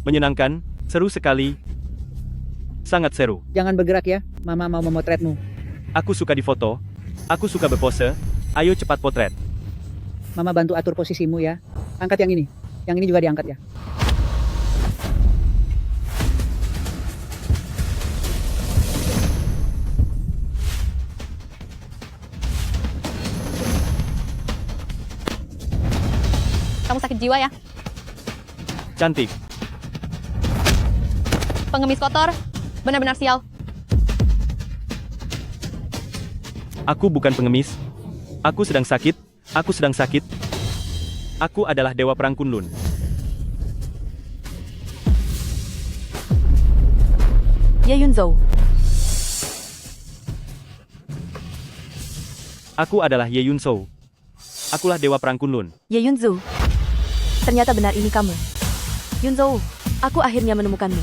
Menyenangkan, seru sekali. Sangat seru. Jangan bergerak ya, Mama mau memotretmu. Aku suka difoto. Aku suka berpose. Ayo cepat potret. Mama bantu atur posisimu ya. Angkat yang ini. Yang ini juga diangkat ya. Kamu sakit jiwa ya? Cantik. Pengemis kotor. Benar-benar sial. Aku bukan pengemis. Aku sedang sakit. Aku sedang sakit. Aku adalah Dewa Perang Kunlun. Ye Yunzhou. Aku adalah Ye Yunzhou. Akulah Dewa Perang Kunlun. Ye Yunzhou. Ternyata benar ini kamu. Yunzhou, aku akhirnya menemukanmu.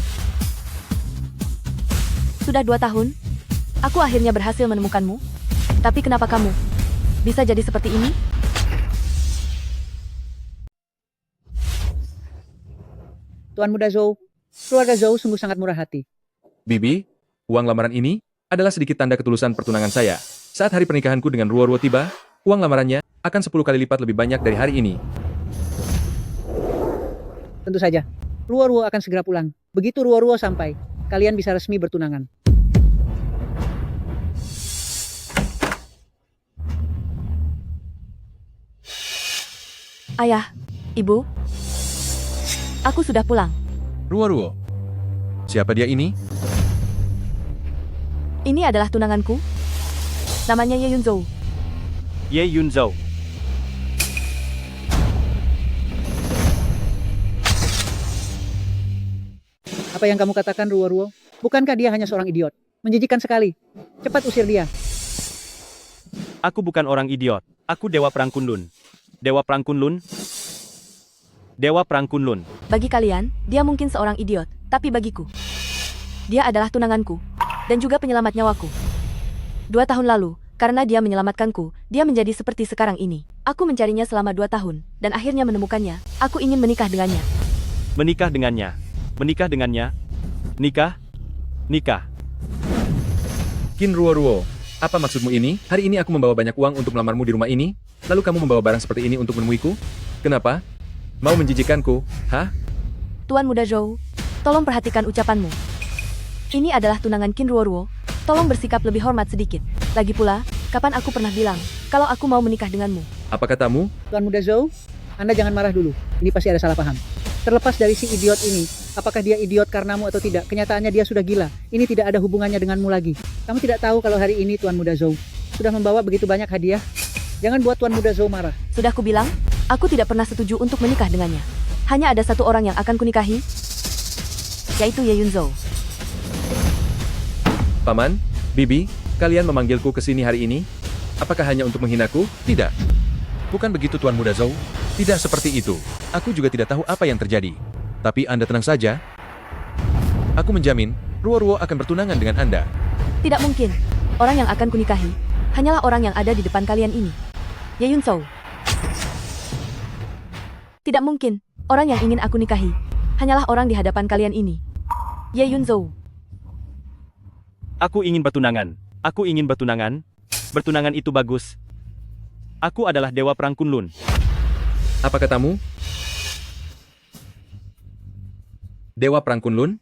Sudah 2 tahun, aku akhirnya berhasil menemukanmu. Tapi kenapa kamu bisa jadi seperti ini? Tuan Muda Zhou, keluarga Zhou sungguh sangat murah hati. Bibi, uang lamaran ini adalah sedikit tanda ketulusan pertunangan saya. Saat hari pernikahanku dengan Ruo tiba, uang lamarannya akan 10 kali lipat lebih banyak dari hari ini. Tentu saja, Ruo akan segera pulang. Begitu Ruo sampai, kalian bisa resmi bertunangan. Ayah, Ibu, aku sudah pulang. Ruo, siapa dia ini? Ini adalah tunanganku. Namanya Ye Yunzhou. Ye Yunzhou. Apa yang kamu katakan, Ruo? Bukankah dia hanya seorang idiot? Menjijikan sekali. Cepat usir dia. Aku bukan orang idiot. Aku Dewa Perang Kunlun. Dewa Perang Kunlun. Dewa Perang Kunlun. Bagi kalian, dia mungkin seorang idiot. Tapi bagiku, dia adalah tunanganku. Dan juga penyelamat nyawaku. 2 tahun lalu, karena dia menyelamatkanku, dia menjadi seperti sekarang ini. Aku mencarinya selama 2 tahun. Dan akhirnya menemukannya. Aku ingin menikah dengannya. Menikah dengannya. Menikah dengannya. Nikah. Nikah. Qin Ruo, apa maksudmu ini? Hari ini aku membawa banyak uang untuk melamarmu di rumah ini, lalu kamu membawa barang seperti ini untuk menemuiku? Kenapa? Mau menjijikanku? Hah? Tuan Muda Zhou, tolong perhatikan ucapanmu. Ini adalah tunangan Qin Ruo. Tolong bersikap lebih hormat sedikit. Lagi pula, kapan aku pernah bilang kalau aku mau menikah denganmu? Apa katamu? Tuan Muda Zhou, Anda jangan marah dulu. Ini pasti ada salah paham. Terlepas dari si idiot ini, apakah dia idiot karenamu atau tidak, kenyataannya dia sudah gila. Ini tidak ada hubungannya denganmu lagi. Kamu tidak tahu kalau hari ini Tuan Muda Zhou sudah membawa begitu banyak hadiah? Jangan buat Tuan Muda Zhou marah. Sudah kubilang, aku tidak pernah setuju untuk menikah dengannya. Hanya ada satu orang yang akan kunikahi, yaitu Ye Yunzhou. Paman, Bibi, kalian memanggilku ke sini hari ini? Apakah hanya untuk menghinaku? Tidak. Bukan begitu Tuan Muda Zhou. Tidak seperti itu. Aku juga tidak tahu apa yang terjadi. Tapi Anda tenang saja. Aku menjamin, Ruo akan bertunangan dengan Anda. Tidak mungkin. Orang yang akan kunikahi hanyalah orang yang ada di depan kalian ini. Ye Yunzhou. Tidak mungkin. Orang yang ingin aku nikahi hanyalah orang di hadapan kalian ini. Ye Yunzhou. Aku ingin bertunangan. Aku ingin bertunangan. Bertunangan itu bagus. Aku adalah Dewa Perang Kunlun. Apa katamu? Dewa Perang Kunlun?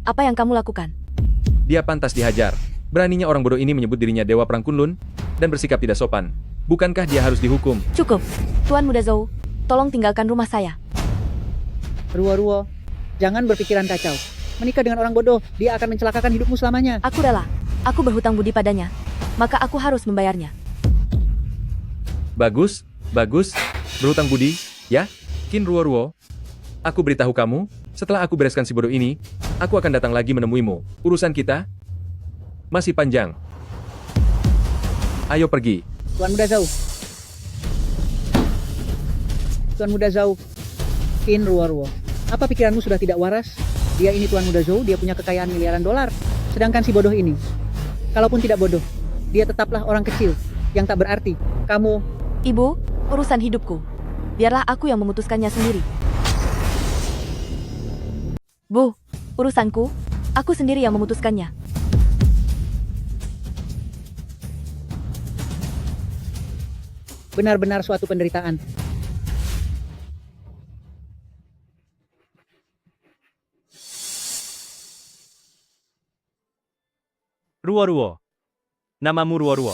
Apa yang kamu lakukan? Dia pantas dihajar. Beraninya orang bodoh ini menyebut dirinya Dewa Perang Kunlun dan bersikap tidak sopan. Bukankah dia harus dihukum? Cukup. Tuan Muda Zhou, tolong tinggalkan rumah saya. Ruo, jangan berpikiran kacau. Menikah dengan orang bodoh, dia akan mencelakakan hidupmu selamanya. Aku rela. Aku berhutang budi padanya. Maka aku harus membayarnya. Bagus, bagus. Berhutang budi, ya? Qin Ruo. Aku beritahu kamu, setelah aku bereskan si bodoh ini, aku akan datang lagi menemuimu. Urusan kita masih panjang. Ayo pergi. Tuan Muda Zhou. Tuan Muda Zhou. Qin Ruo. Apa pikiranmu sudah tidak waras? Dia ini Tuan Muda Zhou, dia punya kekayaan miliaran dolar. Sedangkan si bodoh ini, kalaupun tidak bodoh, dia tetaplah orang kecil yang tak berarti. Kamu, Ibu, urusan hidupku. Biarlah aku yang memutuskannya sendiri. Bu, urusanku, aku sendiri yang memutuskannya. benar-benar suatu penderitaan. Ruo-Ruo. Namamu Ruo-Ruo.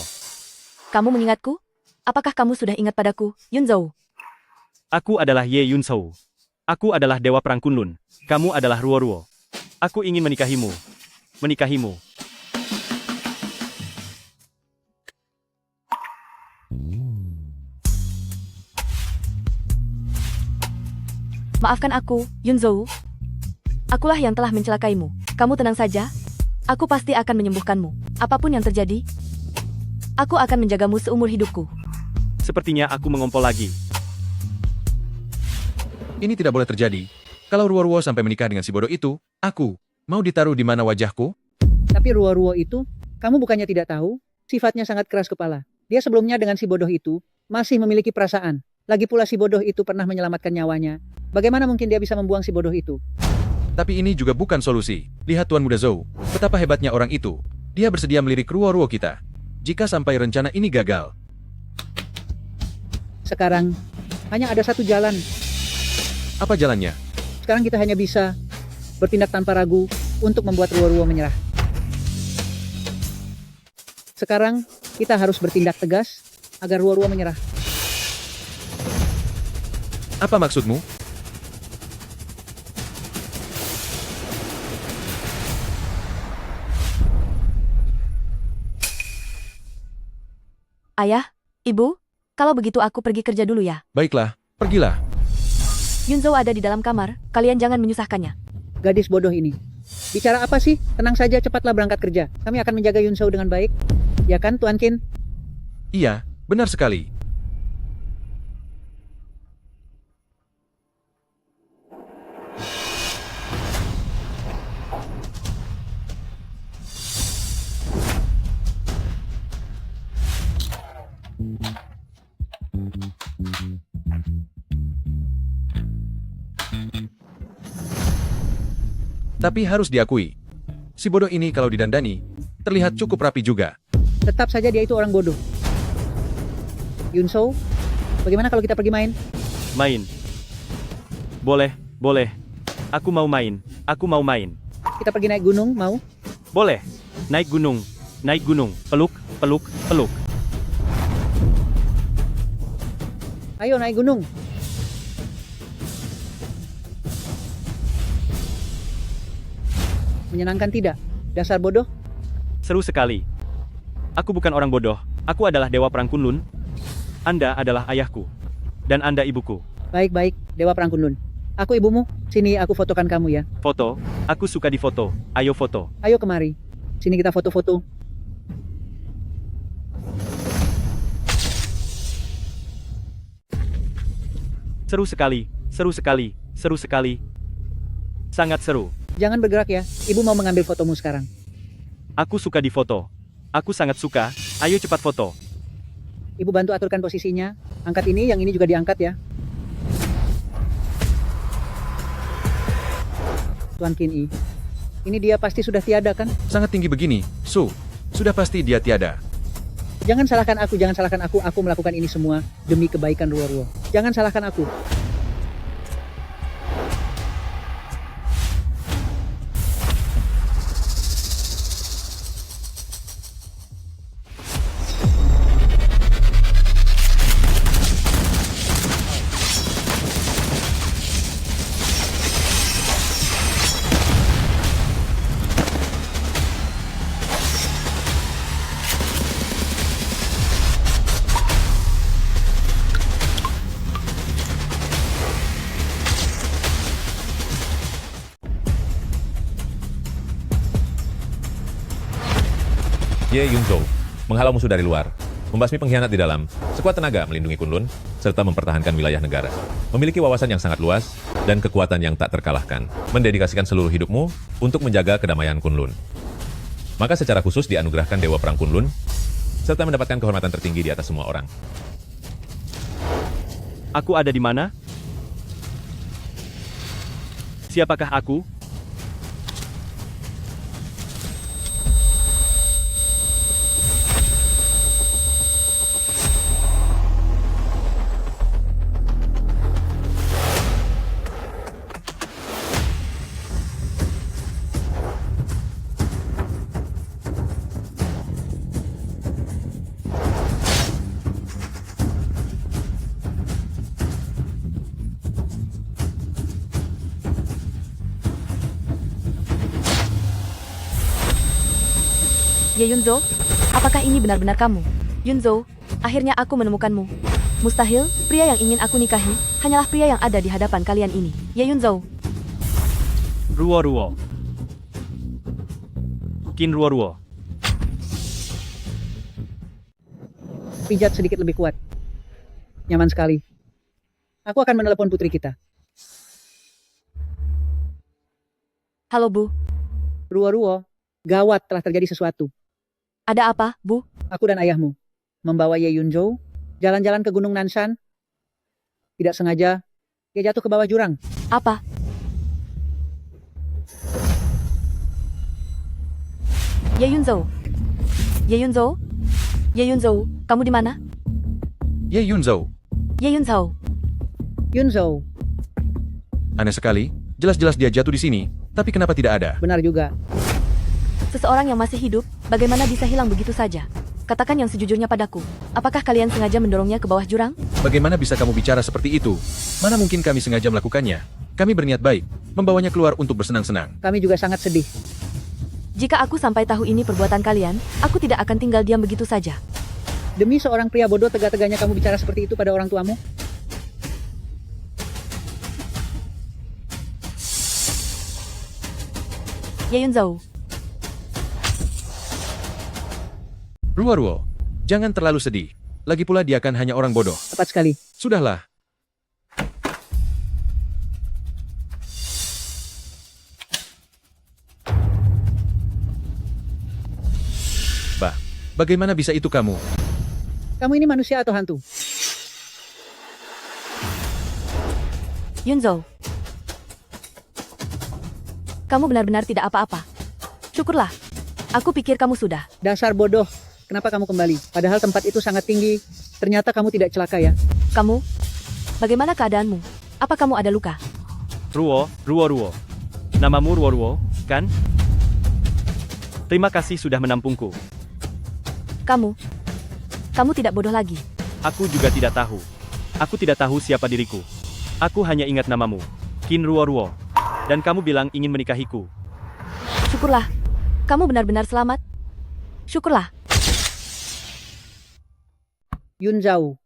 Kamu mengingatku? Apakah kamu sudah ingat padaku, Yunzhou? Aku adalah Ye Yunzhou. Aku adalah Dewa Perang Kunlun. Kamu adalah Ruo-Ruo. Aku ingin menikahimu. Menikahimu. Maafkan aku, Yunzhou. Akulah yang telah mencelakaimu. Kamu tenang saja. Aku pasti akan menyembuhkanmu. Apapun yang terjadi, aku akan menjagamu seumur hidupku. Sepertinya aku mengompol lagi. Ini tidak boleh terjadi. Kalau Ruo-Ruo sampai menikah dengan si bodoh itu, aku mau ditaruh di mana wajahku? Tapi Ruo-Ruo itu, kamu bukannya tidak tahu, sifatnya sangat keras kepala. Dia sebelumnya dengan si bodoh itu, masih memiliki perasaan. Lagi pula si bodoh itu pernah menyelamatkan nyawanya. Bagaimana mungkin dia bisa membuang si bodoh itu? Tapi ini juga bukan solusi. Lihat Tuan Muda Zhou, betapa hebatnya orang itu. Dia bersedia melirik Ruo-Ruo kita. Jika sampai rencana ini gagal. Sekarang, hanya ada satu jalan. Apa jalannya? Sekarang kita hanya bisa bertindak tanpa ragu untuk membuat Ruo-Ruo menyerah. Sekarang, kita harus bertindak tegas agar Ruo-Ruo menyerah. Apa maksudmu? Ayah, Ibu, kalau begitu aku pergi kerja dulu ya. Baiklah, pergilah. Yunzhou ada di dalam kamar, kalian jangan menyusahkannya. Gadis bodoh ini. Bicara apa sih? Tenang saja, cepatlah berangkat kerja. Kami akan menjaga Yunzhou dengan baik. Ya kan, Tuan Qin? Iya, benar sekali. Tapi harus diakui, si bodoh ini kalau didandani, terlihat cukup rapi juga. Tetap saja dia itu orang bodoh. Yunzhou, bagaimana kalau kita pergi main? Main. Boleh, boleh. Aku mau main. Aku mau main. Kita pergi naik gunung, mau? Boleh. Naik gunung. Naik gunung. Peluk, peluk, peluk. Ayo naik gunung. Menyenangkan tidak? Dasar bodoh. Seru sekali. Aku bukan orang bodoh. Aku adalah Dewa Perang Kunlun. Anda adalah ayahku. Dan Anda ibuku. Baik-baik, Dewa Perang Kunlun. Aku ibumu. Sini aku fotokan kamu ya. Foto. Aku suka difoto. Ayo foto. Ayo kemari. Sini kita foto-foto. Seru sekali. Seru sekali. Seru sekali. Sangat seru. Jangan bergerak ya. Ibu mau mengambil fotomu sekarang. Aku suka difoto. Aku sangat suka. Ayo cepat foto. Ibu bantu aturkan posisinya. Angkat ini, yang ini juga diangkat ya. Tuan Qin I. Ini dia pasti sudah tiada kan? Sangat tinggi begini, Su. Sudah pasti dia tiada. Jangan salahkan aku, jangan salahkan aku. Aku melakukan ini semua demi kebaikan Ruo-Ruo. Jangan salahkan aku. Ye Yunzhou, menghalau musuh dari luar, membasmi pengkhianat di dalam, sekuat tenaga melindungi Kunlun, serta mempertahankan wilayah negara. Memiliki wawasan yang sangat luas dan kekuatan yang tak terkalahkan. Mendedikasikan seluruh hidupmu untuk menjaga kedamaian Kunlun. Maka secara khusus dianugerahkan Dewa Perang Kunlun serta mendapatkan kehormatan tertinggi di atas semua orang. Aku ada di mana? Siapakah aku? Ye Yunzo, apakah ini benar-benar kamu? Yunzo, akhirnya aku menemukanmu. Mustahil, pria yang ingin aku nikahi, hanyalah pria yang ada di hadapan kalian ini. Ye Yunzo, Ruo. Qin Ruo. Pijat sedikit lebih kuat. Nyaman sekali. Aku akan menelepon putri kita. halo Bu. Ruo, gawat, telah terjadi sesuatu. Ada apa, Bu? Aku dan ayahmu membawa Ye Yunzhou jalan-jalan ke Gunung Nanshan. Tidak sengaja, dia jatuh ke bawah jurang. Apa? Ye Yunzo. Ye Yunzo? Ye Yunzo, kamu di mana? Ye Yunzhou, Ye Yunzo. Yunzhou, aneh sekali. Jelas-jelas dia jatuh di sini, tapi kenapa tidak ada? benar juga. Seseorang yang masih hidup, bagaimana bisa hilang begitu saja? Katakan yang sejujurnya padaku. Apakah kalian sengaja mendorongnya ke bawah jurang? Bagaimana bisa kamu bicara seperti itu? Mana mungkin kami sengaja melakukannya? Kami berniat baik, membawanya keluar untuk bersenang-senang. Kami juga sangat sedih. Jika aku sampai tahu ini perbuatan kalian, aku tidak akan tinggal diam begitu saja. Demi seorang pria bodoh, tega-teganya kamu bicara seperti itu pada orang tuamu? Ye Yunzo, Ruo, jangan terlalu sedih. Lagi pula dia kan hanya orang bodoh. Tepat sekali. Sudahlah. Bah, bagaimana bisa itu kamu? Kamu ini manusia atau hantu? Yunzo. Kamu benar-benar tidak apa-apa. Syukurlah. Aku pikir kamu sudah. Dasar bodoh. Kenapa kamu kembali? Padahal tempat itu sangat tinggi. Ternyata kamu tidak celaka ya. Kamu? Bagaimana keadaanmu? Apa kamu ada luka? Ruo. Namamu Ruo, kan? Terima kasih sudah menampungku. Kamu tidak bodoh lagi. Aku juga tidak tahu. Aku tidak tahu siapa diriku. Aku hanya ingat namamu, Qin Ruo. Dan kamu bilang ingin menikahiku. Syukurlah. Kamu benar-benar selamat. Syukurlah. Yunzhou,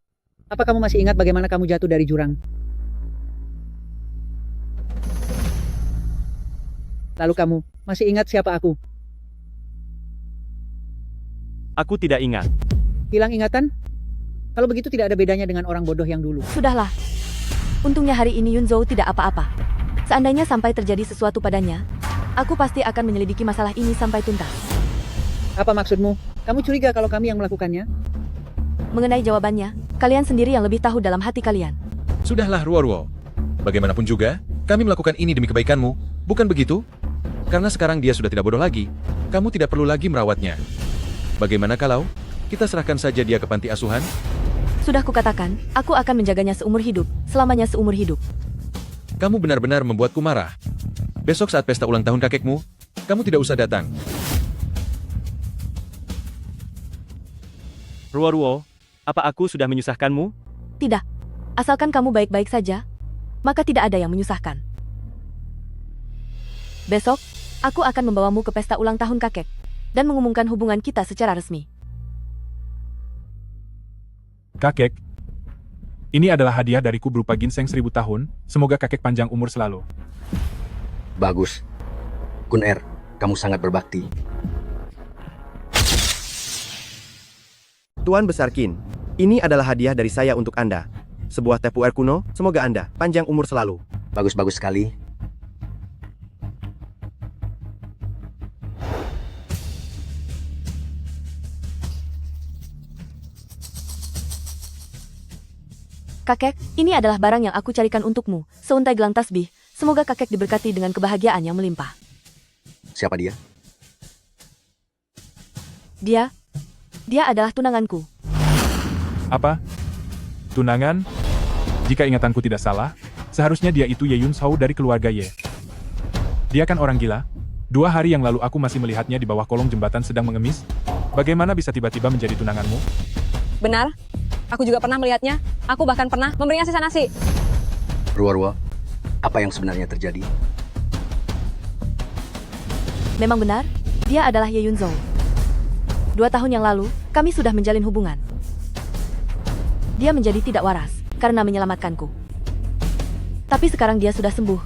apa kamu masih ingat bagaimana kamu jatuh dari jurang? Lalu kamu masih ingat siapa aku? Aku tidak ingat. Hilang ingatan? Kalau begitu tidak ada bedanya dengan orang bodoh yang dulu. Sudahlah. Untungnya hari ini Yunzo tidak apa-apa. Seandainya sampai terjadi sesuatu padanya, aku pasti akan menyelidiki masalah ini sampai tuntas. Apa maksudmu? Kamu curiga kalau kami yang melakukannya? Mengenai jawabannya, kalian sendiri yang lebih tahu dalam hati kalian. Sudahlah, Ruo. Bagaimanapun juga, kami melakukan ini demi kebaikanmu, bukan begitu? Karena sekarang dia sudah tidak bodoh lagi, kamu tidak perlu lagi merawatnya. Bagaimana kalau kita serahkan saja dia ke panti asuhan? Sudah kukatakan, aku akan menjaganya seumur hidup, selamanya seumur hidup. Kamu benar-benar membuatku marah. Besok saat pesta ulang tahun kakekmu, kamu tidak usah datang. Ruo, apa aku sudah menyusahkanmu? Tidak. Asalkan kamu baik-baik saja, maka tidak ada yang menyusahkan. Besok, aku akan membawamu ke pesta ulang tahun kakek dan mengumumkan hubungan kita secara resmi. Kakek, ini adalah hadiah dariku berupa ginseng 1000 tahun. Semoga kakek panjang umur selalu. Bagus. Kun Er, kamu sangat berbakti. Tuan Besar Qin, ini adalah hadiah dari saya untuk Anda. Sebuah tepuer kuno, semoga Anda panjang umur selalu. Bagus-bagus sekali. Kakek, ini adalah barang yang aku carikan untukmu, seuntai gelang tasbih. Semoga kakek diberkati dengan kebahagiaan yang melimpah. Siapa dia? Dia adalah tunanganku. Apa? Tunangan? Jika ingatanku tidak salah, seharusnya dia itu Ye Yun-Shou dari keluarga Ye. Dia kan orang gila? 2 hari yang lalu aku masih melihatnya di bawah kolong jembatan sedang mengemis. Bagaimana bisa tiba-tiba menjadi tunanganmu? Benar, aku juga pernah melihatnya. Aku bahkan pernah memberinya sisa nasi. Ruo-Ruo, apa yang sebenarnya terjadi? Memang benar, dia adalah Ye Yun-Shou. 2 tahun yang lalu, kami sudah menjalin hubungan. Dia menjadi tidak waras, karena menyelamatkanku. Tapi sekarang dia sudah sembuh.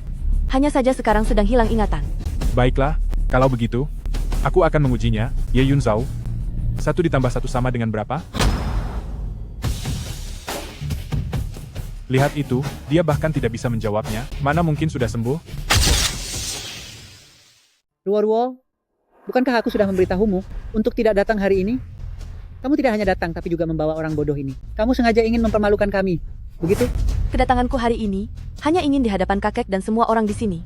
Hanya saja sekarang sedang hilang ingatan. Baiklah, kalau begitu, aku akan mengujinya, Ye Yun-Shou. 1 ditambah 1 sama dengan berapa? Lihat itu, dia bahkan tidak bisa menjawabnya. Mana mungkin sudah sembuh? Ruo-Ruo, bukankah aku sudah memberitahumu untuk tidak datang hari ini? Kamu tidak hanya datang tapi juga membawa orang bodoh ini. Kamu sengaja ingin mempermalukan kami, begitu? Kedatanganku hari ini hanya ingin di hadapan kakek dan semua orang di sini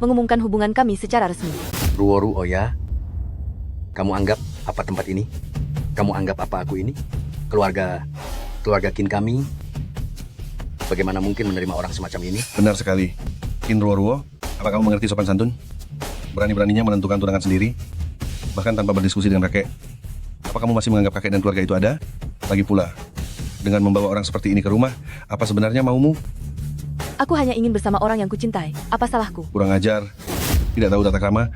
mengumumkan hubungan kami secara resmi. Ruo-Ruo ya? Kamu anggap apa tempat ini? Kamu anggap apa aku ini? Keluarga Qin kami? Bagaimana mungkin menerima orang semacam ini? Benar sekali. Qin Ruo-Ruo, apa kamu mengerti sopan santun? Berani-beraninya menentukan tunangan sendiri, bahkan tanpa berdiskusi dengan kakek. Apa kamu masih menganggap kakek dan keluarga itu ada? Lagi pula, dengan membawa orang seperti ini ke rumah, apa sebenarnya maumu? Aku hanya ingin bersama orang yang kucintai. Apa salahku? Kurang ajar, tidak tahu tata krama,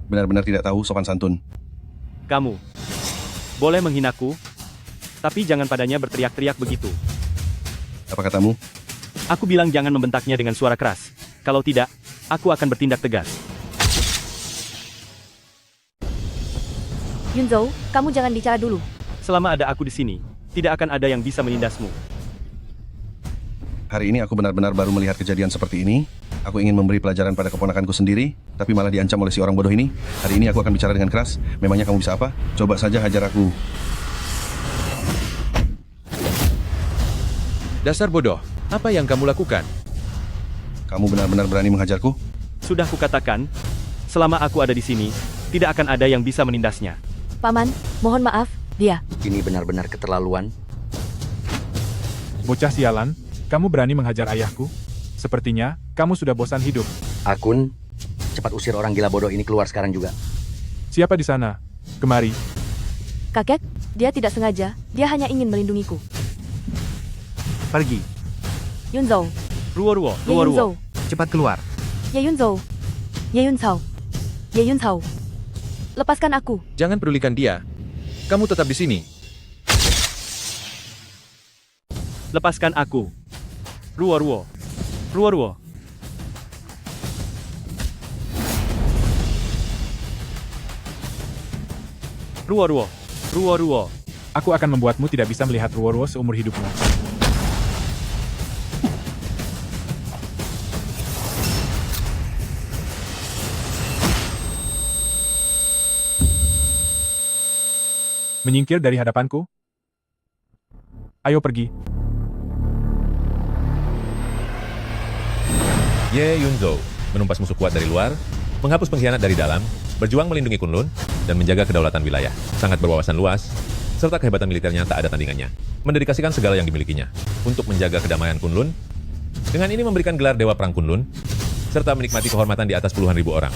benar-benar tidak tahu sopan santun. Kamu boleh menghinaku, tapi jangan padanya berteriak-teriak begitu. Apa katamu? Aku bilang jangan membentaknya dengan suara keras. Kalau tidak, aku akan bertindak tegas. Yun-Shou, kamu jangan bicara dulu. Selama ada aku di sini, tidak akan ada yang bisa menindasmu. Hari ini aku benar-benar baru melihat kejadian seperti ini. Aku ingin memberi pelajaran pada keponakanku sendiri, tapi malah diancam oleh si orang bodoh ini. Hari ini aku akan bicara dengan keras. Memangnya kamu bisa apa? Coba saja hajar aku. Dasar bodoh, apa yang kamu lakukan? Kamu benar-benar berani menghajarku? Sudah kukatakan, selama aku ada di sini, tidak akan ada yang bisa menindasnya. Paman, mohon maaf, dia. Ini benar-benar keterlaluan. Bocah sialan, kamu berani menghajar ayahku? Sepertinya, kamu sudah bosan hidup. Akun, cepat usir orang gila bodoh ini keluar sekarang juga. Siapa di sana? Kemari. Kakek, dia tidak sengaja, dia hanya ingin melindungiku. Pergi. Yun-Shou, Ruo-Ruo, Ye Ruo-Ruo. Yun-Shou, Cepat keluar. Ye Yun-Shou, Ye Yun-Shou, Ye Yun-Shou. Lepaskan aku. Jangan pedulikan dia. Kamu tetap di sini. Lepaskan aku. Ruo-Ruo. Ruo-Ruo. Ruo-Ruo. Ruo-Ruo. Aku akan membuatmu tidak bisa melihat Ruo-Ruo seumur hidupmu. Menyingkir dari hadapanku? Ayo pergi. Ye Yun-Shou menumpas musuh kuat dari luar, menghapus pengkhianat dari dalam, berjuang melindungi Kunlun, dan menjaga kedaulatan wilayah. Sangat berwawasan luas, serta kehebatan militernya tak ada tandingannya. Mendedikasikan segala yang dimilikinya untuk menjaga kedamaian Kunlun. Dengan ini memberikan gelar Dewa Perang Kunlun, serta menikmati kehormatan di atas puluhan ribu orang.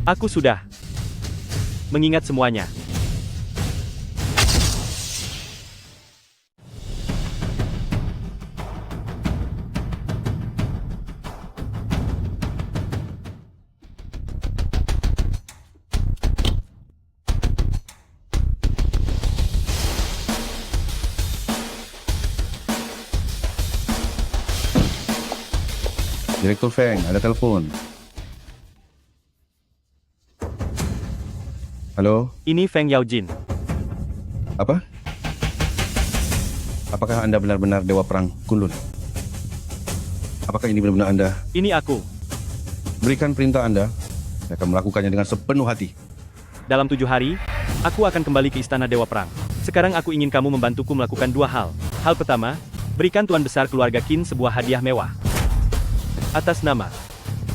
Aku sudah mengingat semuanya. Direktur Feng, ada telepon. Halo, Ini Feng Yaojin. apa? Apakah Anda benar-benar Dewa Perang Kunlun? Apakah ini benar-benar Anda? Ini aku. Berikan perintah Anda. Saya akan melakukannya dengan sepenuh hati. Dalam 7 hari, aku akan kembali ke Istana Dewa Perang. Sekarang aku ingin kamu membantuku melakukan 2 hal. Hal pertama, berikan Tuan Besar keluarga Qin sebuah hadiah mewah. Atas nama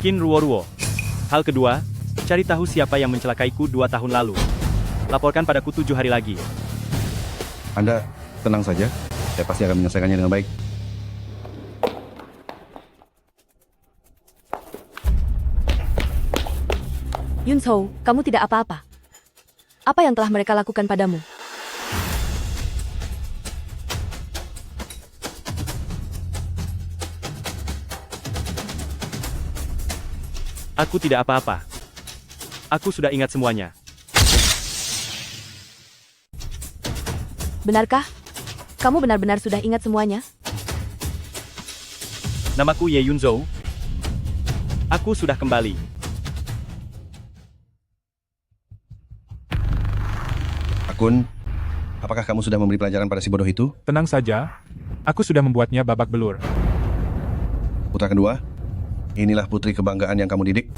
Qin Ruoruo. Hal kedua, cari tahu siapa yang mencelakaiku 2 tahun lalu. Laporkan padaku 7 hari lagi. Anda tenang saja, saya pasti akan menyelesaikannya dengan baik. Yunzhou, kamu tidak apa-apa. Apa yang telah mereka lakukan padamu? Aku tidak apa-apa. Aku sudah ingat semuanya. Benarkah? Kamu benar-benar sudah ingat semuanya? Namaku Ye Yunzhou. Aku sudah kembali. Akun, apakah kamu sudah memberi pelajaran pada si bodoh itu? Tenang saja, aku sudah membuatnya babak belur. Putra kedua, inilah putri kebanggaan yang kamu didik.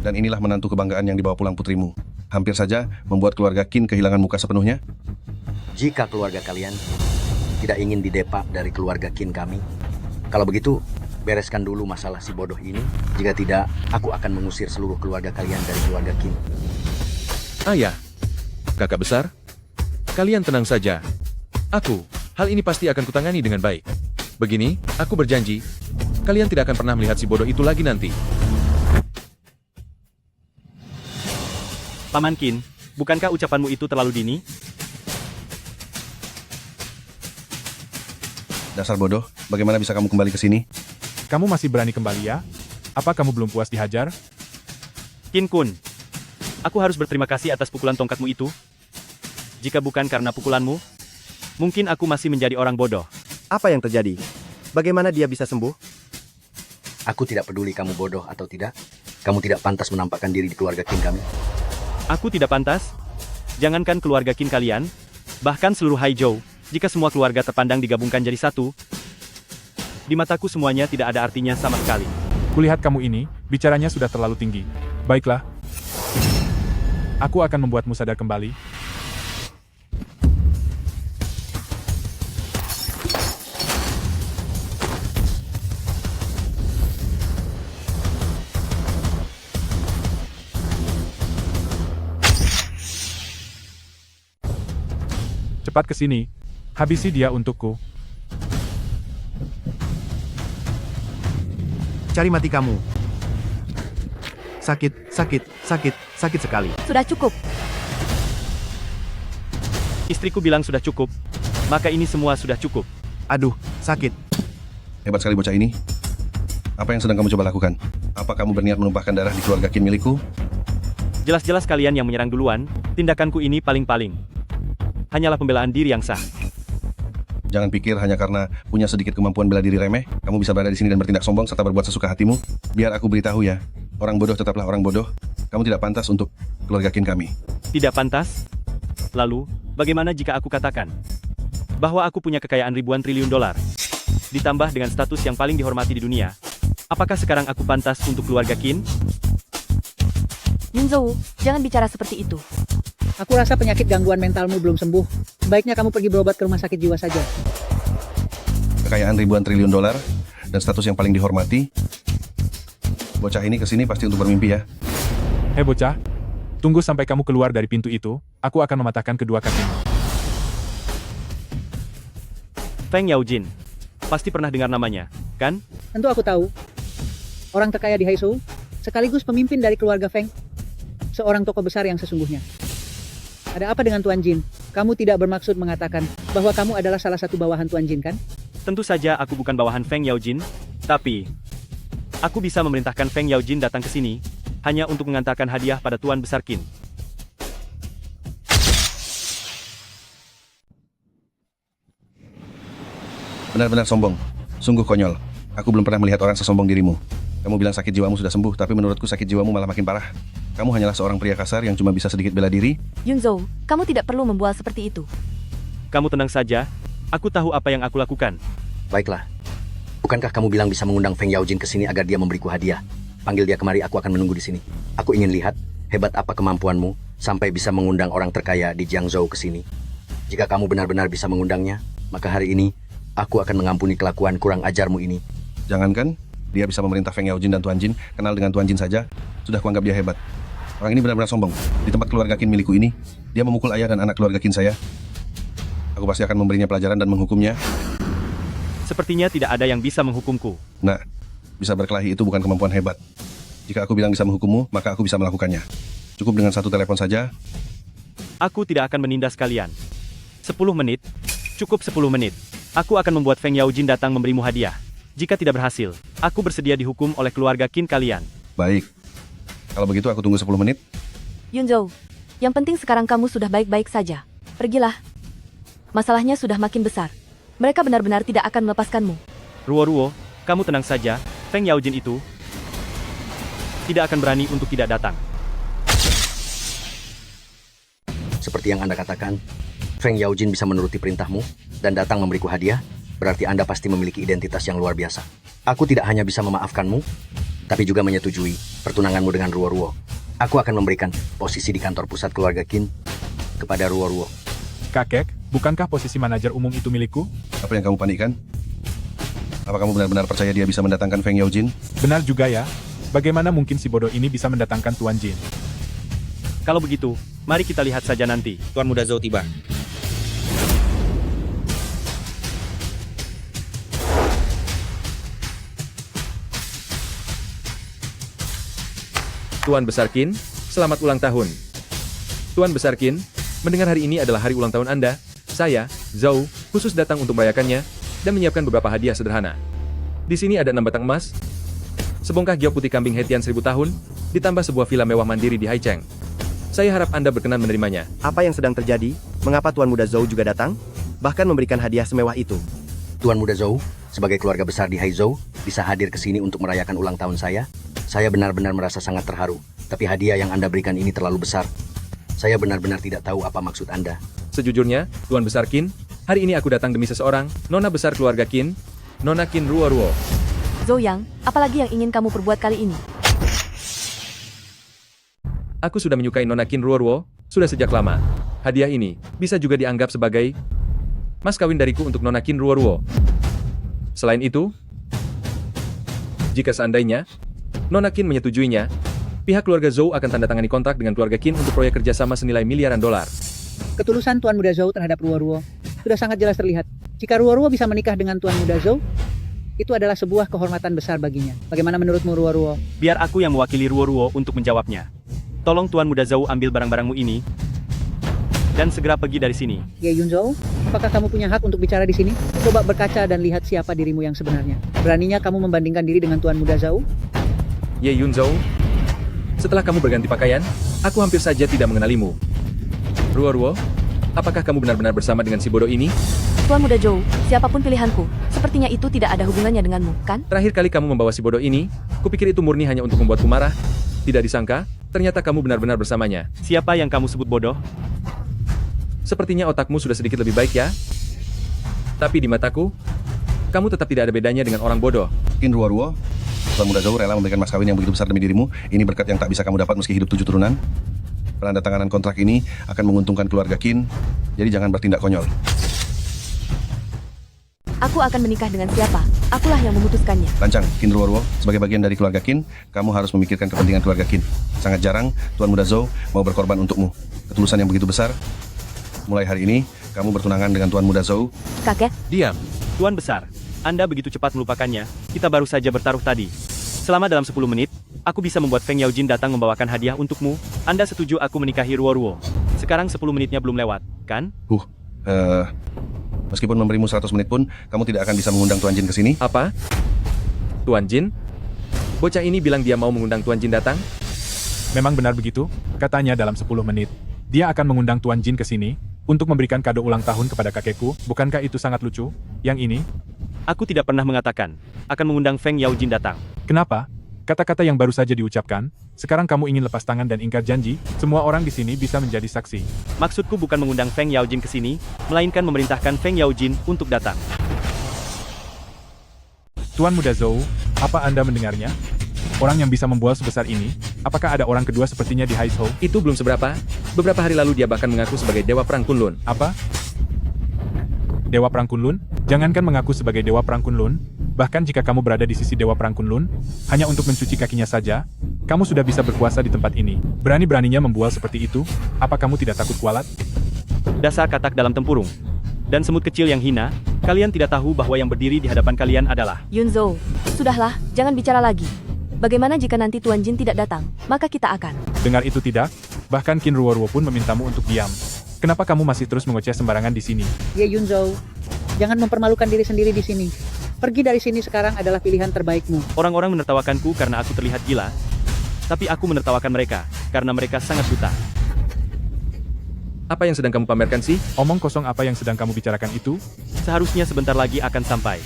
Dan inilah menantu kebanggaan yang dibawa pulang putrimu. Hampir saja membuat keluarga Qin kehilangan muka sepenuhnya. Jika keluarga kalian tidak ingin didepak dari keluarga Qin kami, kalau begitu, bereskan dulu masalah si bodoh ini. Jika tidak, aku akan mengusir seluruh keluarga kalian dari keluarga Qin. Ayah, kakak besar, kalian tenang saja. Hal ini pasti akan kutangani dengan baik. Begini, aku berjanji, kalian tidak akan pernah melihat si bodoh itu lagi nanti. Paman Qin, bukankah ucapanmu itu terlalu dini? Dasar bodoh, bagaimana bisa kamu kembali ke sini? Kamu masih berani kembali ya? Apa kamu belum puas dihajar? Qin Kun, aku harus berterima kasih atas pukulan tongkatmu itu. Jika bukan karena pukulanmu, mungkin aku masih menjadi orang bodoh. Apa yang terjadi? Bagaimana dia bisa sembuh? Aku tidak peduli kamu bodoh atau tidak. Kamu tidak pantas menampakkan diri di keluarga Qin kami. Aku tidak pantas? Jangankan keluarga Qin kalian, bahkan seluruh Haizhou, jika semua keluarga terpandang digabungkan jadi satu, di mataku semuanya tidak ada artinya sama sekali. Kulihat kamu ini, bicaranya sudah terlalu tinggi. Baiklah. Aku akan membuatmu sadar kembali. Cepat ke sini. Habisi dia untukku. Cari mati kamu. Sakit sekali. Sudah cukup. Istriku bilang sudah cukup, maka ini semua sudah cukup. Aduh, sakit. Hebat sekali bocah ini. Apa yang sedang kamu coba lakukan? Apa kamu berniat menumpahkan darah di keluarga Qin milikku? Jelas-jelas kalian yang menyerang duluan, tindakanku ini paling-paling. Hanyalah pembelaan diri yang sah. Jangan pikir hanya karena punya sedikit kemampuan bela diri remeh, kamu bisa berada di sini dan bertindak sombong serta berbuat sesuka hatimu. Biar aku beritahu ya, orang bodoh tetaplah orang bodoh. Kamu tidak pantas untuk keluarga Qin kami. Tidak pantas? Lalu, bagaimana jika aku katakan bahwa aku punya kekayaan ribuan triliun dolar, ditambah dengan status yang paling dihormati di dunia? Apakah sekarang aku pantas untuk keluarga Qin? Yunzhou, jangan bicara seperti itu. Aku rasa penyakit gangguan mentalmu belum sembuh. Sebaiknya kamu pergi berobat ke rumah sakit jiwa saja. Kekayaan ribuan triliun dolar dan status yang paling dihormati. Bocah ini kesini pasti untuk bermimpi ya. Hei bocah, tunggu sampai kamu keluar dari pintu itu, aku akan mematahkan kedua kakimu. Feng Yaojin. Pasti pernah dengar namanya, kan? Tentu aku tahu. Orang terkaya di Haizhou, sekaligus pemimpin dari keluarga Feng. Seorang tokoh besar yang sesungguhnya. Ada apa dengan Tuan Jin? Kamu tidak bermaksud mengatakan bahwa kamu adalah salah satu bawahan Tuan Jin, kan? Tentu saja aku bukan bawahan Feng Yaojin, tapi aku bisa memerintahkan Feng Yaojin datang ke sini hanya untuk mengantarkan hadiah pada Tuan Besar Qin. Benar-benar sombong. Sungguh konyol. Aku belum pernah melihat orang sesombong dirimu. Kamu bilang sakit jiwamu sudah sembuh, tapi menurutku sakit jiwamu malah makin parah. Kamu hanyalah seorang pria kasar yang cuma bisa sedikit bela diri. Yunzhou, kamu tidak perlu membual seperti itu. Kamu tenang saja, aku tahu apa yang aku lakukan. Baiklah. Bukankah kamu bilang bisa mengundang Feng Yaojin ke sini agar dia memberiku hadiah? Panggil dia kemari, aku akan menunggu di sini. Aku ingin lihat hebat apa kemampuanmu sampai bisa mengundang orang terkaya di Jiangzhou ke sini. Jika kamu benar-benar bisa mengundangnya, maka hari ini aku akan mengampuni kelakuan kurang ajarmu ini. Jangankan dia bisa memerintah Feng Yaojin dan Tuan Jin, kenal dengan Tuan Jin saja, sudah kuanggap dia hebat. Orang ini benar-benar sombong. Di tempat keluarga Qin milikku ini, dia memukul ayah dan anak keluarga Qin saya. Aku pasti akan memberinya pelajaran dan menghukumnya. Sepertinya tidak ada yang bisa menghukumku. Nah, bisa berkelahi itu bukan kemampuan hebat. Jika aku bilang bisa menghukummu, maka aku bisa melakukannya. Cukup dengan satu telepon saja. Aku tidak akan menindas kalian. 10 menit? Cukup 10 menit. Aku akan membuat Feng Yaojin datang memberimu hadiah. Jika tidak berhasil, aku bersedia dihukum oleh keluarga Qin kalian. Baik. Kalau begitu aku tunggu 10 menit. Yunzhou, yang penting sekarang kamu sudah baik-baik saja. Pergilah. Masalahnya sudah makin besar. Mereka benar-benar tidak akan melepaskanmu. Ruo, kamu tenang saja, Feng Yaojin itu tidak akan berani untuk tidak datang. Seperti yang Anda katakan, Feng Yaojin bisa menuruti perintahmu dan datang memberiku hadiah, berarti Anda pasti memiliki identitas yang luar biasa. Aku tidak hanya bisa memaafkanmu, tapi juga menyetujui pertunanganmu dengan Ruo. Aku akan memberikan posisi di kantor pusat keluarga Qin kepada Ruo. Kakek, bukankah posisi manajer umum itu milikku? Apa yang kamu panikkan? Apa kamu benar-benar percaya dia bisa mendatangkan Feng Yaojin? Benar juga ya. Bagaimana mungkin si bodoh ini bisa mendatangkan Tuan Jin? Kalau begitu, mari kita lihat saja nanti. Tuan Muda Zhou tiba. Tuan Besar Qin, selamat ulang tahun. Tuan Besar Qin, mendengar hari ini adalah hari ulang tahun Anda, saya, Zhou, khusus datang untuk merayakannya, dan menyiapkan beberapa hadiah sederhana. Di sini ada 6 batang emas, sebongkah giok putih kambing Hetian 1000 tahun, ditambah sebuah villa mewah mandiri di Haicheng. Saya harap Anda berkenan menerimanya. Apa yang sedang terjadi? Mengapa Tuan Muda Zhou juga datang? Bahkan memberikan hadiah semewah itu. Tuan Muda Zhou, sebagai keluarga besar di Haizhou, bisa hadir ke sini untuk merayakan ulang tahun saya. Saya benar-benar merasa sangat terharu, tapi hadiah yang Anda berikan ini terlalu besar. Saya benar-benar tidak tahu apa maksud Anda. Sejujurnya, Tuan Besar Qin, hari ini aku datang demi seseorang, Nona besar keluarga Qin, Nona Qin Ruo. Zhou Yang, apalagi yang ingin kamu perbuat kali ini? Aku sudah menyukai Nona Qin Ruo, sudah sejak lama. Hadiah ini bisa juga dianggap sebagai mas kawin dariku untuk Nona Qin Ruo. Selain itu, jika seandainya Nona Qin menyetujuinya, pihak keluarga Zhou akan tanda tangani kontrak dengan keluarga Qin untuk proyek kerjasama senilai miliaran dolar. Ketulusan Tuan Muda Zhou terhadap Ruo sudah sangat jelas terlihat. Jika Ruo bisa menikah dengan Tuan Muda Zhou, itu adalah sebuah kehormatan besar baginya. Bagaimana menurutmu Ruo? Biar aku yang mewakili Ruo untuk menjawabnya. Tolong Tuan Muda Zhou ambil barang-barangmu ini dan segera pergi dari sini. Ye Yunzhou, apakah kamu punya hak untuk bicara di sini? Coba berkaca dan lihat siapa dirimu yang sebenarnya. Beraninya kamu membandingkan diri dengan Tuan Muda Zhou? Ye Yunzhou, setelah kamu berganti pakaian, aku hampir saja tidak mengenalimu. Ruo, apakah kamu benar-benar bersama dengan si bodoh ini? Tuan Muda Zhou, siapapun pilihanku, sepertinya itu tidak ada hubungannya denganmu, kan? Terakhir kali kamu membawa si bodoh ini, kupikir itu murni hanya untuk membuatku marah. Tidak disangka, ternyata kamu benar-benar bersamanya. Siapa yang kamu sebut bodoh? Sepertinya otakmu sudah sedikit lebih baik ya. Tapi di mataku, kamu tetap tidak ada bedanya dengan orang bodoh. Qin Ruo, Tuan Muda Zhou rela memberikan mas kawin yang begitu besar demi dirimu. Ini berkat yang tak bisa kamu dapat meski hidup 7 turunan. Penandatanganan kontrak ini akan menguntungkan keluarga Qin, jadi jangan bertindak konyol. Aku akan menikah dengan siapa? Akulah yang memutuskannya. Lancang, Qin Ruo, sebagai bagian dari keluarga Qin, kamu harus memikirkan kepentingan keluarga Qin. Sangat jarang Tuan Muda Zhou mau berkorban untukmu. Ketulusan yang begitu besar. Mulai hari ini, kamu bertunangan dengan Tuan Muda Zhou. Kakek? Diam. Tuan Besar, Anda begitu cepat melupakannya. Kita baru saja bertaruh tadi. Selama dalam 10 menit, aku bisa membuat Feng Yaojin datang membawakan hadiah untukmu. Anda setuju aku menikahi Ruo. Sekarang 10 menitnya belum lewat, kan? Meskipun memberimu 100 menit pun, kamu tidak akan bisa mengundang Tuan Jin ke sini. Apa? Tuan Jin? Bocah ini bilang dia mau mengundang Tuan Jin datang? Memang benar begitu, katanya dalam 10 menit. Dia akan mengundang Tuan Jin ke sini, untuk memberikan kado ulang tahun kepada kakekku. Bukankah itu sangat lucu? Yang ini? Aku tidak pernah mengatakan, akan mengundang Feng Yaojin datang. Kenapa? Kata-kata yang baru saja diucapkan, sekarang kamu ingin lepas tangan dan ingkar janji, semua orang di sini bisa menjadi saksi. Maksudku bukan mengundang Feng Yaojin ke sini, melainkan memerintahkan Feng Yaojin untuk datang. Tuan Muda Zhou, apa Anda mendengarnya? Orang yang bisa membual sebesar ini, Apakah ada orang kedua sepertinya di Haizhou? Itu belum seberapa. Beberapa hari lalu dia bahkan mengaku sebagai Dewa Perang Kunlun. Apa? Dewa Perang Kunlun? Jangankan mengaku sebagai Dewa Perang Kunlun, bahkan jika kamu berada di sisi Dewa Perang Kunlun, hanya untuk mencuci kakinya saja, kamu sudah bisa berkuasa di tempat ini. Berani-beraninya membual seperti itu, apa kamu tidak takut kualat? Dasar katak dalam tempurung. Dan semut kecil yang hina, kalian tidak tahu bahwa yang berdiri di hadapan kalian adalah... Yunzhou, sudahlah, jangan bicara lagi. Bagaimana jika nanti Tuan Jin tidak datang, maka kita akan. Dengar itu tidak? Bahkan Qin Ruoruo pun memintamu untuk diam. Kenapa kamu masih terus mengoceh sembarangan di sini? Ye Yunzhou, jangan mempermalukan diri sendiri di sini. Pergi dari sini sekarang adalah pilihan terbaikmu. Orang-orang menertawakanku karena aku terlihat gila, tapi aku menertawakan mereka, karena mereka sangat buta. Apa yang sedang kamu pamerkan sih? Omong kosong apa yang sedang kamu bicarakan itu? Seharusnya sebentar lagi akan sampai.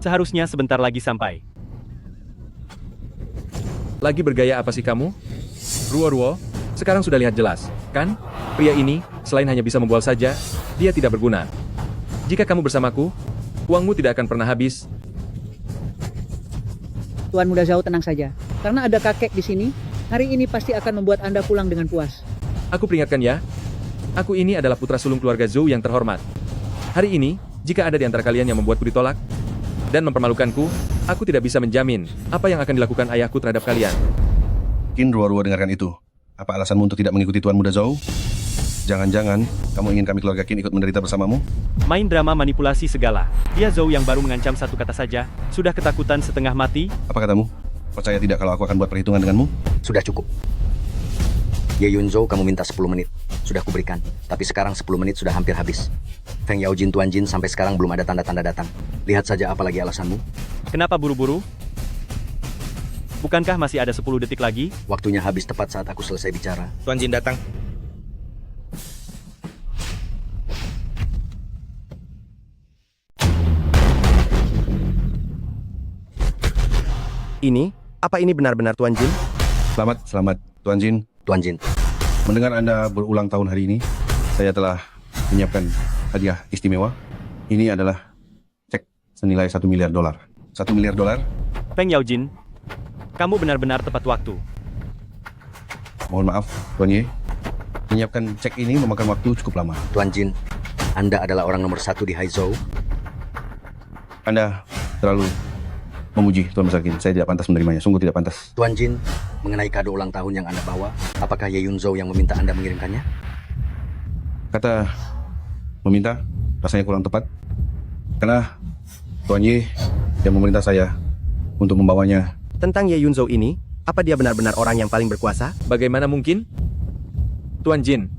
Seharusnya sebentar lagi sampai. Lagi bergaya apa sih kamu? Ruo-Ruo, sekarang sudah lihat jelas, kan? Pria ini, selain hanya bisa membual saja, dia tidak berguna. Jika kamu bersamaku, uangmu tidak akan pernah habis. Tuan Muda Zhao tenang saja. Karena ada kakek di sini, hari ini pasti akan membuat Anda pulang dengan puas. Aku peringatkan ya, aku ini adalah putra sulung keluarga Zhou yang terhormat. Hari ini, jika ada di antara kalian yang membuatku ditolak, dan mempermalukanku, aku tidak bisa menjamin apa yang akan dilakukan ayahku terhadap kalian. Qin Ruoruo dengarkan itu. Apa alasanmu untuk tidak mengikuti Tuan Muda Zhou? Jangan-jangan kamu ingin kami keluarga Qin ikut menderita bersamamu? Main drama manipulasi segala. Dia Zhou yang baru mengancam satu kata saja, sudah ketakutan setengah mati. Apa katamu? Percaya tidak kalau aku akan buat perhitungan denganmu? Sudah cukup. Ye Yunzhou, kamu minta 10 menit. Sudah kuberikan. Tapi sekarang 10 menit sudah hampir habis. Feng Yaojin, Tuan Jin sampai sekarang belum ada tanda-tanda datang. Lihat saja apa lagi alasanmu. Kenapa buru-buru? Bukankah masih ada 10 detik lagi? Waktunya habis tepat saat aku selesai bicara. Tuan Jin datang. Ini, apa ini benar-benar Tuan Jin? Selamat, Tuan Jin. Tuan Jin, Mendengar Anda berulang tahun hari ini, saya telah menyiapkan hadiah istimewa. Ini adalah cek senilai $1 miliar. $1 miliar? Feng Yaojin, kamu benar-benar tepat waktu. Mohon maaf, Tuan Ye. Menyiapkan cek ini memakan waktu cukup lama. Tuan Jin, Anda adalah orang nomor 1 di Haizhou. Anda terlalu memuji Tuan Besar Qin. Saya tidak pantas menerimanya, sungguh tidak pantas. Tuan Jin, mengenai kado ulang tahun yang Anda bawa, apakah Ye Yunzhou yang meminta Anda mengirimkannya? Kata meminta, rasanya kurang tepat. Karena Tuan Ye yang memerintah saya untuk membawanya. Tentang Ye Yunzhou ini, apa dia benar-benar orang yang paling berkuasa? Bagaimana mungkin? Tuan Jin,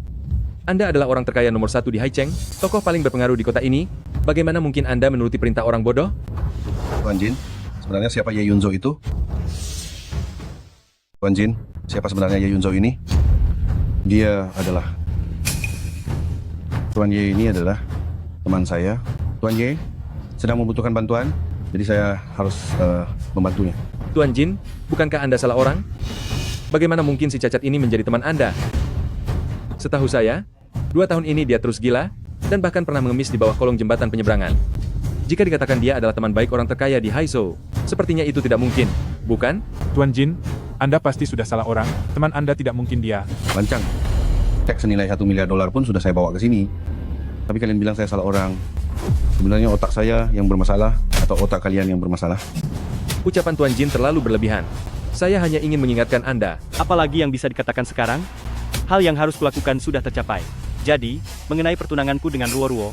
Anda adalah orang terkaya nomor 1 di Haicheng, tokoh paling berpengaruh di kota ini. Bagaimana mungkin Anda menuruti perintah orang bodoh? Tuan Jin, sebenarnya siapa Ye Yunzhou itu? Tuan Jin, siapa sebenarnya Ye Yunzhou ini? Dia adalah... Tuan Ye ini adalah teman saya. Tuan Ye sedang membutuhkan bantuan, jadi saya harus membantunya. Tuan Jin, bukankah Anda salah orang? Bagaimana mungkin si cacat ini menjadi teman Anda? Setahu saya, 2 tahun ini dia terus gila, dan bahkan pernah mengemis di bawah kolong jembatan penyeberangan. Jika dikatakan dia adalah teman baik orang terkaya di Haizhou, sepertinya itu tidak mungkin, bukan? Tuan Jin, Anda pasti sudah salah orang. Teman Anda tidak mungkin dia. Lancang. Cek senilai $1 miliar pun sudah saya bawa ke sini. Tapi kalian bilang saya salah orang. Sebenarnya otak saya yang bermasalah atau otak kalian yang bermasalah? Ucapan Tuan Jin terlalu berlebihan. Saya hanya ingin mengingatkan Anda. Apalagi yang bisa dikatakan sekarang? Hal yang harus kulakukan sudah tercapai. Jadi, mengenai pertunanganku dengan Ruo-Ruo,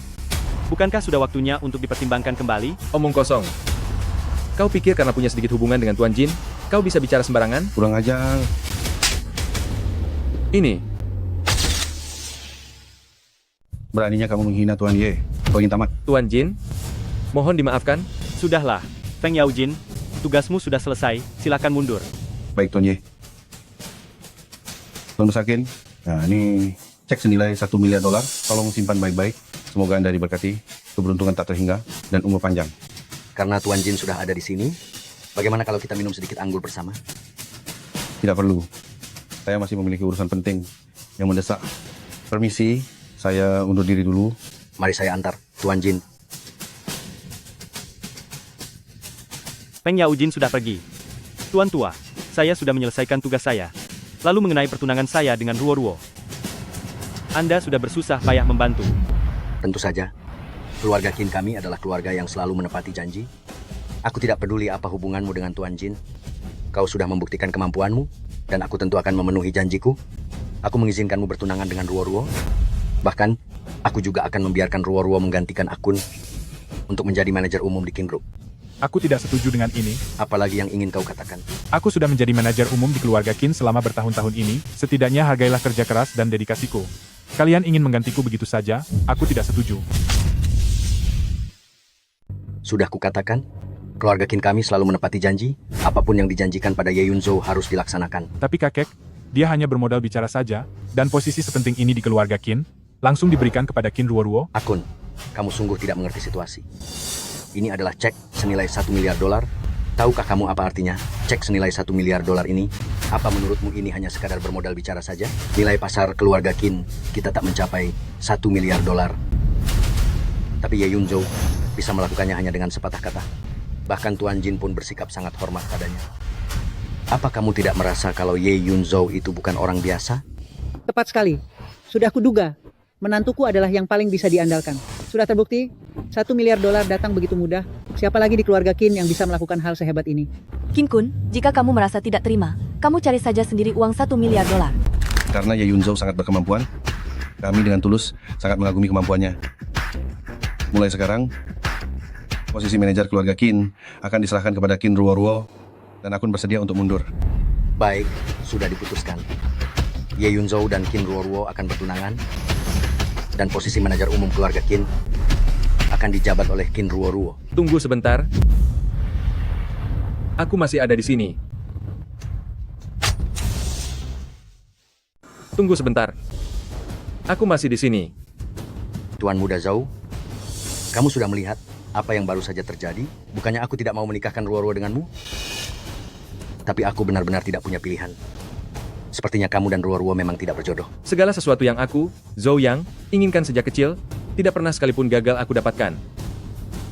bukankah sudah waktunya untuk dipertimbangkan kembali? Omong kosong. Kau pikir karena punya sedikit hubungan dengan Tuan Jin, kau bisa bicara sembarangan? Kurang ajar. Ini, Beraninya kamu menghina Tuan Ye. Kau ingin tamat? Tuan Jin, mohon dimaafkan. Sudahlah, Feng Yaojin, tugasmu sudah selesai, silakan mundur. Baik Tuan Ye. Tuan Besar Qin, nah ini cek senilai $1 miliar. Tolong simpan baik-baik. Semoga Anda diberkati, keberuntungan tak terhingga, dan umur panjang. Karena Tuan Jin sudah ada di sini, bagaimana kalau kita minum sedikit anggur bersama? Tidak perlu. Saya masih memiliki urusan penting yang mendesak. Permisi, saya undur diri dulu. Mari saya antar, Tuan Jin. Feng Yaojin sudah pergi. Tuan Tua, saya sudah menyelesaikan tugas saya. Lalu mengenai pertunangan saya dengan Ruo-Ruo. Anda sudah bersusah payah membantu. Tentu saja, keluarga Qin kami adalah keluarga yang selalu menepati janji. Aku tidak peduli apa hubunganmu dengan Tuan Jin. Kau sudah membuktikan kemampuanmu, dan aku tentu akan memenuhi janjiku. Aku mengizinkanmu bertunangan dengan Ruo-Ruo. Bahkan, aku juga akan membiarkan Ruo-Ruo menggantikan akun untuk menjadi manajer umum di Qin Group. Aku tidak setuju dengan ini. Apalagi yang ingin kau katakan? Aku sudah menjadi manajer umum di keluarga Qin selama bertahun-tahun ini, setidaknya hargailah kerja keras dan dedikasiku. Kalian ingin menggantiku begitu saja, aku tidak setuju. Sudah kukatakan, keluarga Qin kami selalu menepati janji, apapun yang dijanjikan pada Ye Yunzhou harus dilaksanakan. Tapi kakek, dia hanya bermodal bicara saja, dan posisi sepenting ini di keluarga Qin, langsung diberikan kepada Qin Ruo-Ruo. Akun, kamu sungguh tidak mengerti situasi. Ini adalah cek senilai $1 miliar. Tahukah kamu apa artinya cek senilai $1 miliar ini? Apa menurutmu ini hanya sekadar bermodal bicara saja? Nilai pasar keluarga Qin kita tak mencapai $1 miliar. Tapi Ye Yunzhou bisa melakukannya hanya dengan sepatah kata. Bahkan Tuan Jin pun bersikap sangat hormat padanya. Apa kamu tidak merasa kalau Ye Yunzhou itu bukan orang biasa? Tepat sekali. Sudah kuduga. Menantuku adalah yang paling bisa diandalkan. Sudah terbukti, $1 miliar datang begitu mudah. Siapa lagi di keluarga Qin yang bisa melakukan hal sehebat ini? Qin-kun, jika kamu merasa tidak terima, kamu cari saja sendiri uang $1 miliar. Karena Ye Yunzhou sangat berkemampuan, kami dengan tulus sangat mengagumi kemampuannya. Mulai sekarang, posisi manajer keluarga Qin akan diserahkan kepada Qin Ruo-Ruo, dan akun bersedia untuk mundur. Baik, sudah diputuskan. Ye Yunzhou dan Qin Ruo-Ruo akan bertunangan, dan posisi manajer umum keluarga Qin akan dijabat oleh Qin Ruo-Ruo. Tunggu sebentar. Aku masih ada di sini. Tunggu sebentar. Aku masih di sini. Tuan Muda Zhou, kamu sudah melihat apa yang baru saja terjadi? Bukannya aku tidak mau menikahkan Ruo-Ruo denganmu? Tapi aku benar-benar tidak punya pilihan. Sepertinya kamu dan Ruo-Ruo memang tidak berjodoh. Segala sesuatu yang aku, Zhou Yang, inginkan sejak kecil, tidak pernah sekalipun gagal aku dapatkan.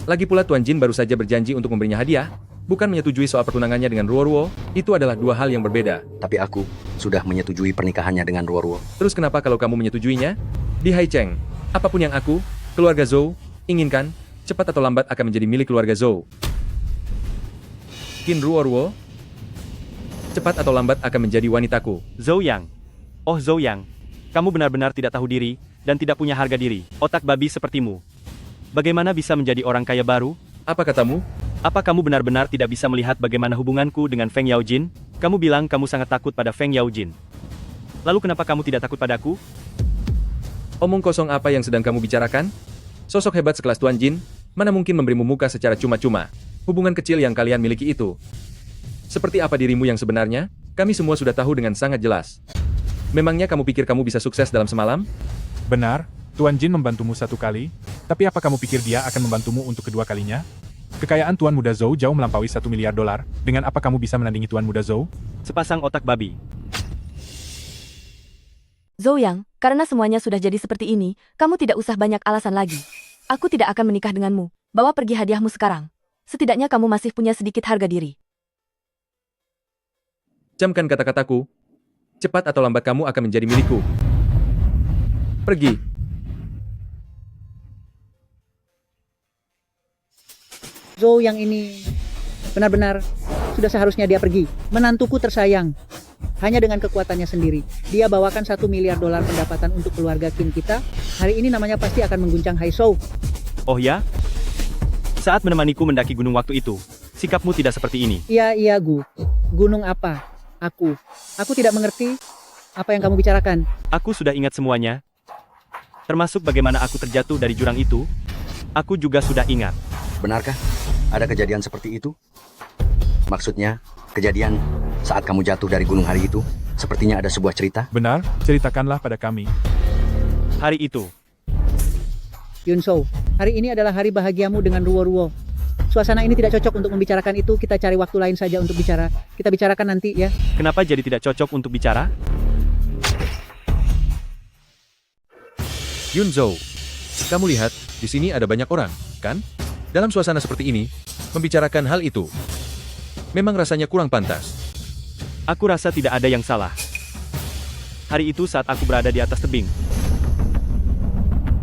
Lagi pula Tuan Jin baru saja berjanji untuk memberinya hadiah, bukan menyetujui soal pertunangannya dengan Ruo-Ruo, itu adalah dua hal yang berbeda. Tapi aku sudah menyetujui pernikahannya dengan Ruo-Ruo. Terus kenapa kalau kamu menyetujuinya? Di Haicheng, apapun yang aku, keluarga Zhou, inginkan, cepat atau lambat akan menjadi milik keluarga Zhou. Qin Ruo-Ruo, cepat atau lambat akan menjadi wanitaku. Zhou Yang. Oh Zhou Yang, kamu benar-benar tidak tahu diri, dan tidak punya harga diri. Otak babi sepertimu. Bagaimana bisa menjadi orang kaya baru? Apa katamu? Apa kamu benar-benar tidak bisa melihat bagaimana hubunganku dengan Feng Yaojin? Kamu bilang kamu sangat takut pada Feng Yaojin. Lalu kenapa kamu tidak takut padaku? Omong kosong apa yang sedang kamu bicarakan? Sosok hebat sekelas Tuan Jin, mana mungkin memberimu muka secara cuma-cuma? Hubungan kecil yang kalian miliki itu. Seperti apa dirimu yang sebenarnya? Kami semua sudah tahu dengan sangat jelas. Memangnya kamu pikir kamu bisa sukses dalam semalam? Benar, Tuan Jin membantumu satu kali, tapi apa kamu pikir dia akan membantumu untuk kedua kalinya? Kekayaan Tuan Muda Zhou jauh melampaui $1 miliar. Dengan apa kamu bisa menandingi Tuan Muda Zhou? Sepasang otak babi. Zhou Yang, karena semuanya sudah jadi seperti ini, kamu tidak usah banyak alasan lagi. Aku tidak akan menikah denganmu. Bawa pergi hadiahmu sekarang. Setidaknya kamu masih punya sedikit harga diri. Camkan kata-kataku. Cepat atau lambat kamu akan menjadi milikku. Pergi. Zhou yang ini benar-benar sudah seharusnya dia pergi. Menantuku tersayang. Hanya dengan kekuatannya sendiri. Dia bawakan $1 miliar pendapatan untuk keluarga Qin kita. Hari ini namanya pasti akan mengguncang Haishou. Oh ya? Saat menemaniku mendaki gunung waktu itu, sikapmu tidak seperti ini. Iya, Gu. Gunung apa? Aku tidak mengerti apa yang kamu bicarakan. Aku sudah ingat semuanya. Termasuk bagaimana aku terjatuh dari jurang itu. Aku juga sudah ingat. Benarkah ada kejadian seperti itu? Maksudnya, kejadian saat kamu jatuh dari gunung hari itu, sepertinya ada sebuah cerita. Benar, ceritakanlah pada kami. Hari itu. Yunzhou, hari ini adalah hari bahagiamu dengan Ruo-Ruo. Suasana ini tidak cocok untuk membicarakan itu, kita cari waktu lain saja untuk bicara. Kita bicarakan nanti ya. Kenapa jadi tidak cocok untuk bicara? Yunzhou, kamu lihat, di sini ada banyak orang, kan? Dalam suasana seperti ini, membicarakan hal itu. Memang rasanya kurang pantas. Aku rasa tidak ada yang salah. Hari itu saat aku berada di atas tebing,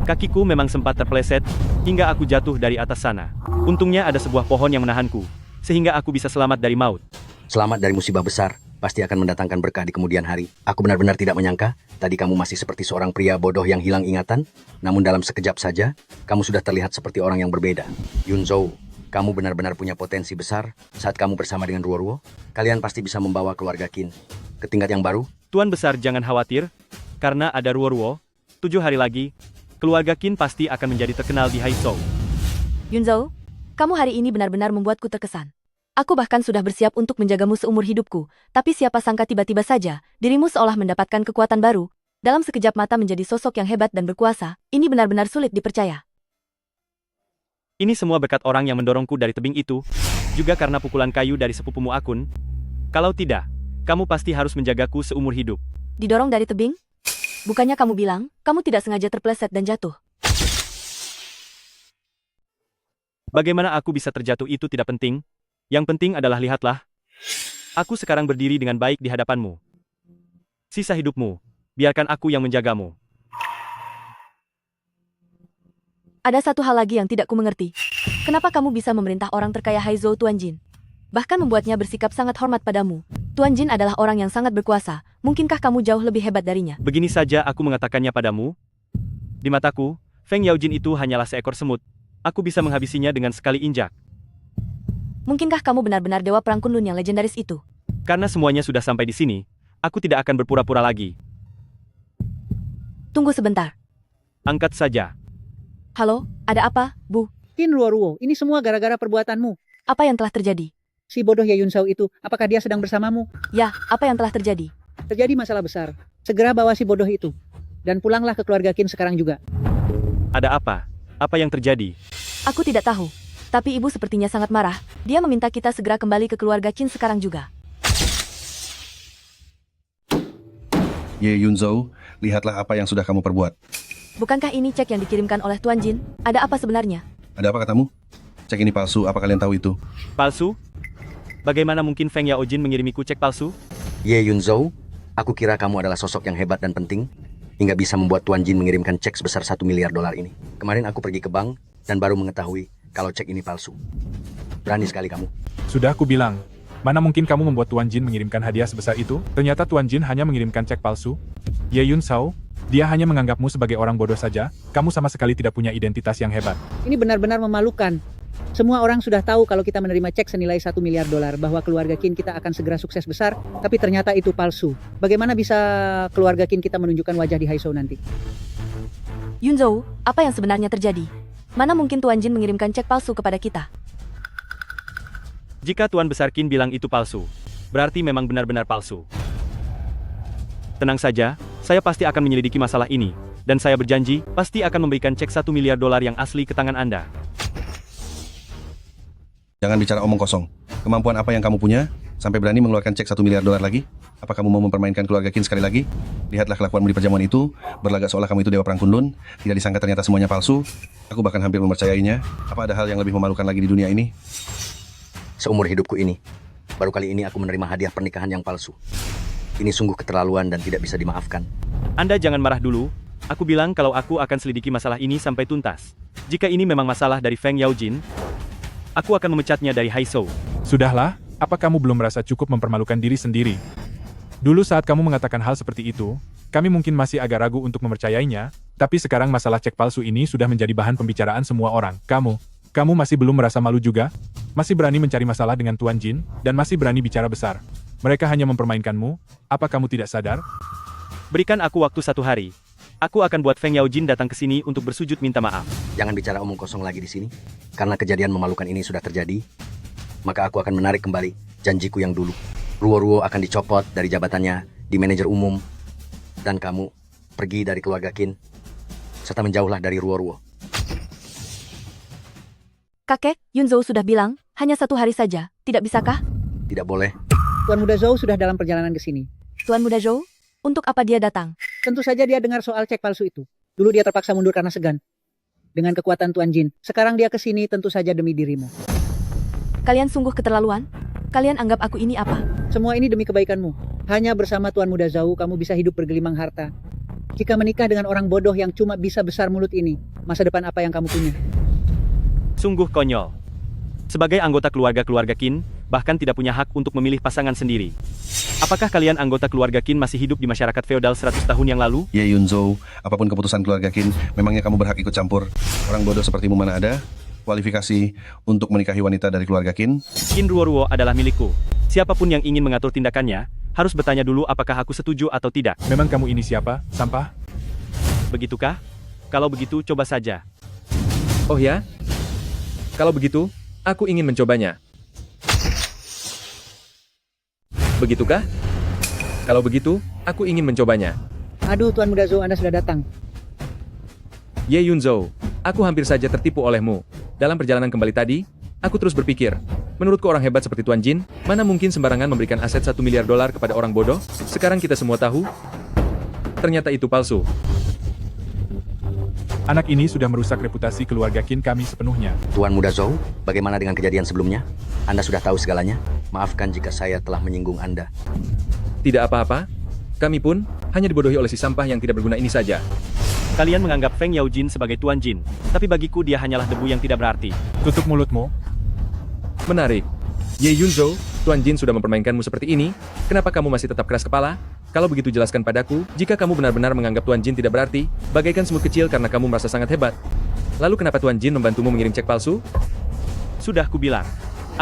kakiku memang sempat terpeleset, hingga aku jatuh dari atas sana. Untungnya ada sebuah pohon yang menahanku, sehingga aku bisa selamat dari maut. Selamat dari musibah besar, pasti akan mendatangkan berkah di kemudian hari. Aku benar-benar tidak menyangka, tadi kamu masih seperti seorang pria bodoh yang hilang ingatan, namun dalam sekejap saja, kamu sudah terlihat seperti orang yang berbeda. Yunzhou, kamu benar-benar punya potensi besar. Saat kamu bersama dengan Ruo-Ruo, kalian pasti bisa membawa keluarga Qin ke tingkat yang baru. Tuan Besar jangan khawatir, karena ada Ruo-Ruo, 7 hari lagi, keluarga Qin pasti akan menjadi terkenal di Haizhou. Yunzhou, kamu hari ini benar-benar membuatku terkesan. Aku bahkan sudah bersiap untuk menjagamu seumur hidupku, tapi siapa sangka tiba-tiba saja, dirimu seolah mendapatkan kekuatan baru, dalam sekejap mata menjadi sosok yang hebat dan berkuasa, ini benar-benar sulit dipercaya. Ini semua berkat orang yang mendorongku dari tebing itu, juga karena pukulan kayu dari sepupumu Akun. Kalau tidak, kamu pasti harus menjagaku seumur hidup. Didorong dari tebing? Bukannya kamu bilang, kamu tidak sengaja terpeleset dan jatuh. Bagaimana aku bisa terjatuh itu tidak penting. Yang penting adalah lihatlah. Aku sekarang berdiri dengan baik di hadapanmu. Sisa hidupmu, biarkan aku yang menjagamu. Ada satu hal lagi yang tidak kumengerti. Kenapa kamu bisa memerintah orang terkaya Haizhou Tuan Jin? Bahkan membuatnya bersikap sangat hormat padamu. Tuan Jin adalah orang yang sangat berkuasa. Mungkinkah kamu jauh lebih hebat darinya? Begini saja aku mengatakannya padamu. Di mataku, Feng Yaojin itu hanyalah seekor semut. Aku bisa menghabisinya dengan sekali injak. Mungkinkah kamu benar-benar dewa perang Kunlun yang legendaris itu? Karena semuanya sudah sampai di sini, aku tidak akan berpura-pura lagi. Tunggu sebentar. Angkat saja. Halo, ada apa, Bu? Qin Ruo-Ruo, ini semua gara-gara perbuatanmu. Apa yang telah terjadi? Si bodoh Ye Yunzhou itu, apakah dia sedang bersamamu? Ya, apa yang telah terjadi? Terjadi masalah besar. Segera bawa si bodoh itu. Dan pulanglah ke keluarga Qin sekarang juga. Ada apa? Apa yang terjadi? Aku tidak tahu. Tapi ibu sepertinya sangat marah. Dia meminta kita segera kembali ke keluarga Qin sekarang juga. Ye Yunzhou, lihatlah apa yang sudah kamu perbuat. Bukankah ini cek yang dikirimkan oleh Tuan Jin? Ada apa sebenarnya? Ada apa katamu? Cek ini palsu, apa kalian tahu itu? Palsu? Bagaimana mungkin Feng Yaojin mengirimiku cek palsu? Ye Yunzhou, aku kira kamu adalah sosok yang hebat dan penting, hingga bisa membuat Tuan Jin mengirimkan cek sebesar $1 miliar ini. Kemarin aku pergi ke bank, dan baru mengetahui kalau cek ini palsu. Berani sekali kamu. Sudah aku bilang, mana mungkin kamu membuat Tuan Jin mengirimkan hadiah sebesar itu? Ternyata Tuan Jin hanya mengirimkan cek palsu. Ye Yunzhou, dia hanya menganggapmu sebagai orang bodoh saja, kamu sama sekali tidak punya identitas yang hebat. Ini benar-benar memalukan. Semua orang sudah tahu kalau kita menerima cek senilai $1 miliar bahwa keluarga Qin kita akan segera sukses besar, tapi ternyata itu palsu. Bagaimana bisa keluarga Qin kita menunjukkan wajah di Haizhou nanti? Yunzhou, apa yang sebenarnya terjadi? Mana mungkin Tuan Jin mengirimkan cek palsu kepada kita? Jika Tuan Besar Qin bilang itu palsu, berarti memang benar-benar palsu. Tenang saja, saya pasti akan menyelidiki masalah ini, dan saya berjanji, pasti akan memberikan cek $1 miliar yang asli ke tangan Anda. Jangan bicara omong kosong. Kemampuan apa yang kamu punya, sampai berani mengeluarkan cek $1 miliar lagi? Apa kamu mau mempermainkan keluarga Qin sekali lagi? Lihatlah kelakuanmu di perjamuan itu, berlagak seolah kamu itu dewa perang Kunlun, tidak disangka ternyata semuanya palsu. Aku bahkan hampir mempercayainya. Apa ada hal yang lebih memalukan lagi di dunia ini? Seumur hidupku ini, baru kali ini aku menerima hadiah pernikahan yang palsu. Ini sungguh keterlaluan dan tidak bisa dimaafkan. Anda jangan marah dulu. Aku bilang kalau aku akan selidiki masalah ini sampai tuntas. Jika ini memang masalah dari Feng Yaojin, aku akan memecatnya dari Haizhou. Sudahlah, apa kamu belum merasa cukup mempermalukan diri sendiri? Dulu saat kamu mengatakan hal seperti itu, kami mungkin masih agak ragu untuk mempercayainya, tapi sekarang masalah cek palsu ini sudah menjadi bahan pembicaraan semua orang. Kamu masih belum merasa malu juga? Masih berani mencari masalah dengan Tuan Jin, dan masih berani bicara besar. Mereka hanya mempermainkanmu, apa kamu tidak sadar? Berikan aku waktu 1 hari. Aku akan buat Feng Yaojin datang ke sini untuk bersujud minta maaf. Jangan bicara omong kosong lagi di sini. Karena kejadian memalukan ini sudah terjadi, maka aku akan menarik kembali janjiku yang dulu. Ruo-Ruo akan dicopot dari jabatannya di manajer umum, dan kamu pergi dari keluarga Qin, serta menjauhlah dari Ruo-Ruo. Kakek, Yunzhou sudah bilang, hanya 1 hari saja, tidak bisakah? Tidak boleh. Tuan Muda Zhou sudah dalam perjalanan ke sini. Tuan Muda Zhou, untuk apa dia datang? Tentu saja dia dengar soal cek palsu itu. Dulu dia terpaksa mundur karena segan. Dengan kekuatan Tuan Jin, sekarang dia ke sini tentu saja demi dirimu. Kalian sungguh keterlaluan? Kalian anggap aku ini apa? Semua ini demi kebaikanmu. Hanya bersama Tuan Muda Zhou kamu bisa hidup bergelimang harta. Jika menikah dengan orang bodoh yang cuma bisa besar mulut ini, masa depan apa yang kamu punya? Sungguh konyol. Sebagai anggota keluarga Qin, bahkan tidak punya hak untuk memilih pasangan sendiri. Apakah kalian anggota keluarga Qin masih hidup di masyarakat feodal 100 tahun yang lalu? Ye Yun Zhou, apapun keputusan keluarga Qin, memangnya kamu berhak ikut campur? Orang bodoh sepertimu mana ada kualifikasi untuk menikahi wanita dari keluarga Qin? Qin Ruoruo adalah milikku. Siapapun yang ingin mengatur tindakannya, harus bertanya dulu apakah aku setuju atau tidak. Memang kamu ini siapa, sampah? Begitukah? Kalau begitu, coba saja. Oh ya? Kalau begitu, aku ingin mencobanya. Begitukah? Kalau begitu, aku ingin mencobanya. Aduh, Tuan Muda Zhou, Anda sudah datang. Ye Yun Zhou, aku hampir saja tertipu olehmu. Dalam perjalanan kembali tadi, aku terus berpikir, menurutku orang hebat seperti Tuan Jin, mana mungkin sembarangan memberikan aset $1 miliar kepada orang bodoh? Sekarang kita semua tahu, ternyata itu palsu. Anak ini sudah merusak reputasi keluarga Qin kami sepenuhnya. Tuan Muda Zhou, bagaimana dengan kejadian sebelumnya? Anda sudah tahu segalanya? Maafkan jika saya telah menyinggung Anda. Tidak apa-apa, kami pun hanya dibodohi oleh si sampah yang tidak berguna ini saja. Kalian menganggap Feng Yaojin sebagai Tuan Jin, tapi bagiku dia hanyalah debu yang tidak berarti. Tutup mulutmu. Menarik. Ye Yun Zhou, Tuan Jin sudah mempermainkanmu seperti ini, kenapa kamu masih tetap keras kepala? Kalau begitu jelaskan padaku, jika kamu benar-benar menganggap Tuan Jin tidak berarti, bagaikan semut kecil karena kamu merasa sangat hebat. Lalu kenapa Tuan Jin membantumu mengirim cek palsu? Sudah kubilang,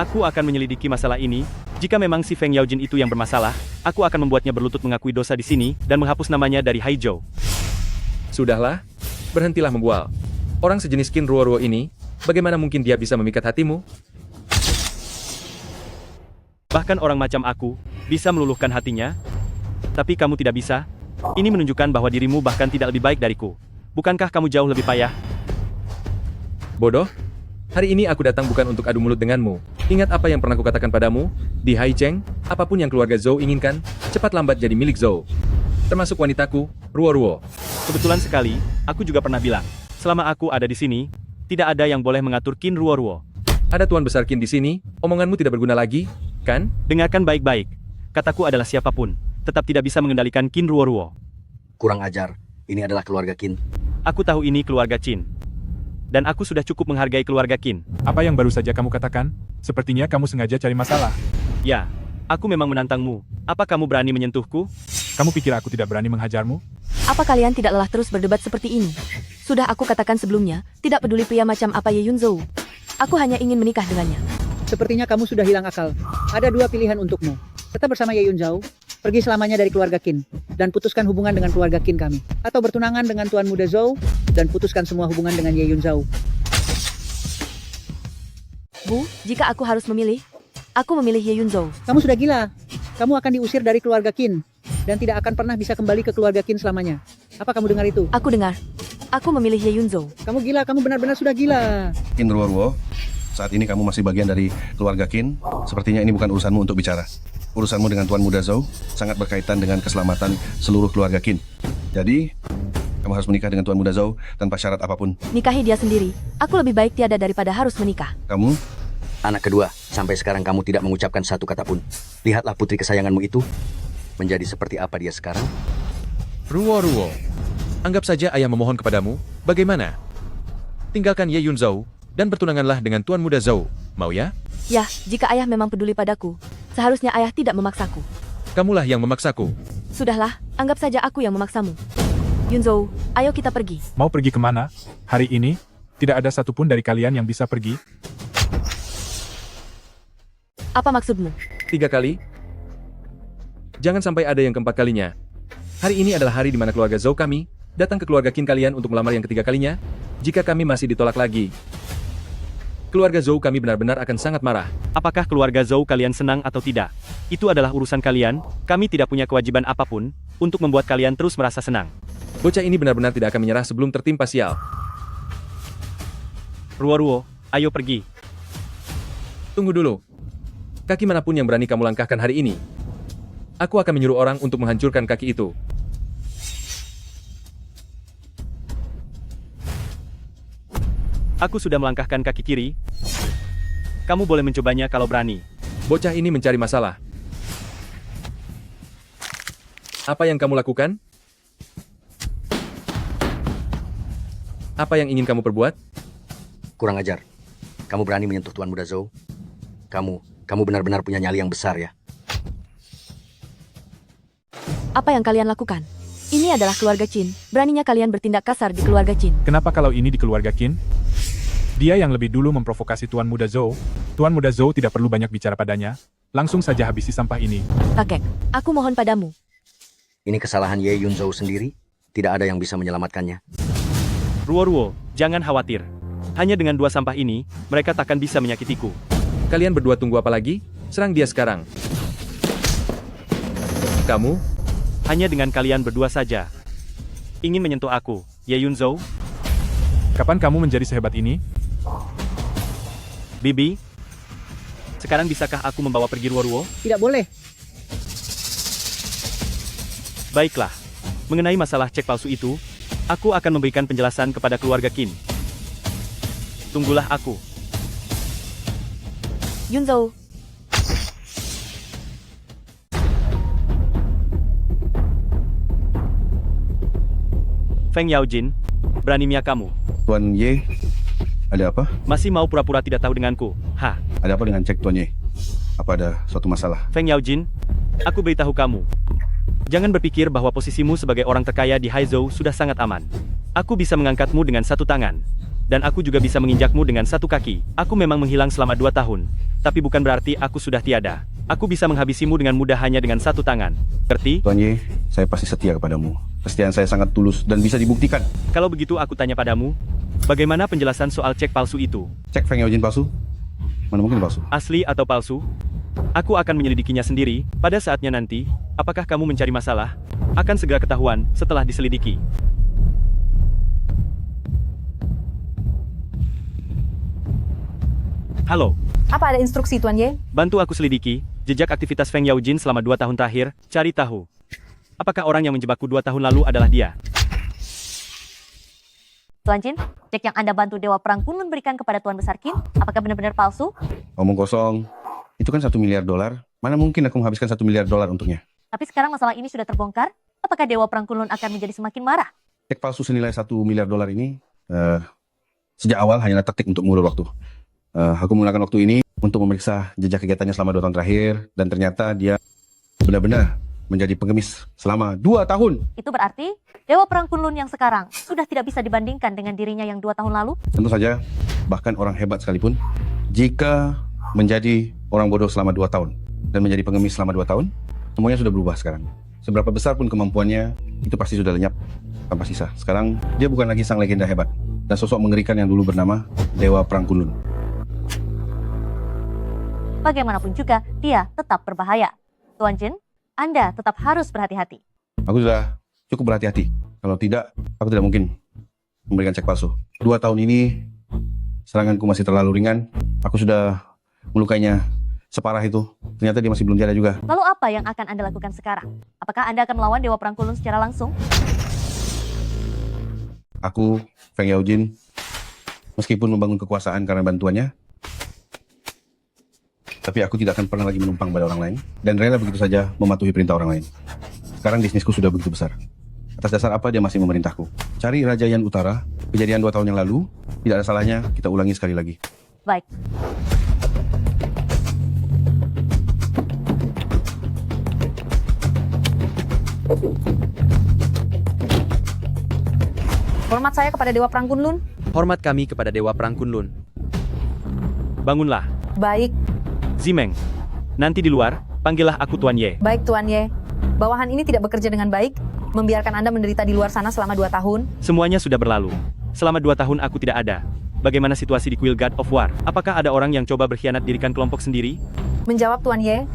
aku akan menyelidiki masalah ini. Jika memang si Feng Yaojin itu yang bermasalah, aku akan membuatnya berlutut mengakui dosa di sini dan menghapus namanya dari Haizhou. Sudahlah, berhentilah membual. Orang sejenis Qin Ruoruo ini, bagaimana mungkin dia bisa memikat hatimu? Bahkan orang macam aku, bisa meluluhkan hatinya. Tapi kamu tidak bisa. Ini menunjukkan bahwa dirimu bahkan tidak lebih baik dariku. Bukankah kamu jauh lebih payah? Bodoh, hari ini aku datang bukan untuk adu mulut denganmu. Ingat apa yang pernah kukatakan padamu? Di Haicheng, apapun yang keluarga Zhou inginkan, cepat lambat jadi milik Zhou. Termasuk wanitaku, Ruoruo. Kebetulan sekali, aku juga pernah bilang, selama aku ada di sini, tidak ada yang boleh mengatur Qin Ruoruo. Ada Tuan Besar Qin di sini, omonganmu tidak berguna lagi, kan? Dengarkan baik-baik. Kataku adalah siapapun, tetap tidak bisa mengendalikan Qin Ruoruo. Kurang ajar, ini adalah keluarga Qin. Aku tahu ini keluarga Qin. Dan aku sudah cukup menghargai keluarga Qin. Apa yang baru saja kamu katakan? Sepertinya kamu sengaja cari masalah. Ya, aku memang menantangmu. Apa kamu berani menyentuhku? Kamu pikir aku tidak berani menghajarmu? Apa kalian tidak lelah terus berdebat seperti ini? Sudah aku katakan sebelumnya, tidak peduli pria macam apa Ye Yun Zhou. Aku hanya ingin menikah dengannya. Sepertinya kamu sudah hilang akal. Ada dua pilihan untukmu. Tetap bersama Ye Yun Zhou, pergi selamanya dari keluarga Qin, dan putuskan hubungan dengan keluarga Qin kami. Atau bertunangan dengan Tuan Muda Zhou, dan putuskan semua hubungan dengan Ye Yun Zhou. Bu, jika aku harus memilih, aku memilih Ye Yun Zhou. Kamu sudah gila. Kamu akan diusir dari keluarga Qin, dan tidak akan pernah bisa kembali ke keluarga Qin selamanya. Apa kamu dengar itu? Aku dengar. Aku memilih Ye Yun Zhou. Kamu gila, kamu benar-benar sudah gila. Qin Ruoruo, saat ini kamu masih bagian dari keluarga Qin. Sepertinya ini bukan urusanmu untuk bicara. Urusanmu dengan Tuan Muda Zhou sangat berkaitan dengan keselamatan seluruh keluarga Qin. Jadi, kamu harus menikah dengan Tuan Muda Zhou tanpa syarat apapun. Nikahi dia sendiri. Aku lebih baik tiada daripada harus menikah. Kamu, Anak kedua, sampai sekarang kamu tidak mengucapkan satu kata pun. Lihatlah putri kesayanganmu itu, menjadi seperti apa dia sekarang. Ruoruo, anggap saja ayah memohon kepadamu, bagaimana? Tinggalkan Ye Yun Zhou, dan bertunanganlah dengan Tuan Muda Zhou, mau ya? Ya, jika ayah memang peduli padaku, seharusnya ayah tidak memaksaku. Kamulah yang memaksaku. Sudahlah, anggap saja aku yang memaksamu. Yun Zhou, ayo kita pergi. Mau pergi kemana? Hari ini, tidak ada satupun dari kalian yang bisa pergi. Apa maksudmu? 3 kali? Jangan sampai ada yang keempat kalinya. Hari ini adalah hari di mana keluarga Zhou kami datang ke keluarga Qin kalian untuk melamar yang ketiga kalinya. Jika kami masih ditolak lagi, keluarga Zhou kami benar-benar akan sangat marah. Apakah keluarga Zhou kalian senang atau tidak? Itu adalah urusan kalian, kami tidak punya kewajiban apapun untuk membuat kalian terus merasa senang. Bocah ini benar-benar tidak akan menyerah sebelum tertimpa sial. Ruoruo, ayo pergi. Tunggu dulu. Kaki manapun yang berani kamu langkahkan hari ini, aku akan menyuruh orang untuk menghancurkan kaki itu. Aku sudah melangkahkan kaki kiri. Kamu boleh mencobanya kalau berani. Bocah ini mencari masalah. Apa yang kamu lakukan? Apa yang ingin kamu perbuat? Kurang ajar. Kamu berani menyentuh Tuan Muda Zhou? Kamu benar-benar punya nyali yang besar ya. Apa yang kalian lakukan? Ini adalah keluarga Qin. Beraninya kalian bertindak kasar di keluarga Qin. Kenapa kalau ini di keluarga Qin? Dia yang lebih dulu memprovokasi Tuan Muda Zhou. Tuan Muda Zhou tidak perlu banyak bicara padanya. Langsung saja habisi sampah ini. Kakek, aku mohon padamu. Ini kesalahan Ye Yun Zhou sendiri. Tidak ada yang bisa menyelamatkannya. Ruo, jangan khawatir. Hanya dengan 2 sampah ini, mereka takkan bisa menyakitiku. Kalian berdua tunggu apa lagi? Serang dia sekarang. Kamu? Hanya dengan kalian berdua saja. Ingin menyentuh aku, Ye Yun Zhou? Kapan kamu menjadi sehebat ini? Bibi? Sekarang bisakah aku membawa pergi Ruo? Tidak boleh. Baiklah. Mengenai masalah cek palsu itu, aku akan memberikan penjelasan kepada keluarga Qin. Tunggulah aku. Yun Zhou, Feng Yaojin, beraninya kamu. Tuan Ye, ada apa? Masih mau pura-pura tidak tahu denganku? Ha, Ada apa dengan cek Tuan Ye? Apa ada suatu masalah? Feng Yaojin, aku beritahu kamu. Jangan berpikir bahwa posisimu sebagai orang terkaya di Haizhou sudah sangat aman. Aku bisa mengangkatmu dengan 1 tangan. Dan aku juga bisa menginjakmu dengan 1 kaki. Aku memang menghilang selama 2 tahun. Tapi bukan berarti aku sudah tiada. Aku bisa menghabisimu dengan mudah hanya dengan 1 tangan. Ngerti? Tuan Ye, saya pasti setia kepadamu. Kesetiaan saya sangat tulus dan bisa dibuktikan. Kalau begitu aku tanya padamu, bagaimana penjelasan soal cek palsu itu? Cek Feng Yaojin palsu? Mana mungkin palsu? Asli atau palsu? Aku akan menyelidikinya sendiri. Pada saatnya nanti, apakah kamu mencari masalah? Akan segera ketahuan setelah diselidiki. Halo, Apa ada instruksi, Tuan Ye? bantu aku selidiki jejak aktivitas Feng Yaojin selama 2 tahun terakhir. Cari tahu, apakah orang yang menjebakku 2 tahun lalu adalah dia? Tuan Jin, cek yang Anda bantu Dewa Perang Kunlun berikan kepada Tuan Besar Qin, apakah benar-benar palsu? Omong kosong. Itu kan $1 miliar. Mana mungkin aku menghabiskan $1 miliar untuknya? Tapi sekarang masalah ini sudah terbongkar, apakah Dewa Perang Kunlun akan menjadi semakin marah? Cek palsu senilai $1 miliar ini sejak awal hanyalah taktik untuk mengulur waktu. Aku menggunakan waktu ini untuk memeriksa jejak kegiatannya selama 2 tahun terakhir, dan ternyata dia benar-benar menjadi pengemis selama 2 tahun. Itu berarti Dewa Perang Kunlun yang sekarang sudah tidak bisa dibandingkan dengan dirinya yang 2 tahun lalu? Tentu saja, bahkan orang hebat sekalipun, jika menjadi orang bodoh selama 2 tahun dan menjadi pengemis selama 2 tahun, semuanya sudah berubah sekarang. Seberapa besar pun kemampuannya, itu pasti sudah lenyap tanpa sisa. Sekarang, dia bukan lagi sang legenda hebat dan sosok mengerikan yang dulu bernama Dewa Perang Kunlun. Bagaimanapun juga, dia tetap berbahaya. Tuan Jin, Anda tetap harus berhati-hati. Aku sudah cukup berhati-hati. Kalau tidak, aku tidak mungkin memberikan cek palsu. 2 tahun ini, seranganku masih terlalu ringan. Aku sudah melukainya separah itu. Ternyata dia masih belum tiada juga. Lalu apa yang akan Anda lakukan sekarang? Apakah Anda akan melawan Dewa Perang Kunlun secara langsung? Aku, Feng Yaojin, meskipun membangun kekuasaan karena bantuannya, tapi aku tidak akan pernah lagi menumpang pada orang lain dan rela begitu saja mematuhi perintah orang lain. Sekarang bisnisku sudah begitu besar. Atas dasar apa dia masih memerintahku? Cari Raja Yan Utara, kejadian 2 tahun yang lalu, tidak ada salahnya kita ulangi sekali lagi. Baik. Hormat saya kepada Dewa Perang Kunlun. Hormat kami kepada Dewa Perang Kunlun. Bangunlah, Baik, Zimeng. Nanti di luar, panggillah aku Tuan Ye. baik Tuan Ye. Bawahan ini tidak bekerja dengan baik, membiarkan Anda menderita di luar sana selama 2 tahun. Semuanya sudah berlalu. Selama 2 tahun aku tidak ada. Bagaimana situasi di Kuil God of War? Apakah ada orang yang coba berkhianat dirikan kelompok sendiri? Menjawab Tuan Ye,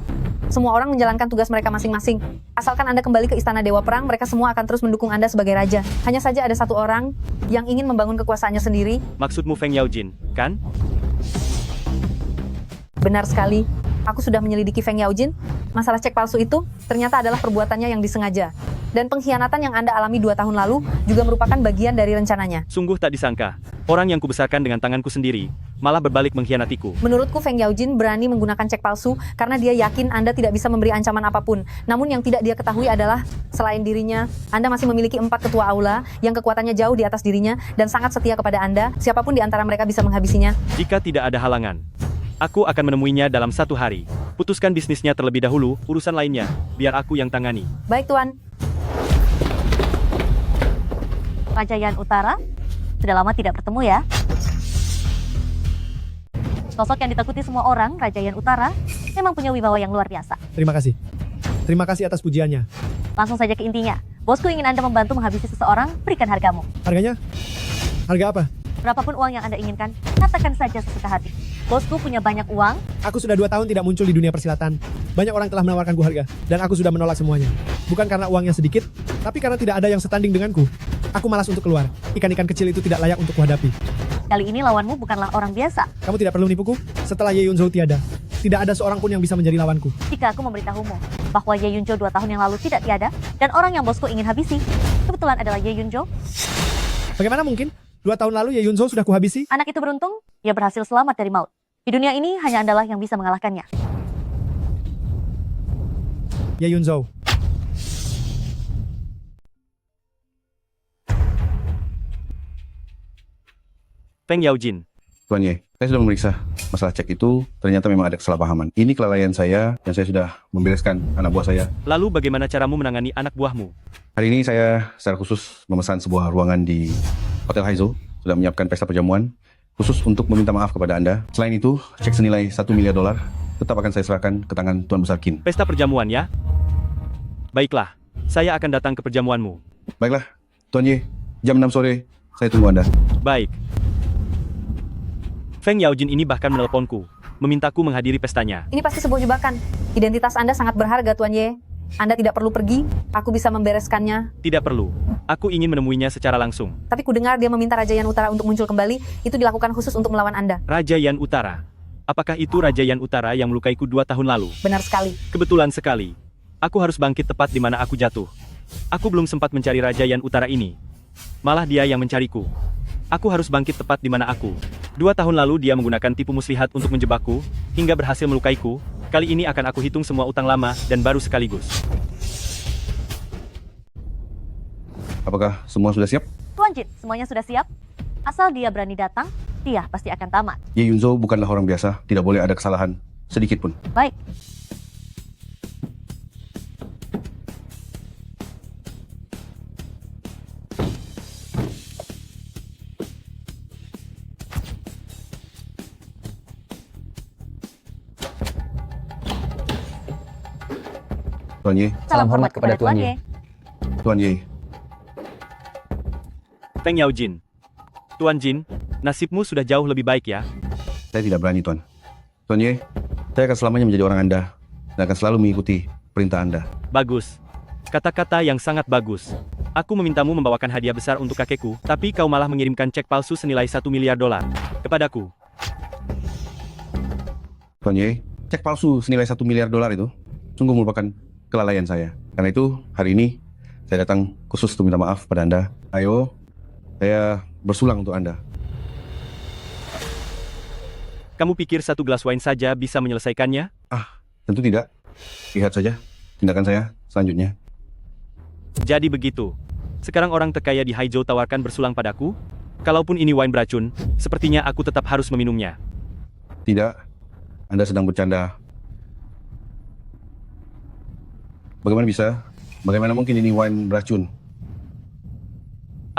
semua orang menjalankan tugas mereka masing-masing. Asalkan Anda kembali ke Istana Dewa Perang, mereka semua akan terus mendukung Anda sebagai raja. Hanya saja ada 1 orang yang ingin membangun kekuasaannya sendiri. Maksudmu Feng Yaojin, kan? Benar sekali. Aku sudah menyelidiki Feng Yaojin. Masalah cek palsu itu ternyata adalah perbuatannya yang disengaja. Dan pengkhianatan yang Anda alami 2 tahun lalu juga merupakan bagian dari rencananya. Sungguh tak disangka. Orang yang kubesarkan dengan tanganku sendiri, malah berbalik mengkhianatiku. Menurutku Feng Yaojin berani menggunakan cek palsu karena dia yakin Anda tidak bisa memberi ancaman apapun. Namun yang tidak dia ketahui adalah, selain dirinya, Anda masih memiliki 4 ketua aula yang kekuatannya jauh di atas dirinya dan sangat setia kepada Anda. Siapapun di antara mereka bisa menghabisinya. Jika tidak ada halangan, aku akan menemuinya dalam 1 hari. Putuskan bisnisnya terlebih dahulu, urusan lainnya, biar aku yang tangani. Baik, Tuan. Raja Yan Utara, sudah lama tidak bertemu ya. Sosok yang ditakuti semua orang, Raja Yan Utara, memang punya wibawa yang luar biasa. Terima kasih. Terima kasih atas pujiannya. Langsung saja ke intinya. Bosku ingin Anda membantu menghabisi seseorang, berikan hargamu. Harganya? Harga apa? Berapapun uang yang Anda inginkan, katakan saja sesuka hati. Bosku punya banyak uang. Aku sudah 2 tahun tidak muncul di dunia persilatan. Banyak orang telah menawarkanku harga, dan aku sudah menolak semuanya. Bukan karena uangnya sedikit, tapi karena tidak ada yang setanding denganku. Aku malas untuk keluar. Ikan-ikan kecil itu tidak layak untuk kuhadapi. Kali ini lawanmu bukanlah orang biasa. Kamu tidak perlu menipuku. Setelah Ye Yunzhou tiada, tidak ada seorang pun yang bisa menjadi lawanku. Jika aku memberitahumu bahwa Ye Yunzhou 2 tahun yang lalu tidak tiada, dan orang yang bosku ingin habisi, kebetulan adalah Ye Yunzhou. Bagaimana mungkin? 2 tahun lalu Ye Yunzhou sudah kuhabisi? Anak itu beruntung, ia berhasil selamat dari maut. Di dunia ini hanya Andalah yang bisa mengalahkannya. Ye Yunzhou. Feng Yaojin. Tuan Ye, saya sudah memeriksa masalah cek itu, ternyata memang ada kesalahpahaman. Ini kelalaian saya, dan saya sudah membereskan anak buah saya. Lalu bagaimana caramu menangani anak buahmu? Hari ini saya secara khusus memesan sebuah ruangan di Hotel Haizo, sudah menyiapkan pesta perjamuan, khusus untuk meminta maaf kepada Anda. Selain itu, cek senilai $1 miliar tetap akan saya serahkan ke tangan Tuan Besar Qin. Pesta perjamuan ya? Baiklah, saya akan datang ke perjamuanmu. Baiklah, Tuan Ye, jam 6 sore, saya tunggu Anda. Baik. Feng Yaojin ini bahkan menelponku, memintaku menghadiri pestanya. Ini pasti sebuah jebakan. Identitas Anda sangat berharga, Tuan Ye. Anda tidak perlu pergi, aku bisa membereskannya. Tidak perlu. Aku ingin menemuinya secara langsung. Tapi kudengar dia meminta Raja Yan Utara untuk muncul kembali, itu dilakukan khusus untuk melawan Anda. Raja Yan Utara. Apakah itu Raja Yan Utara yang melukaiku 2 tahun lalu? Benar sekali. Kebetulan sekali. Aku harus bangkit tepat di mana aku jatuh. Aku belum sempat mencari Raja Yan Utara ini. Malah dia yang mencariku. Aku harus bangkit tepat di mana aku. 2 tahun lalu dia menggunakan tipu muslihat untuk menjebakku, hingga berhasil melukaiku. Kali ini akan aku hitung semua utang lama dan baru sekaligus. Apakah semua sudah siap? Tuan Jin, semuanya sudah siap? Asal dia berani datang, dia pasti akan tamat. Ye Yunzhou bukanlah orang biasa, tidak boleh ada kesalahan sedikit pun. Baik. Tuan Ye. Salam hormat kepada Tuan Ye. Tuan Ye. Feng Yaojin. Tuan Jin, nasibmu sudah jauh lebih baik ya. Saya tidak berani, Tuan. Tuan Ye, saya akan selamanya menjadi orang Anda, dan akan selalu mengikuti perintah Anda. Bagus. Kata-kata yang sangat bagus. Aku memintamu membawakan hadiah besar untuk kakekku, tapi kau malah mengirimkan cek palsu senilai $1 miliar kepadaku. Tuan Ye, cek palsu senilai $1 miliar itu sungguh merupakan kelalaian saya. Karena itu, hari ini saya datang khusus untuk minta maaf pada Anda. Ayo, saya bersulang untuk Anda. Kamu pikir 1 gelas wine saja bisa menyelesaikannya? Tentu tidak. Lihat saja tindakan saya selanjutnya. Jadi begitu. Sekarang orang terkaya di Haizo tawarkan bersulang padaku? Kalaupun ini wine beracun, sepertinya aku tetap harus meminumnya. Tidak, Anda sedang bercanda. Bagaimana bisa? Bagaimana mungkin ini wine beracun?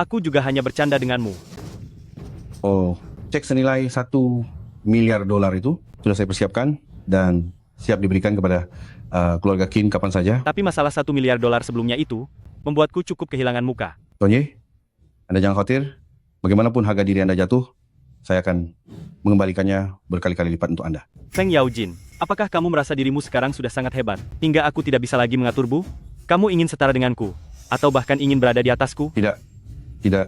Aku juga hanya bercanda denganmu. Oh, cek senilai $1 miliar itu sudah saya persiapkan dan siap diberikan kepada keluarga Qin kapan saja. Tapi masalah $1 miliar sebelumnya itu membuatku cukup kehilangan muka. Tuan Ye, Anda jangan khawatir. Bagaimanapun harga diri Anda jatuh, saya akan mengembalikannya berkali-kali lipat untuk Anda. Feng Yaojin, apakah kamu merasa dirimu sekarang sudah sangat hebat, hingga aku tidak bisa lagi mengaturmu? Kamu ingin setara denganku, atau bahkan ingin berada di atasku? Tidak,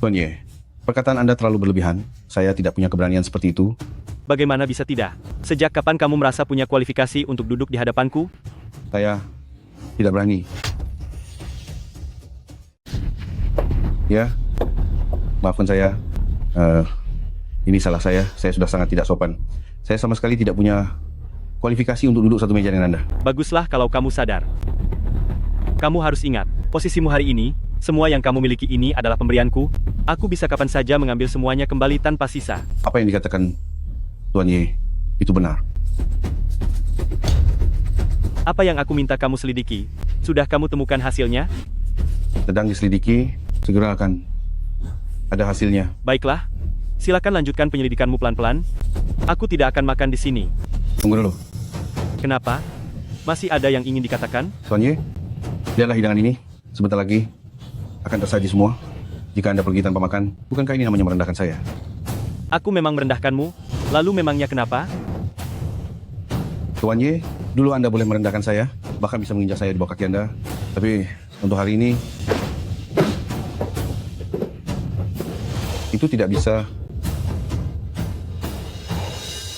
Tuan Ye. Perkataan Anda terlalu berlebihan. Saya tidak punya keberanian seperti itu. Bagaimana bisa tidak? Sejak kapan kamu merasa punya kualifikasi untuk duduk di hadapanku? Saya tidak berani. Ya, maafkan saya. Ini salah saya sudah sangat tidak sopan. Saya sama sekali tidak punya kualifikasi untuk duduk satu meja dengan Anda. Baguslah kalau kamu sadar. Kamu harus ingat, posisimu hari ini, semua yang kamu miliki ini adalah pemberianku. Aku bisa kapan saja mengambil semuanya kembali tanpa sisa. Apa yang dikatakan Tuan Ye, itu benar. Apa yang aku minta kamu selidiki, sudah kamu temukan hasilnya? Sedang diselidiki, segera akan ada hasilnya. Baiklah, silakan lanjutkan penyelidikanmu pelan-pelan. Aku tidak akan makan di sini. Tunggu dulu. Kenapa? Masih ada yang ingin dikatakan? Tuan Ye, lihatlah hidangan ini. Sebentar lagi akan tersaji semua. Jika Anda pergi tanpa makan, bukankah ini namanya merendahkan saya? Aku memang merendahkanmu, lalu memangnya kenapa? Tuan Ye, dulu Anda boleh merendahkan saya, bahkan bisa menginjak saya di bawah kaki Anda. Tapi untuk hari ini, itu tidak bisa.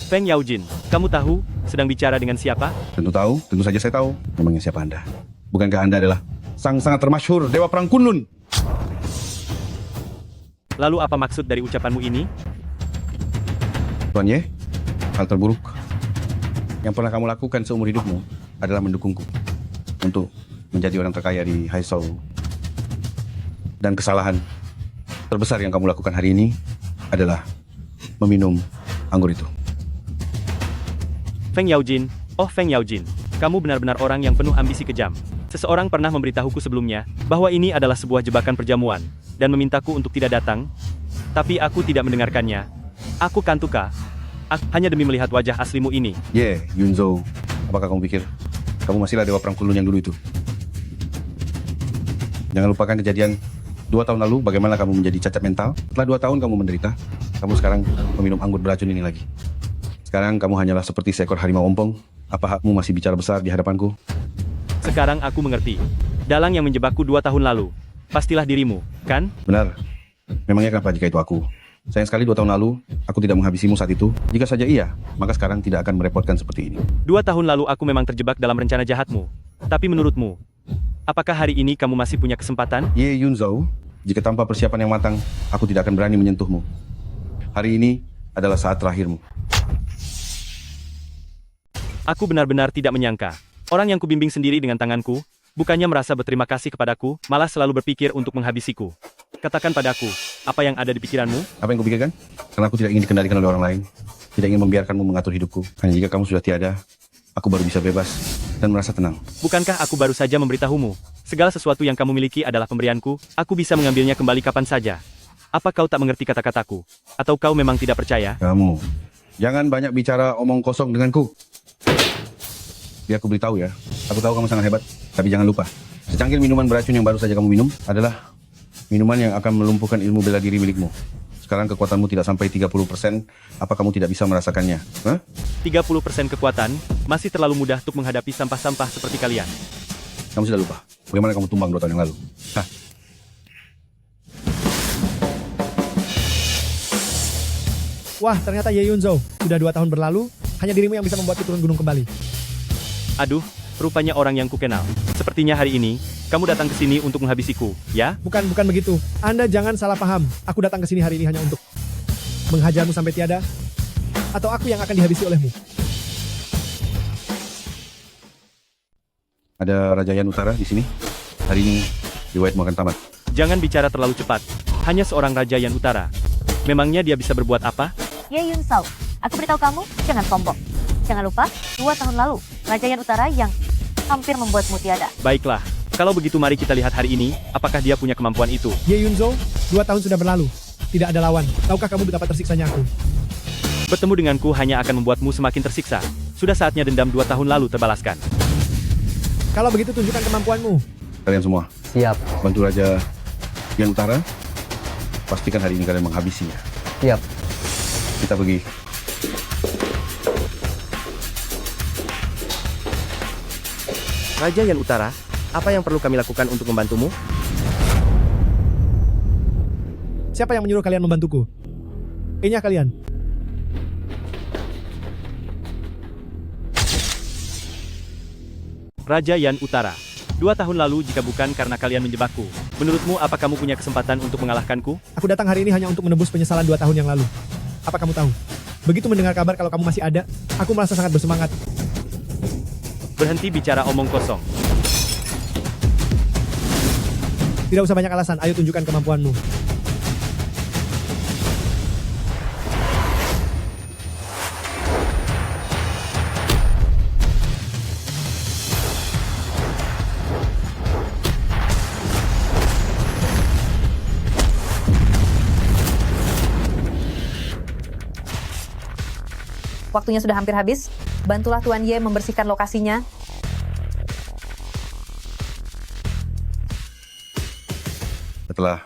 Feng Yaojin, kamu tahu sedang bicara dengan siapa? Tentu tahu, tentu saja saya tahu. Memangnya siapa Anda? Bukankah Anda adalah sang sangat termasyhur Dewa Perang Kunlun? Lalu apa maksud dari ucapanmu ini? Tuan Ye, hal terburuk yang pernah kamu lakukan seumur hidupmu adalah mendukungku untuk menjadi orang terkaya di Haizhou. Dan kesalahan terbesar yang kamu lakukan hari ini adalah meminum anggur itu. Feng Yaojin, oh Feng Yaojin, kamu benar-benar orang yang penuh ambisi kejam. Seseorang pernah memberitahuku sebelumnya bahwa ini adalah sebuah jebakan perjamuan dan memintaku untuk tidak datang. Tapi aku tidak mendengarkannya. Aku Kantuka. Hanya demi melihat wajah aslimu ini. Ye, Yunzhou, apakah kamu pikir kamu masihlah Dewa Perang Kunlun yang dulu itu? Jangan lupakan kejadian 2 tahun lalu, bagaimana kamu menjadi cacat mental. Setelah 2 tahun kamu menderita, kamu sekarang meminum anggur beracun ini lagi. Sekarang kamu hanyalah seperti seekor harimau ompong. Apa hakmu masih bicara besar di hadapanku? Sekarang aku mengerti. Dalang yang menjebakku 2 tahun lalu. Pastilah dirimu, kan? Benar. Memangnya kenapa jika itu aku? Sayang sekali 2 tahun lalu, aku tidak menghabisimu saat itu. Jika saja iya, maka sekarang tidak akan merepotkan seperti ini. 2 tahun lalu aku memang terjebak dalam rencana jahatmu. Tapi menurutmu, apakah hari ini kamu masih punya kesempatan? Ye Yunzhou, jika tanpa persiapan yang matang, aku tidak akan berani menyentuhmu. Hari ini adalah saat terakhirmu. Aku benar-benar tidak menyangka. Orang yang kubimbing sendiri dengan tanganku, bukannya merasa berterima kasih kepadaku, malah selalu berpikir untuk menghabisiku. Katakan padaku, apa yang ada di pikiranmu? Apa yang kupikirkan? Karena aku tidak ingin dikendalikan oleh orang lain. Tidak ingin membiarkanmu mengatur hidupku. Hanya jika kamu sudah tiada, aku baru bisa bebas dan merasa tenang. Bukankah aku baru saja memberitahumu? Segala sesuatu yang kamu miliki adalah pemberianku, aku bisa mengambilnya kembali kapan saja. Apa kau tak mengerti kata-kataku? Atau kau memang tidak percaya? Kamu, jangan banyak bicara omong kosong denganku. Biar aku beritahu ya, aku tahu kamu sangat hebat, tapi jangan lupa, secangkir minuman beracun yang baru saja kamu minum adalah minuman yang akan melumpuhkan ilmu bela diri milikmu. Sekarang kekuatanmu tidak sampai 30%, apa kamu tidak bisa merasakannya? 30% kekuatan, masih terlalu mudah untuk menghadapi sampah-sampah seperti kalian. Kamu sudah lupa, bagaimana kamu tumbang 2 tahun yang lalu? Hah? Wah, ternyata Ye Yunzhou, sudah 2 tahun berlalu, hanya dirimu yang bisa membuatku turun gunung kembali. Aduh, rupanya orang yang kukenal. Sepertinya hari ini, kamu datang ke sini untuk menghabisiku, ya? Bukan begitu. Anda jangan salah paham. Aku datang ke sini hari ini hanya untuk menghajarmu sampai tiada, atau aku yang akan dihabisi olehmu. Ada Raja Yan Utara di sini. Hari ini, riwayatmu akan tamat. Jangan bicara terlalu cepat. Hanya seorang Raja Yan Utara. Memangnya dia bisa berbuat apa? Ye Yunzhou, aku beritahu kamu, jangan sombong. Jangan lupa, 2 tahun lalu, Raja Yan Utara yang hampir membuatmu tiada. Baiklah, kalau begitu mari kita lihat hari ini, apakah dia punya kemampuan itu. Ye Yunzhou, 2 tahun sudah berlalu. Tidak ada lawan. Tahukah kamu betapa tersiksanya aku? Bertemu denganku hanya akan membuatmu semakin tersiksa. Sudah saatnya dendam 2 tahun lalu terbalaskan. Kalau begitu tunjukkan kemampuanmu. Kalian semua, siap. Bantu Raja Yan Utara. Pastikan hari ini kalian menghabisinya. Siap. Kita pergi. Raja Yan Utara, apa yang perlu kami lakukan untuk membantumu? Siapa yang menyuruh kalian membantuku? Inya kalian. Raja Yan Utara. 2 tahun lalu jika bukan karena kalian menjebakku, Menurutmu apa kamu punya kesempatan untuk mengalahkanku? Aku datang hari ini hanya untuk menebus penyesalan 2 tahun yang lalu. Apa kamu tahu? Begitu mendengar kabar kalau kamu masih ada, aku merasa sangat bersemangat. Berhenti bicara omong kosong. Tidak usah banyak alasan, ayo tunjukkan kemampuanmu. Waktunya sudah hampir habis. Bantulah Tuan Ye membersihkan lokasinya. Setelah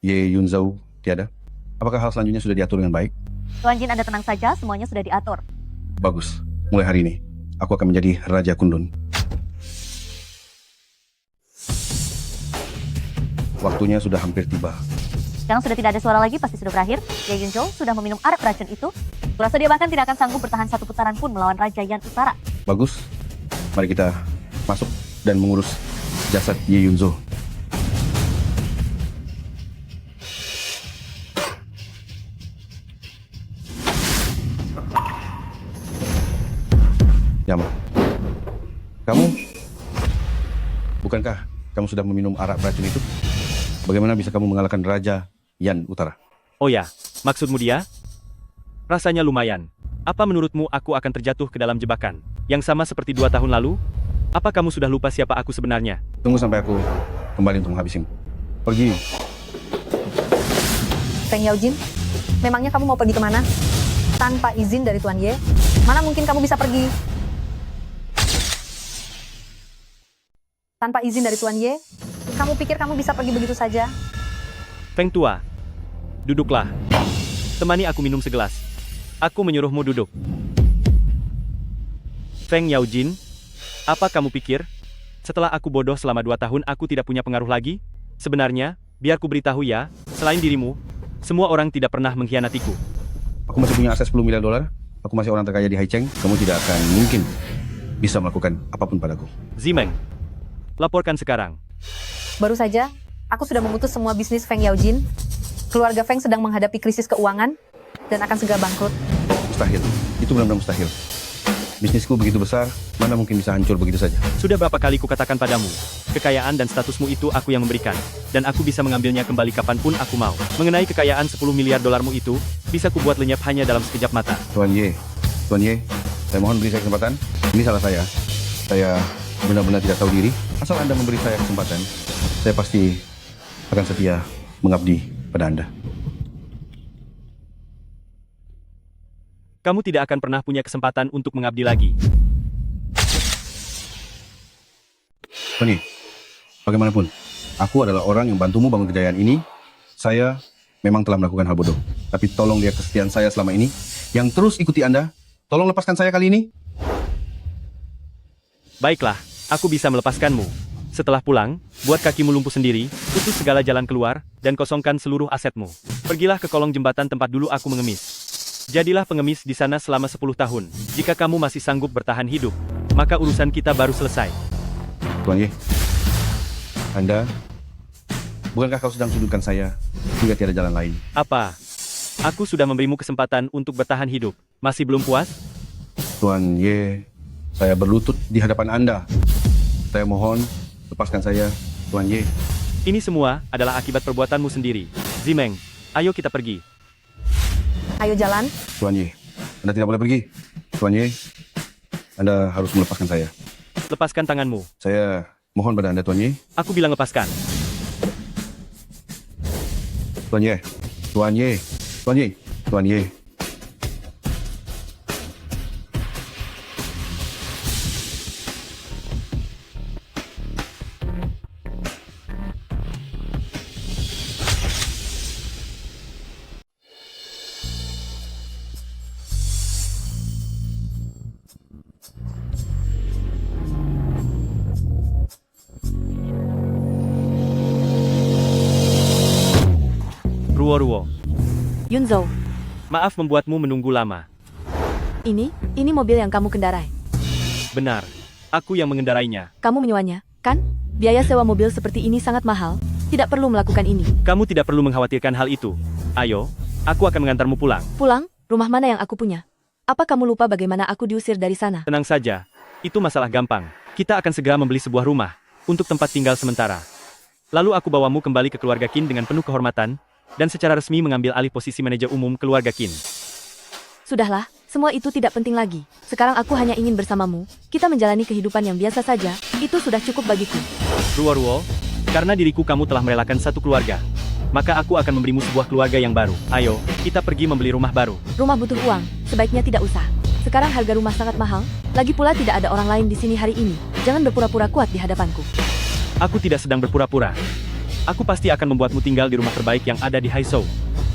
Ye Yunzhou tiada, apakah hal selanjutnya sudah diatur dengan baik? Tuan Jin, Anda tenang saja, semuanya sudah diatur. Bagus. Mulai hari ini, aku akan menjadi Raja Kunlun. Waktunya sudah hampir tiba. Sekarang sudah tidak ada suara lagi, pasti sudah berakhir. Ye Yunzhou sudah meminum arak racun itu. Kurasa dia bahkan tidak akan sanggup bertahan satu putaran pun melawan Raja Yan Utara. Bagus. Mari kita masuk dan mengurus jasad Ye Yunzhou. Yama, bukankah kamu sudah meminum arak beracun itu? Bagaimana bisa kamu mengalahkan Raja Yan Utara? Oh ya, maksudmu dia? Rasanya lumayan. Apa menurutmu aku akan terjatuh ke dalam jebakan yang sama seperti 2 tahun lalu? Apa kamu sudah lupa siapa aku sebenarnya? Tunggu sampai aku kembali untuk menghabisimu. Pergi. Feng Yaojin, memangnya kamu mau pergi kemana? Tanpa izin dari Tuan Ye? Mana mungkin kamu bisa pergi? Tanpa izin dari Tuan Ye? Kamu pikir kamu bisa pergi begitu saja? Feng Tua, duduklah. Temani aku minum segelas. Aku menyuruhmu duduk. Feng Yaojin, apa kamu pikir? Setelah aku bodoh selama 2 tahun aku tidak punya pengaruh lagi? Sebenarnya, biar ku beritahu ya, selain dirimu, semua orang tidak pernah mengkhianatiku. Aku masih punya aset 10 miliar dolar. Aku masih orang terkaya di Haicheng. Kamu tidak akan mungkin bisa melakukan apapun padaku. Zimeng, laporkan sekarang. Baru saja, aku sudah memutus semua bisnis Feng Yaojin. Keluarga Feng sedang menghadapi krisis keuangan dan akan segera bangkrut. Mustahil. Itu benar-benar mustahil. Bisnisku begitu besar, mana mungkin bisa hancur begitu saja. Sudah berapa kali kukatakan padamu, kekayaan dan statusmu itu aku yang memberikan, dan aku bisa mengambilnya kembali kapanpun aku mau. Mengenai kekayaan 10 miliar dolarmu itu, bisa kubuat lenyap hanya dalam sekejap mata. Tuan Ye, saya mohon beri saya kesempatan. Ini salah saya. Saya benar-benar tidak tahu diri. Asal Anda memberi saya kesempatan, saya pasti akan setia mengabdi pada Anda. Kamu tidak akan pernah punya kesempatan untuk mengabdi lagi. Tony, bagaimanapun, aku adalah orang yang bantumu bangun kejayaan ini. Saya memang telah melakukan hal bodoh. Tapi tolong lihat kesetiaan saya selama ini, yang terus ikuti Anda. Tolong lepaskan saya kali ini. Baiklah, aku bisa melepaskanmu. Setelah pulang, buat kakimu lumpuh sendiri, tutup segala jalan keluar, dan kosongkan seluruh asetmu. Pergilah ke kolong jembatan tempat dulu aku mengemis. Jadilah pengemis di sana selama 10 tahun. Jika kamu masih sanggup bertahan hidup, maka urusan kita baru selesai. Tuan Ye, Anda, bukankah kau sedang sudutkan saya hingga tiada jalan lain? Apa? Aku sudah memberimu kesempatan untuk bertahan hidup. Masih belum puas? Tuan Ye, saya berlutut di hadapan Anda. Saya mohon, lepaskan saya, Tuan Ye. Ini semua adalah akibat perbuatanmu sendiri. Zimeng, ayo kita pergi. Ayo jalan. Tuan Ye, Anda tidak boleh pergi. Tuan Ye, Anda harus melepaskan saya. Lepaskan tanganmu. Saya mohon pada Anda, Tuan Ye. Aku bilang lepaskan. Tuan Ye, Tuan Ye, Tuan Ye, Tuan Ye. Ruo-ruo. Yunzhou, Maaf membuatmu menunggu lama. ini mobil yang kamu kendarai. Benar. Aku yang mengendarainya. Kamu menyewanya, kan? Biaya sewa mobil seperti ini sangat mahal. tidak perlu melakukan ini. Kamu tidak perlu mengkhawatirkan hal itu. Ayo, aku akan mengantarmu pulang. Pulang? Rumah mana yang aku punya? Apa kamu lupa bagaimana aku diusir dari sana? Tenang saja, itu masalah gampang. Kita akan segera membeli sebuah rumah untuk tempat tinggal sementara. Lalu aku bawamu kembali ke keluarga Qin dengan penuh kehormatan, dan secara resmi mengambil alih posisi manajer umum keluarga Qin. Sudahlah, semua itu tidak penting lagi. Sekarang aku hanya ingin bersamamu, kita menjalani kehidupan yang biasa saja, itu sudah cukup bagiku. Ruo, karena diriku kamu telah merelakan satu keluarga, maka aku akan memberimu sebuah keluarga yang baru. Ayo, kita pergi membeli rumah baru. Rumah butuh uang, sebaiknya tidak usah. Sekarang harga rumah sangat mahal, lagi pula tidak ada orang lain di sini hari ini. Jangan berpura-pura kuat di hadapanku. Aku tidak sedang berpura-pura. Aku pasti akan membuatmu tinggal di rumah terbaik yang ada di Haizhou.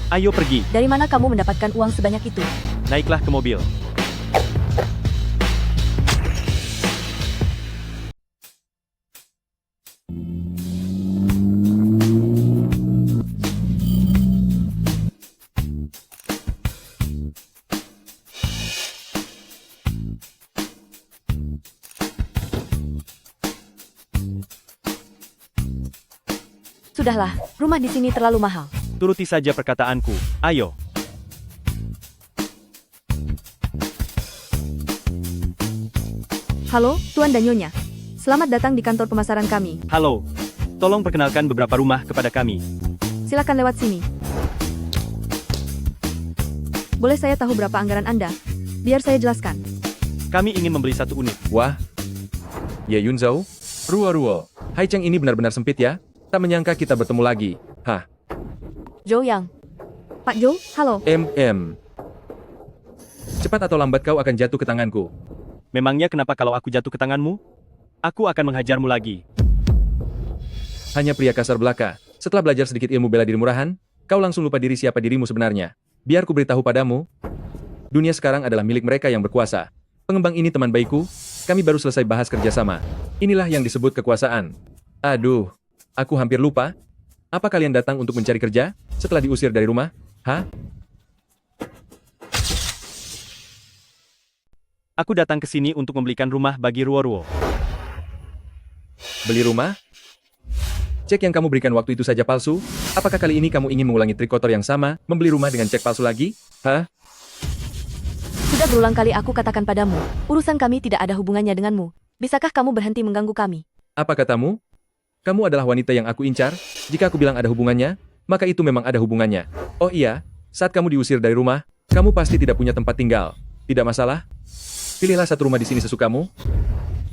Ayo pergi. Dari mana kamu mendapatkan uang sebanyak itu? Naiklah ke mobil. Sudahlah, rumah di sini terlalu mahal. Turuti saja perkataanku. Ayo. Halo, Tuan dan Nyonya. Selamat datang di kantor pemasaran kami. Halo. Tolong perkenalkan beberapa rumah kepada kami. Silakan lewat sini. Boleh saya tahu berapa anggaran Anda? Biar saya jelaskan. Kami ingin membeli satu unit. Wah. Ye Yunzhou, Ruo. Hai Cheng, ini benar-benar sempit ya. Tak menyangka kita bertemu lagi. Hah. Zhou Yang. Pak Zhou, halo. Cepat atau lambat kau akan jatuh ke tanganku. Memangnya kenapa kalau aku jatuh ke tanganmu? Aku akan menghajarmu lagi. Hanya pria kasar belaka. Setelah belajar sedikit ilmu bela diri murahan, kau langsung lupa diri siapa dirimu sebenarnya. Biar ku beritahu padamu, dunia sekarang adalah milik mereka yang berkuasa. Pengembang ini teman baikku, kami baru selesai bahas kerjasama. Inilah yang disebut kekuasaan. Aduh, aku hampir lupa. Apa kalian datang untuk mencari kerja setelah diusir dari rumah? Hah? Aku datang ke sini untuk membelikan rumah bagi Ruo. Beli rumah? Cek yang kamu berikan waktu itu saja palsu? Apakah kali ini kamu ingin mengulangi trik kotor yang sama, membeli rumah dengan cek palsu lagi? Hah? Sudah berulang kali aku katakan padamu, urusan kami tidak ada hubungannya denganmu. Bisakah kamu berhenti mengganggu kami? Apa katamu? Kamu adalah wanita yang aku incar. Jika aku bilang ada hubungannya, maka itu memang ada hubungannya. Oh iya, saat kamu diusir dari rumah, kamu pasti tidak punya tempat tinggal. Tidak masalah. Pilihlah satu rumah di sini sesukamu.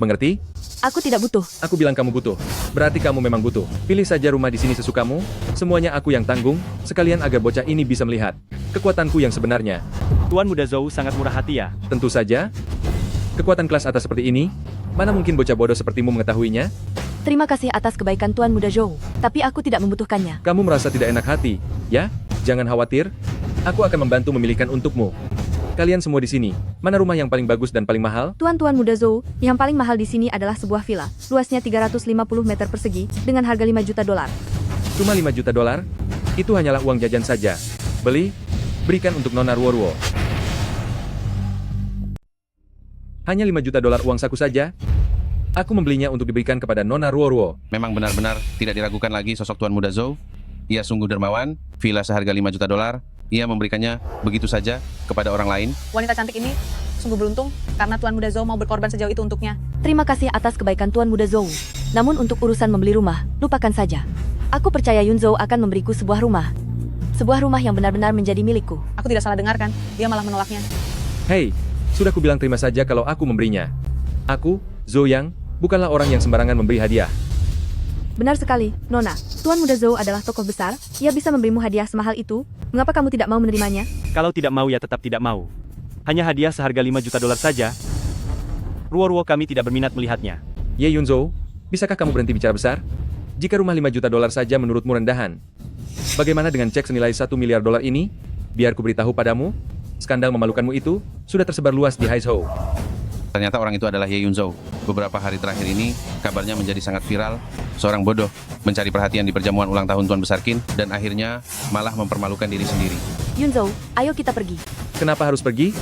Mengerti? Aku tidak butuh. Aku bilang kamu butuh. Berarti kamu memang butuh. Pilih saja rumah di sini sesukamu. Semuanya aku yang tanggung, sekalian agar bocah ini bisa melihat kekuatanku yang sebenarnya. Tuan Muda Zhou sangat murah hati ya. Tentu saja. Kekuatan kelas atas seperti ini, mana mungkin bocah bodoh sepertimu mengetahuinya? Terima kasih atas kebaikan Tuan Muda Zhou, tapi aku tidak membutuhkannya. Kamu merasa tidak enak hati, ya? Jangan khawatir, aku akan membantu memilihkan untukmu. Kalian semua di sini, mana rumah yang paling bagus dan paling mahal? Tuan Muda Zhou, yang paling mahal di sini adalah sebuah villa, luasnya 350 meter persegi, dengan harga $5 juta. Cuma $5 juta? Itu hanyalah uang jajan saja. Beli, berikan untuk Nona Ruo. Hanya $5 juta uang saku saja. Aku membelinya untuk diberikan kepada Nona Ruo. Memang benar-benar tidak diragukan lagi sosok Tuan Muda Zhou. Ia sungguh dermawan, villa seharga $5 juta. Ia memberikannya begitu saja kepada orang lain. Wanita cantik ini sungguh beruntung karena Tuan Muda Zhou mau berkorban sejauh itu untuknya. Terima kasih atas kebaikan Tuan Muda Zhou. Namun untuk urusan membeli rumah, lupakan saja. Aku percaya Yun Zhou akan memberiku sebuah rumah. Sebuah rumah yang benar-benar menjadi milikku. Aku tidak salah dengar kan? Dia malah menolaknya. Hei, sudah kubilang terima saja kalau aku memberinya. Aku, Zhou Yang, bukanlah orang yang sembarangan memberi hadiah. Benar sekali, Nona. Tuan Muda Zhou adalah tokoh besar, ia bisa memberimu hadiah semahal itu. Mengapa kamu tidak mau menerimanya? Kalau tidak mau ya tetap tidak mau. Hanya hadiah seharga $5 juta saja. Ruo kami tidak berminat melihatnya. Ye Yunzhou, bisakah kamu berhenti bicara besar? Jika rumah $5 juta saja menurutmu rendahan, bagaimana dengan cek senilai $1 miliar ini? Biar ku beritahu padamu, skandal memalukanmu itu sudah tersebar luas di Haizhou. Ternyata orang itu adalah Ye Yunzhou. Beberapa hari terakhir ini, kabarnya menjadi sangat viral. Seorang bodoh mencari perhatian di perjamuan ulang tahun Tuan Besar Qin, dan akhirnya malah mempermalukan diri sendiri. Yunzhou, ayo kita pergi. Kenapa harus pergi?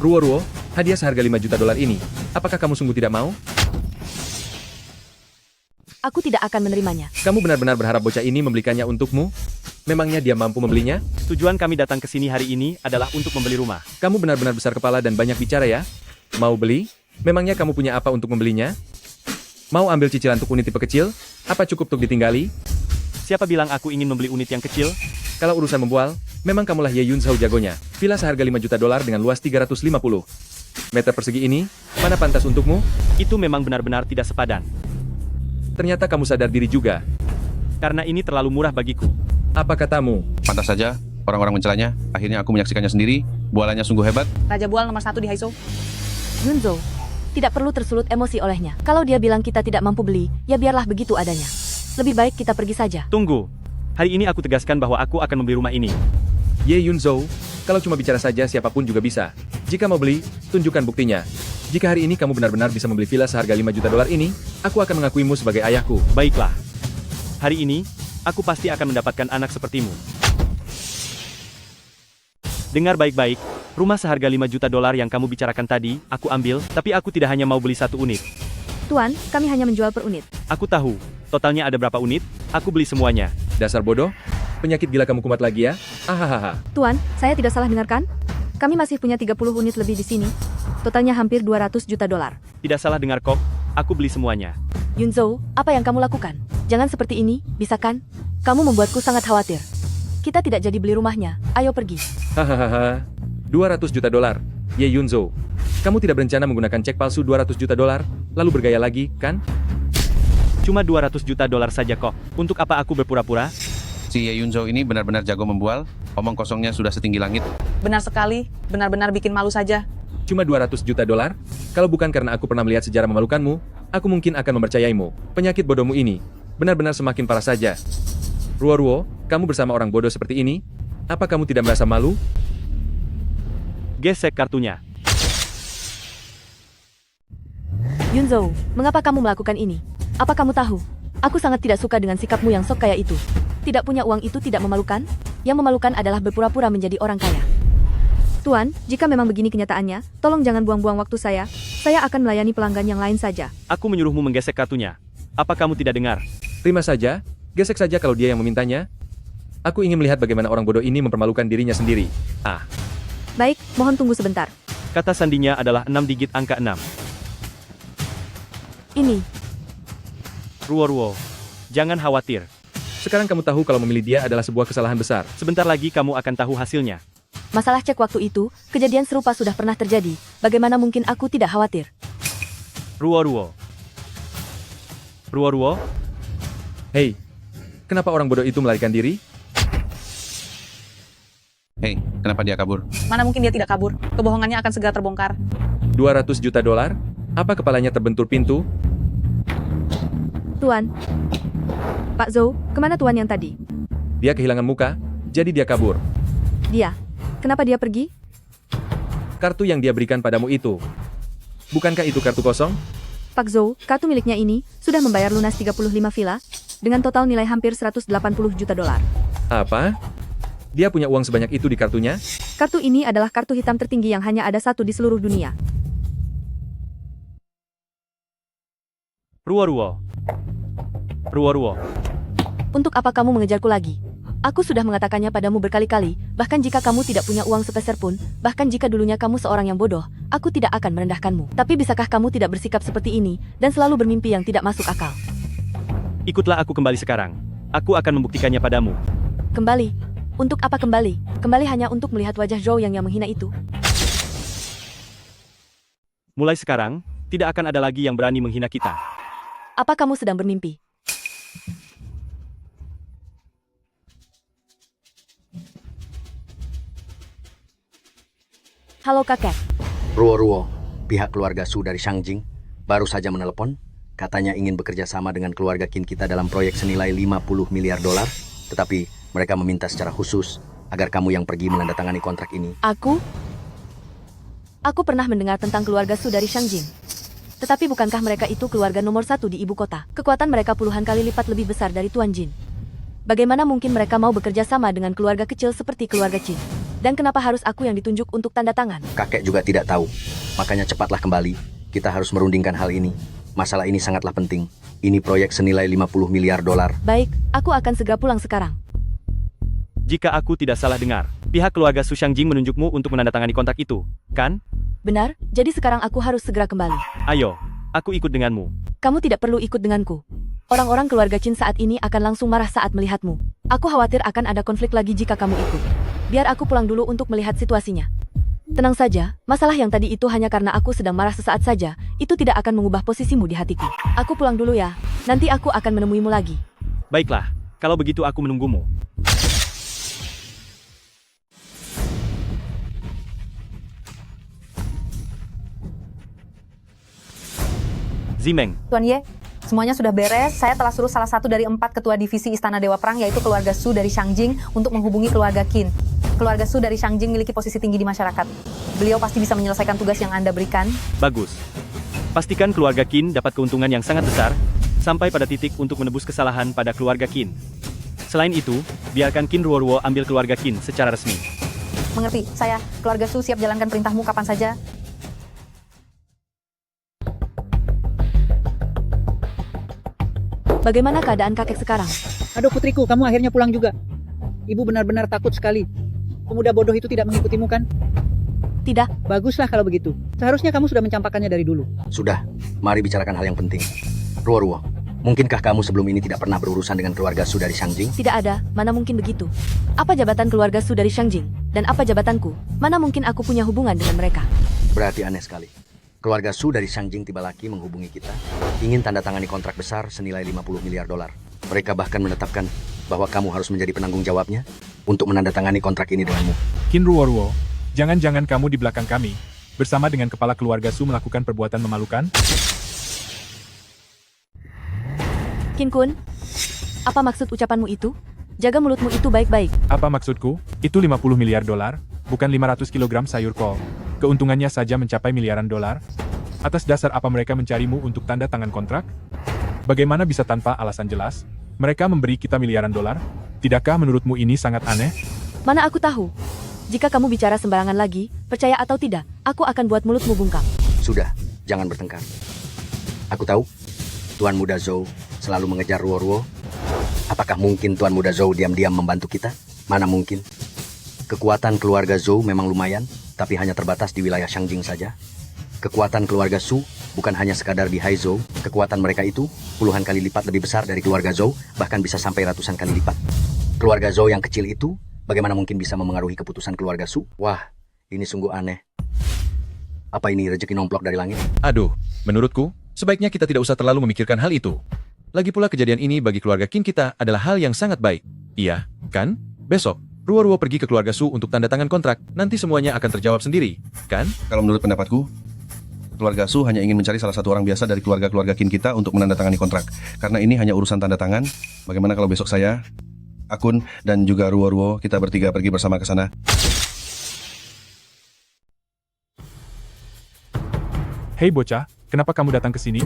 Ruo, hadiah seharga $5 juta ini. Apakah kamu sungguh tidak mau? aku tidak akan menerimanya. Kamu benar-benar berharap bocah ini membelikannya untukmu? Memangnya dia mampu membelinya? Tujuan kami datang ke sini hari ini adalah untuk membeli rumah. Kamu benar-benar besar kepala dan banyak bicara ya? Mau beli? Memangnya kamu punya apa untuk membelinya? Mau ambil cicilan untuk unit tipe kecil? Apa cukup untuk ditinggali? Siapa bilang aku ingin membeli unit yang kecil? Kalau urusan membual, memang kamulah Ye Yun Zhao jagonya. Villa seharga 5 juta dolar dengan luas 350 meter persegi ini, mana pantas untukmu? Itu memang benar-benar tidak sepadan. Ternyata kamu sadar diri juga. Karena ini terlalu murah bagiku. Apa katamu? Pantas saja, orang-orang mencelanya. Akhirnya aku menyaksikannya sendiri. Bualannya sungguh hebat. Raja Bual nomor 1 di Haizo. Yunzo, tidak perlu tersulut emosi olehnya. Kalau dia bilang kita tidak mampu beli, ya biarlah begitu adanya. Lebih baik kita pergi saja. Tunggu. Hari ini aku tegaskan bahwa aku akan membeli rumah ini. Ye Yun Zhao, kalau cuma bicara saja siapapun juga bisa. Jika mau beli, tunjukkan buktinya. Jika hari ini kamu benar-benar bisa membeli villa seharga 5 juta dolar ini, aku akan mengakuimu sebagai ayahku. Baiklah. Hari ini, aku pasti akan mendapatkan anak sepertimu. Dengar baik-baik, rumah seharga 5 juta dolar yang kamu bicarakan tadi, aku ambil, tapi aku tidak hanya mau beli 1 unit. Tuan, kami hanya menjual per unit. Aku tahu, totalnya ada berapa unit, aku beli semuanya. Dasar bodoh, penyakit gila kamu kumat lagi ya? Ahahaha. Tuan, saya tidak salah dengarkan? Kami masih punya 30 unit lebih di sini. Totalnya hampir 200 juta dolar. Tidak salah dengar kok, aku beli semuanya. Yunzo, apa yang kamu lakukan? Jangan seperti ini, bisa kan? Kamu membuatku sangat khawatir. Kita tidak jadi beli rumahnya, ayo pergi. Hahaha. 200 juta dolar. Ye Yun Zhao. Kamu tidak berencana menggunakan cek palsu 200 juta dolar, lalu bergaya lagi, kan? Cuma 200 juta dolar saja kok. Untuk apa aku berpura-pura? Si Ye Yun Zhao ini benar-benar jago membual. Omong kosongnya sudah setinggi langit. Benar sekali, benar-benar bikin malu saja. Cuma 200 juta dolar? Kalau bukan karena aku pernah melihat sejarah memalukanmu, aku mungkin akan mempercayaimu. Penyakit bodohmu ini benar-benar semakin parah saja. Ruo, kamu bersama orang bodoh seperti ini? Apa kamu tidak merasa malu? Gesek kartunya. Yunzo, mengapa kamu melakukan ini? Apa kamu tahu? Aku sangat tidak suka dengan sikapmu yang sok kaya itu. Tidak punya uang itu tidak memalukan? Yang memalukan adalah berpura-pura menjadi orang kaya. Tuan, jika memang begini kenyataannya, tolong jangan buang-buang waktu saya. Saya akan melayani pelanggan yang lain saja. Aku menyuruhmu menggesek kartunya. Apa kamu tidak dengar? Terima saja, gesek saja kalau dia yang memintanya. Aku ingin melihat bagaimana orang bodoh ini mempermalukan dirinya sendiri. Ah. Baik, mohon tunggu sebentar. Kata sandinya adalah 6 digit angka 6. Ini. Ruo, jangan khawatir. Sekarang kamu tahu kalau memilih dia adalah sebuah kesalahan besar. Sebentar lagi kamu akan tahu hasilnya. Masalah cek waktu itu, kejadian serupa sudah pernah terjadi. Bagaimana mungkin aku tidak khawatir? Ruo. Hei, kenapa orang bodoh itu melarikan diri? Hei, kenapa dia kabur? Mana mungkin dia tidak kabur? Kebohongannya akan segera terbongkar. 200 juta dolar? Apa kepalanya terbentur pintu? Tuan. Pak Zhou, kemana tuan yang tadi? Dia kehilangan muka, jadi dia kabur. Dia. Kenapa dia pergi? Kartu yang dia berikan padamu itu. Bukankah itu kartu kosong? Pak Zhou, kartu miliknya ini sudah membayar lunas 35 villa dengan total nilai hampir 180 juta dolar. Apa? Dia punya uang sebanyak itu di kartunya? Kartu ini adalah kartu hitam tertinggi yang hanya ada satu di seluruh dunia. Ruo. Untuk apa kamu mengejarku lagi? Aku sudah mengatakannya padamu berkali-kali, bahkan jika kamu tidak punya uang sepeser pun, bahkan jika dulunya kamu seorang yang bodoh, aku tidak akan merendahkanmu. Tapi bisakah kamu tidak bersikap seperti ini, dan selalu bermimpi yang tidak masuk akal? Ikutlah aku kembali sekarang. Aku akan membuktikannya padamu. Kembali? Untuk apa kembali? Kembali hanya untuk melihat wajah Zhou yang menghina itu? Mulai sekarang, tidak akan ada lagi yang berani menghina kita. Apa kamu sedang bermimpi? Halo kakek. Ruo, pihak keluarga Su dari Shangjing baru saja menelepon. Katanya ingin bekerja sama dengan keluarga Qin kita dalam proyek senilai 50 miliar dolar. Tetapi mereka meminta secara khusus agar kamu yang pergi menandatangani kontrak ini. Aku pernah mendengar tentang keluarga Su dari Shangjing. Tetapi bukankah mereka itu keluarga nomor 1 di ibu kota? Kekuatan mereka puluhan kali lipat lebih besar dari Tuan Jin. Bagaimana mungkin mereka mau bekerja sama dengan keluarga kecil seperti keluarga Qin? Dan kenapa harus aku yang ditunjuk untuk tanda tangan? Kakek juga tidak tahu. Makanya cepatlah kembali. Kita harus merundingkan hal ini. Masalah ini sangatlah penting. Ini proyek senilai 50 miliar dolar. Baik, aku akan segera pulang sekarang. Jika aku tidak salah dengar, pihak keluarga Su Shangjing menunjukmu untuk menandatangani kontrak itu, kan? Benar, jadi sekarang aku harus segera kembali. Ayo, aku ikut denganmu. Kamu tidak perlu ikut denganku. Orang-orang keluarga Qin saat ini akan langsung marah saat melihatmu. Aku khawatir akan ada konflik lagi jika kamu ikut. Biar aku pulang dulu untuk melihat situasinya. Tenang saja, masalah yang tadi itu hanya karena aku sedang marah sesaat saja, itu tidak akan mengubah posisimu di hatiku. Aku pulang dulu ya, nanti aku akan menemuimu lagi. Baiklah, kalau begitu aku menunggumu. Zimeng, Tuan Ye, semuanya sudah beres. Saya telah suruh salah satu dari 4 ketua divisi Istana Dewa Perang, yaitu keluarga Su dari Shangjing, untuk menghubungi keluarga Qin. Keluarga Su dari Shangjing memiliki posisi tinggi di masyarakat. Beliau pasti bisa menyelesaikan tugas yang Anda berikan. bagus. Pastikan keluarga Qin dapat keuntungan yang sangat besar, sampai pada titik untuk menebus kesalahan pada keluarga Qin. Selain itu, biarkan Qin Ruoruo ambil keluarga Qin secara resmi. Mengerti, saya, keluarga Su siap jalankan perintahmu kapan saja. Bagaimana keadaan kakek sekarang? Aduh putriku, kamu akhirnya pulang juga. Ibu benar-benar takut sekali. Pemuda bodoh itu tidak mengikutimu kan? Tidak. Baguslah kalau begitu. Seharusnya kamu sudah mencampakkannya dari dulu. Sudah, mari bicarakan hal yang penting. Ruo, mungkinkah kamu sebelum ini tidak pernah berurusan dengan keluarga Su dari Shangjing? Tidak ada, mana mungkin begitu. Apa jabatan keluarga Su dari Shangjing? Dan apa jabatanku? Mana mungkin aku punya hubungan dengan mereka? Berarti aneh sekali. Keluarga Su dari Shangjing tiba lagi menghubungi kita, ingin tanda tangani kontrak besar senilai 50 miliar dolar. Mereka bahkan menetapkan bahwa kamu harus menjadi penanggung jawabnya untuk menandatangani kontrak ini denganmu. Qin Ruoruo, jangan-jangan kamu di belakang kami, bersama dengan kepala keluarga Su melakukan perbuatan memalukan? Qin Kun, apa maksud ucapanmu itu? Jaga mulutmu itu baik-baik. Apa maksudku? Itu 50 miliar dolar, bukan 500 kilogram sayur kol. Keuntungannya saja mencapai miliaran dolar. Atas dasar apa mereka mencarimu untuk tanda tangan kontrak? Bagaimana bisa tanpa alasan jelas? Mereka memberi kita miliaran dolar? Tidakkah menurutmu ini sangat aneh? Mana aku tahu. Jika kamu bicara sembarangan lagi, percaya atau tidak, aku akan buat mulutmu bungkam. Sudah, jangan bertengkar. Aku tahu, Tuan Muda Zhou selalu mengejar Ruo. Apakah mungkin Tuan Muda Zhou diam-diam membantu kita? Mana mungkin. Kekuatan keluarga Zhou memang lumayan, tapi hanya terbatas di wilayah Shangjing saja. Kekuatan keluarga Su bukan hanya sekadar di Haizhou, kekuatan mereka itu puluhan kali lipat lebih besar dari keluarga Zhou, bahkan bisa sampai ratusan kali lipat. Keluarga Zhou yang kecil itu, bagaimana mungkin bisa memengaruhi keputusan keluarga Su? Wah, ini sungguh aneh. Apa ini rezeki nomplok dari langit? Aduh, menurutku, sebaiknya kita tidak usah terlalu memikirkan hal itu. Lagi pula kejadian ini bagi keluarga Qin kita adalah hal yang sangat baik. Iya, kan? Besok, Ruo pergi ke keluarga Su untuk tanda tangan kontrak, nanti semuanya akan terjawab sendiri, kan? Kalau menurut pendapatku, keluarga Su hanya ingin mencari salah satu orang biasa dari keluarga-keluarga Qin kita untuk menandatangani kontrak. Karena ini hanya urusan tanda tangan. Bagaimana kalau besok saya, Akun, dan juga Ruo kita bertiga pergi bersama ke sana? Hei bocah, kenapa kamu datang ke sini?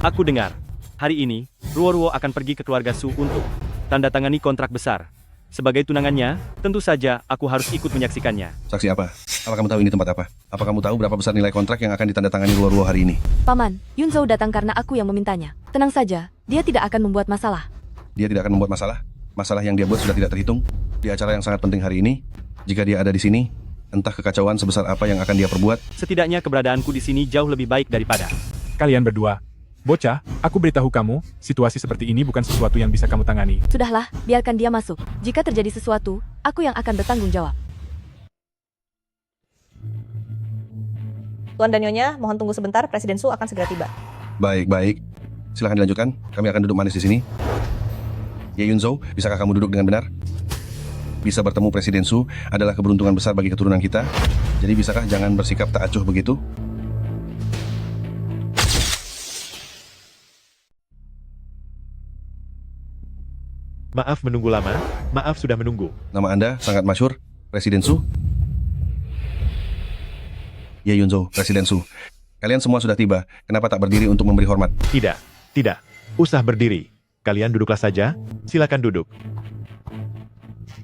Aku dengar, hari ini, Ruo akan pergi ke keluarga Su untuk tanda tangani kontrak besar. Sebagai tunangannya, tentu saja aku harus ikut menyaksikannya. Saksi apa? Apa kamu tahu ini tempat apa? Apa kamu tahu berapa besar nilai kontrak yang akan ditandatangani Ruo hari ini? Paman, Yun Zhou datang karena aku yang memintanya. Tenang saja, dia tidak akan membuat masalah. Dia tidak akan membuat masalah? Masalah yang dia buat sudah tidak terhitung? Di acara yang sangat penting hari ini, jika dia ada di sini, entah kekacauan sebesar apa yang akan dia perbuat. Setidaknya keberadaanku di sini jauh lebih baik daripada Kalian berdua. Bocah, aku beritahu kamu, situasi seperti ini bukan sesuatu yang bisa kamu tangani. Sudahlah, biarkan dia masuk. Jika terjadi sesuatu, aku yang akan bertanggung jawab. Tuan dan Nyonya, mohon tunggu sebentar, Presiden Su akan segera tiba. Baik. Silahkan dilanjutkan. Kami akan duduk manis di sini. Ye Yun Zhou, bisakah kamu duduk dengan benar? Bisa bertemu Presiden Su adalah keberuntungan besar bagi keturunan kita. Jadi bisakah jangan bersikap tak acuh begitu? Maaf menunggu lama, maaf sudah menunggu. Nama Anda sangat masyhur, Presiden Su? Ye Yun Zhou, Presiden Su. Kalian semua sudah tiba, kenapa tak berdiri untuk memberi hormat? Tidak. Usah berdiri. Kalian duduklah saja, silakan duduk.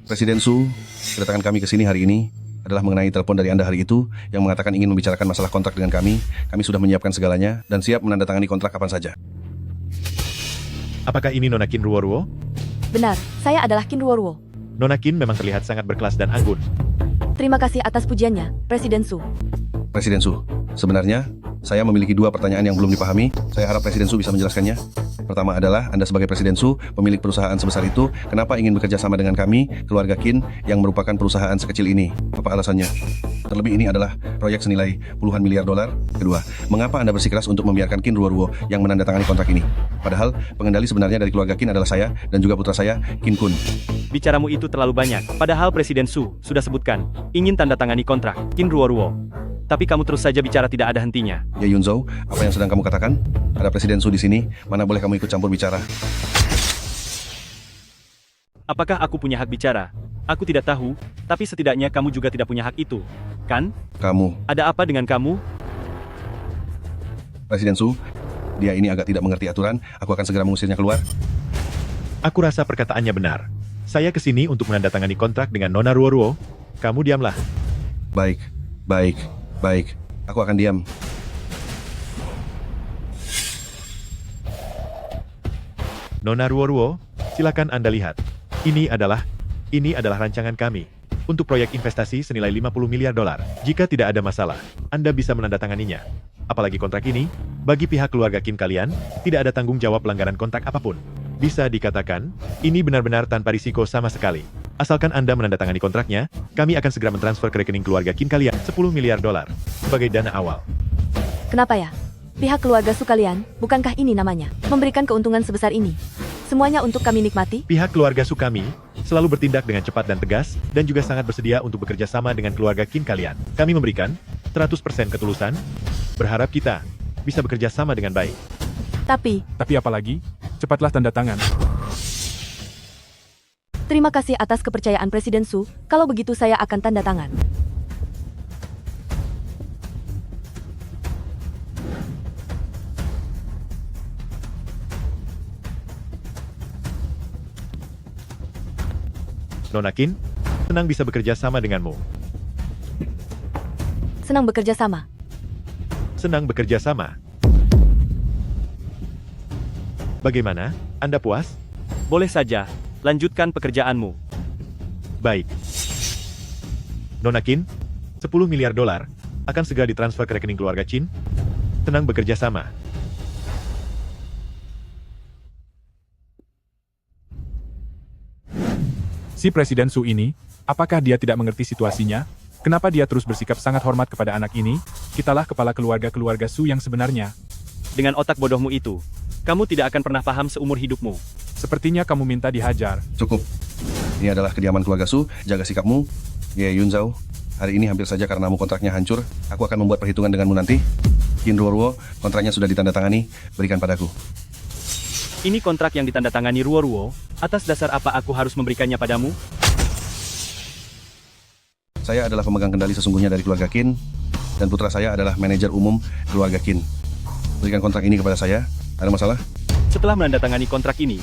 Presiden Su, kedatangan kami ke sini hari ini adalah mengenai telepon dari Anda hari itu yang mengatakan ingin membicarakan masalah kontrak dengan kami. Kami sudah menyiapkan segalanya dan siap menandatangani kontrak kapan saja. Apakah ini Nona Qin Ruoruo? Benar, saya adalah Qin Ruoruo. Nona Qin memang terlihat sangat berkelas dan anggun. Terima kasih atas pujiannya, Presiden Su. Presiden Su, sebenarnya saya memiliki dua pertanyaan yang belum dipahami. Saya harap Presiden Su bisa menjelaskannya. Pertama adalah, Anda sebagai Presiden Su, pemilik perusahaan sebesar itu, kenapa ingin bekerja sama dengan kami, keluarga Qin, yang merupakan perusahaan sekecil ini? Apa alasannya? Terlebih ini adalah proyek senilai puluhan miliar dolar. Kedua, mengapa Anda bersikeras untuk membiarkan Qin Ruoruo yang menandatangani kontrak ini? Padahal, pengendali sebenarnya dari keluarga Qin adalah saya, dan juga putra saya, Qin Kun. Bicaramu itu terlalu banyak. Padahal Presiden Su sudah sebutkan, ingin tanda tangani kontrak Qin Ruoruo. Tapi kamu terus saja bicara tidak ada hentinya. Ya Yunzhou, apa yang sedang kamu katakan? Ada Presiden Su di sini, mana boleh kamu ikut campur bicara. Apakah aku punya hak bicara? Aku tidak tahu, tapi setidaknya kamu juga tidak punya hak itu, kan? Kamu. Ada apa dengan kamu? Presiden Su, dia ini agak tidak mengerti aturan, aku akan segera mengusirnya keluar. Aku rasa perkataannya benar. Saya kesini untuk menandatangani kontrak dengan Nona Ruoruo. Kamu diamlah. Baik. Aku akan diam. Nona Ruoruo, silakan Anda lihat. Ini adalah rancangan kami untuk proyek investasi senilai 50 miliar dolar. Jika tidak ada masalah, Anda bisa menandatanganinya. Apalagi kontrak ini, bagi pihak keluarga Qin kalian, tidak ada tanggung jawab pelanggaran kontrak apapun. Bisa dikatakan, ini benar-benar tanpa risiko sama sekali. Asalkan Anda menandatangani kontraknya, kami akan segera mentransfer ke rekening keluarga Qin kalian 10 miliar dolar sebagai dana awal. Kenapa ya? Pihak keluarga Su kalian, bukankah ini namanya? Memberikan keuntungan sebesar ini. Semuanya untuk kami nikmati? Pihak keluarga Su kami selalu bertindak dengan cepat dan tegas, dan juga sangat bersedia untuk bekerja sama dengan keluarga Qin kalian. Kami memberikan 100% ketulusan, berharap kita bisa bekerja sama dengan baik. Tapi apa lagi? Cepatlah tanda tangan. terima kasih atas kepercayaan Presiden Su, kalau begitu saya akan tanda tangan. Nona Qin, senang bisa bekerja sama denganmu. Senang bekerja sama. Senang bekerja sama. Bagaimana? Anda puas? Boleh saja, lanjutkan pekerjaanmu. Baik. Nona Qin, 10 miliar dolar akan segera ditransfer ke rekening keluarga Qin. Senang bekerja sama. Si Presiden Su ini, apakah dia tidak mengerti situasinya? Kenapa dia terus bersikap sangat hormat kepada anak ini? Kitalah kepala keluarga Su yang sebenarnya. Dengan otak bodohmu itu, kamu tidak akan pernah paham seumur hidupmu. Sepertinya kamu minta dihajar. Cukup. Ini adalah kediaman keluarga Su, jaga sikapmu. Ye Yunzhou, hari ini hampir saja karenamu kontraknya hancur. Aku akan membuat perhitungan denganmu nanti. Qin Ruoruo, kontraknya sudah ditandatangani, berikan padaku. Ini kontrak yang ditandatangani Ruoruo, atas dasar apa aku harus memberikannya padamu? Saya adalah pemegang kendali sesungguhnya dari keluarga Qin, dan putra saya adalah manajer umum keluarga Qin. Berikan kontrak ini kepada saya, ada masalah? Setelah menandatangani kontrak ini,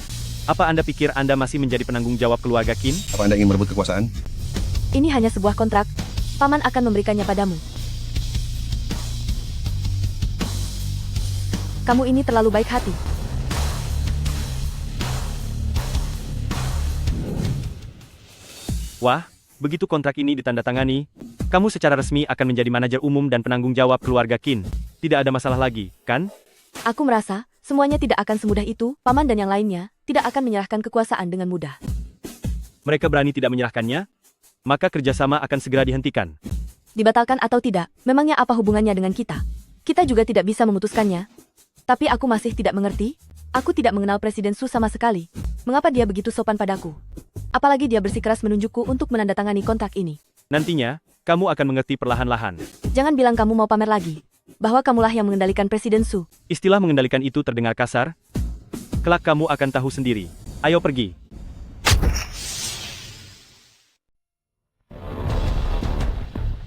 apa Anda pikir Anda masih menjadi penanggung jawab keluarga Qin? Apa Anda ingin merebut kekuasaan? Ini hanya sebuah kontrak, Paman akan memberikannya padamu. Kamu ini terlalu baik hati. Wah, begitu kontrak ini ditandatangani, kamu secara resmi akan menjadi manajer umum dan penanggung jawab keluarga Qin. Tidak ada masalah lagi, kan? Aku merasa, semuanya tidak akan semudah itu, Paman dan yang lainnya, tidak akan menyerahkan kekuasaan dengan mudah. Mereka berani tidak menyerahkannya? Maka kerjasama akan segera dihentikan. Dibatalkan atau tidak, memangnya apa hubungannya dengan kita? Kita juga tidak bisa memutuskannya. Tapi aku masih tidak mengerti, aku tidak mengenal Presiden Su sama sekali. Mengapa dia begitu sopan padaku? Apalagi dia bersikeras menunjukku untuk menandatangani kontrak ini. Nantinya, kamu akan mengerti perlahan-lahan. Jangan bilang kamu mau pamer lagi, bahwa kamulah yang mengendalikan Presiden Su. Istilah mengendalikan itu terdengar kasar. Kelak kamu akan tahu sendiri. Ayo pergi.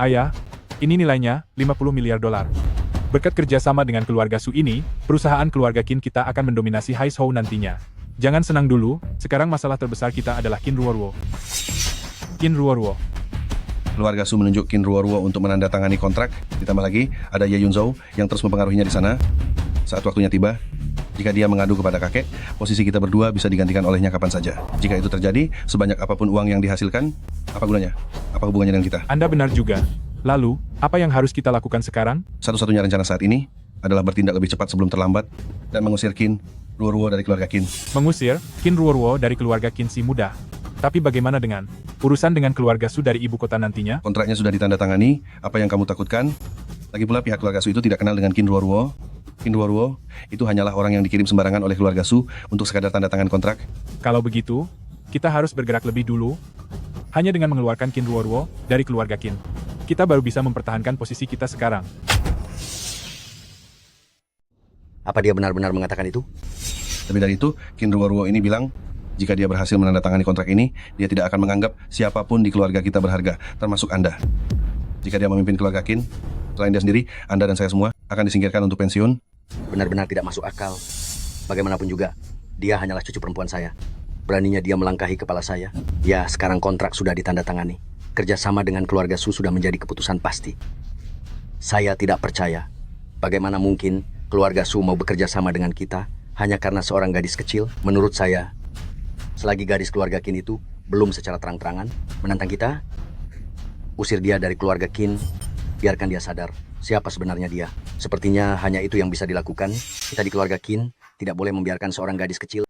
Ayah, ini nilainya 50 miliar dolar. Berkat kerjasama dengan keluarga Su ini, perusahaan keluarga Qin kita akan mendominasi Haishou nantinya. Jangan senang dulu, sekarang masalah terbesar kita adalah Qin Ruoruo. Qin Ruoruo. Keluarga Su menunjuk Qin Ruoruo untuk menandatangani kontrak. Ditambah lagi, ada Ye Yunzhou yang terus mempengaruhinya di sana. Saat waktunya tiba, Jika dia mengadu kepada kakek, posisi kita berdua bisa digantikan olehnya kapan saja. Jika itu terjadi, sebanyak apapun uang yang dihasilkan, apa gunanya? Apa hubungannya dengan kita? Anda benar juga. Lalu, apa yang harus kita lakukan sekarang? Satu-satunya rencana saat ini adalah bertindak lebih cepat sebelum terlambat dan mengusir Qin Ruoruo dari keluarga Qin. Mengusir Qin Ruoruo dari keluarga Qin si mudah. Tapi bagaimana dengan urusan dengan keluarga Su dari ibu kota nantinya? Kontraknya sudah ditandatangani. Apa yang kamu takutkan? Lagi pula pihak keluarga Su itu tidak kenal dengan Qin Ruoruo. Qin Ruoruo itu hanyalah orang yang dikirim sembarangan oleh keluarga Su untuk sekadar tanda tangan kontrak. Kalau begitu, kita harus bergerak lebih dulu. Hanya dengan mengeluarkan Qin Ruoruo dari keluarga Qin, kita baru bisa mempertahankan posisi kita sekarang. Apa dia benar-benar mengatakan itu? Lebih dari itu, Qin Ruoruo ini bilang, jika dia berhasil menandatangani kontrak ini, dia tidak akan menganggap siapapun di keluarga kita berharga, termasuk Anda. Jika dia memimpin keluarga Qin, selain dia sendiri, Anda dan saya semua akan disingkirkan untuk pensiun. Benar-benar tidak masuk akal. Bagaimanapun juga, dia hanyalah cucu perempuan saya. Beraninya dia melangkahi kepala saya. Ya, sekarang kontrak sudah ditandatangani. Kerjasama dengan keluarga Su sudah menjadi keputusan pasti. Saya tidak percaya. Bagaimana mungkin keluarga Su mau bekerja sama dengan kita hanya karena seorang gadis kecil? Menurut saya, selagi gadis keluarga Qin itu belum secara terang-terangan menantang kita, usir dia dari keluarga Qin, biarkan dia sadar siapa sebenarnya dia. Sepertinya hanya itu yang bisa dilakukan. Kita di keluarga Qin tidak boleh membiarkan seorang gadis kecil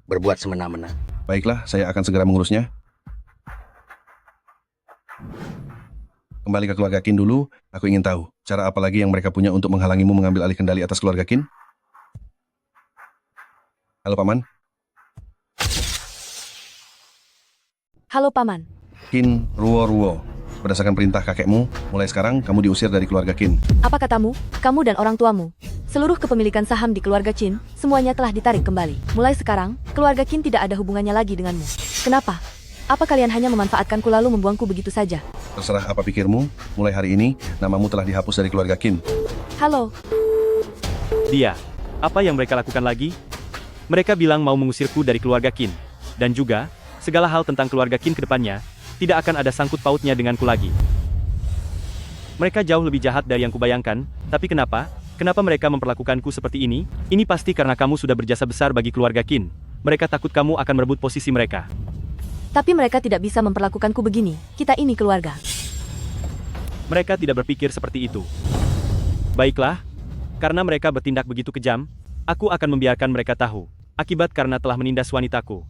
berbuat semena-mena. Baiklah, saya akan segera mengurusnya. Kembali ke keluarga Qin dulu, aku ingin tahu, cara apa lagi yang mereka punya untuk menghalangimu mengambil alih kendali atas keluarga Qin? Halo, Paman. Halo, Paman. Qin Ruoruo. Berdasarkan perintah kakekmu, mulai sekarang kamu diusir dari keluarga Qin. Apa katamu, kamu dan orang tuamu? Seluruh kepemilikan saham di keluarga Qin, semuanya telah ditarik kembali. Mulai sekarang, keluarga Qin tidak ada hubungannya lagi denganmu. Kenapa? Apa kalian hanya memanfaatkanku lalu membuangku begitu saja? Terserah apa pikirmu, mulai hari ini, namamu telah dihapus dari keluarga Qin. Halo. Dia, apa yang mereka lakukan lagi? Mereka bilang mau mengusirku dari keluarga Qin. Dan juga, segala hal tentang keluarga Qin ke depannya, tidak akan ada sangkut pautnya denganku lagi. Mereka jauh lebih jahat dari yang kubayangkan, tapi kenapa? Kenapa mereka memperlakukanku seperti ini? Ini pasti karena kamu sudah berjasa besar bagi keluarga Qin. Mereka takut kamu akan merebut posisi mereka. Tapi mereka tidak bisa memperlakukanku begini. Kita ini keluarga. Mereka tidak berpikir seperti itu. Baiklah, karena mereka bertindak begitu kejam, aku akan membiarkan mereka tahu. Akibat karena telah menindas wanitaku.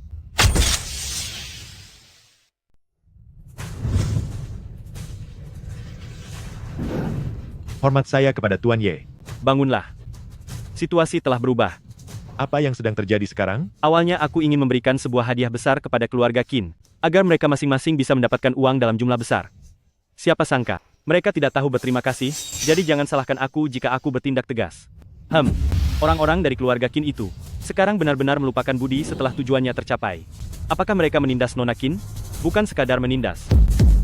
Hormat saya kepada Tuan Ye. Bangunlah. Situasi telah berubah. Apa yang sedang terjadi sekarang? Awalnya aku ingin memberikan sebuah hadiah besar kepada keluarga Qin, agar mereka masing-masing bisa mendapatkan uang dalam jumlah besar. Siapa sangka, mereka tidak tahu berterima kasih, jadi jangan salahkan aku jika aku bertindak tegas. Orang-orang dari keluarga Qin itu, sekarang benar-benar melupakan budi setelah tujuannya tercapai. Apakah mereka menindas Nona Qin? Bukan sekadar menindas.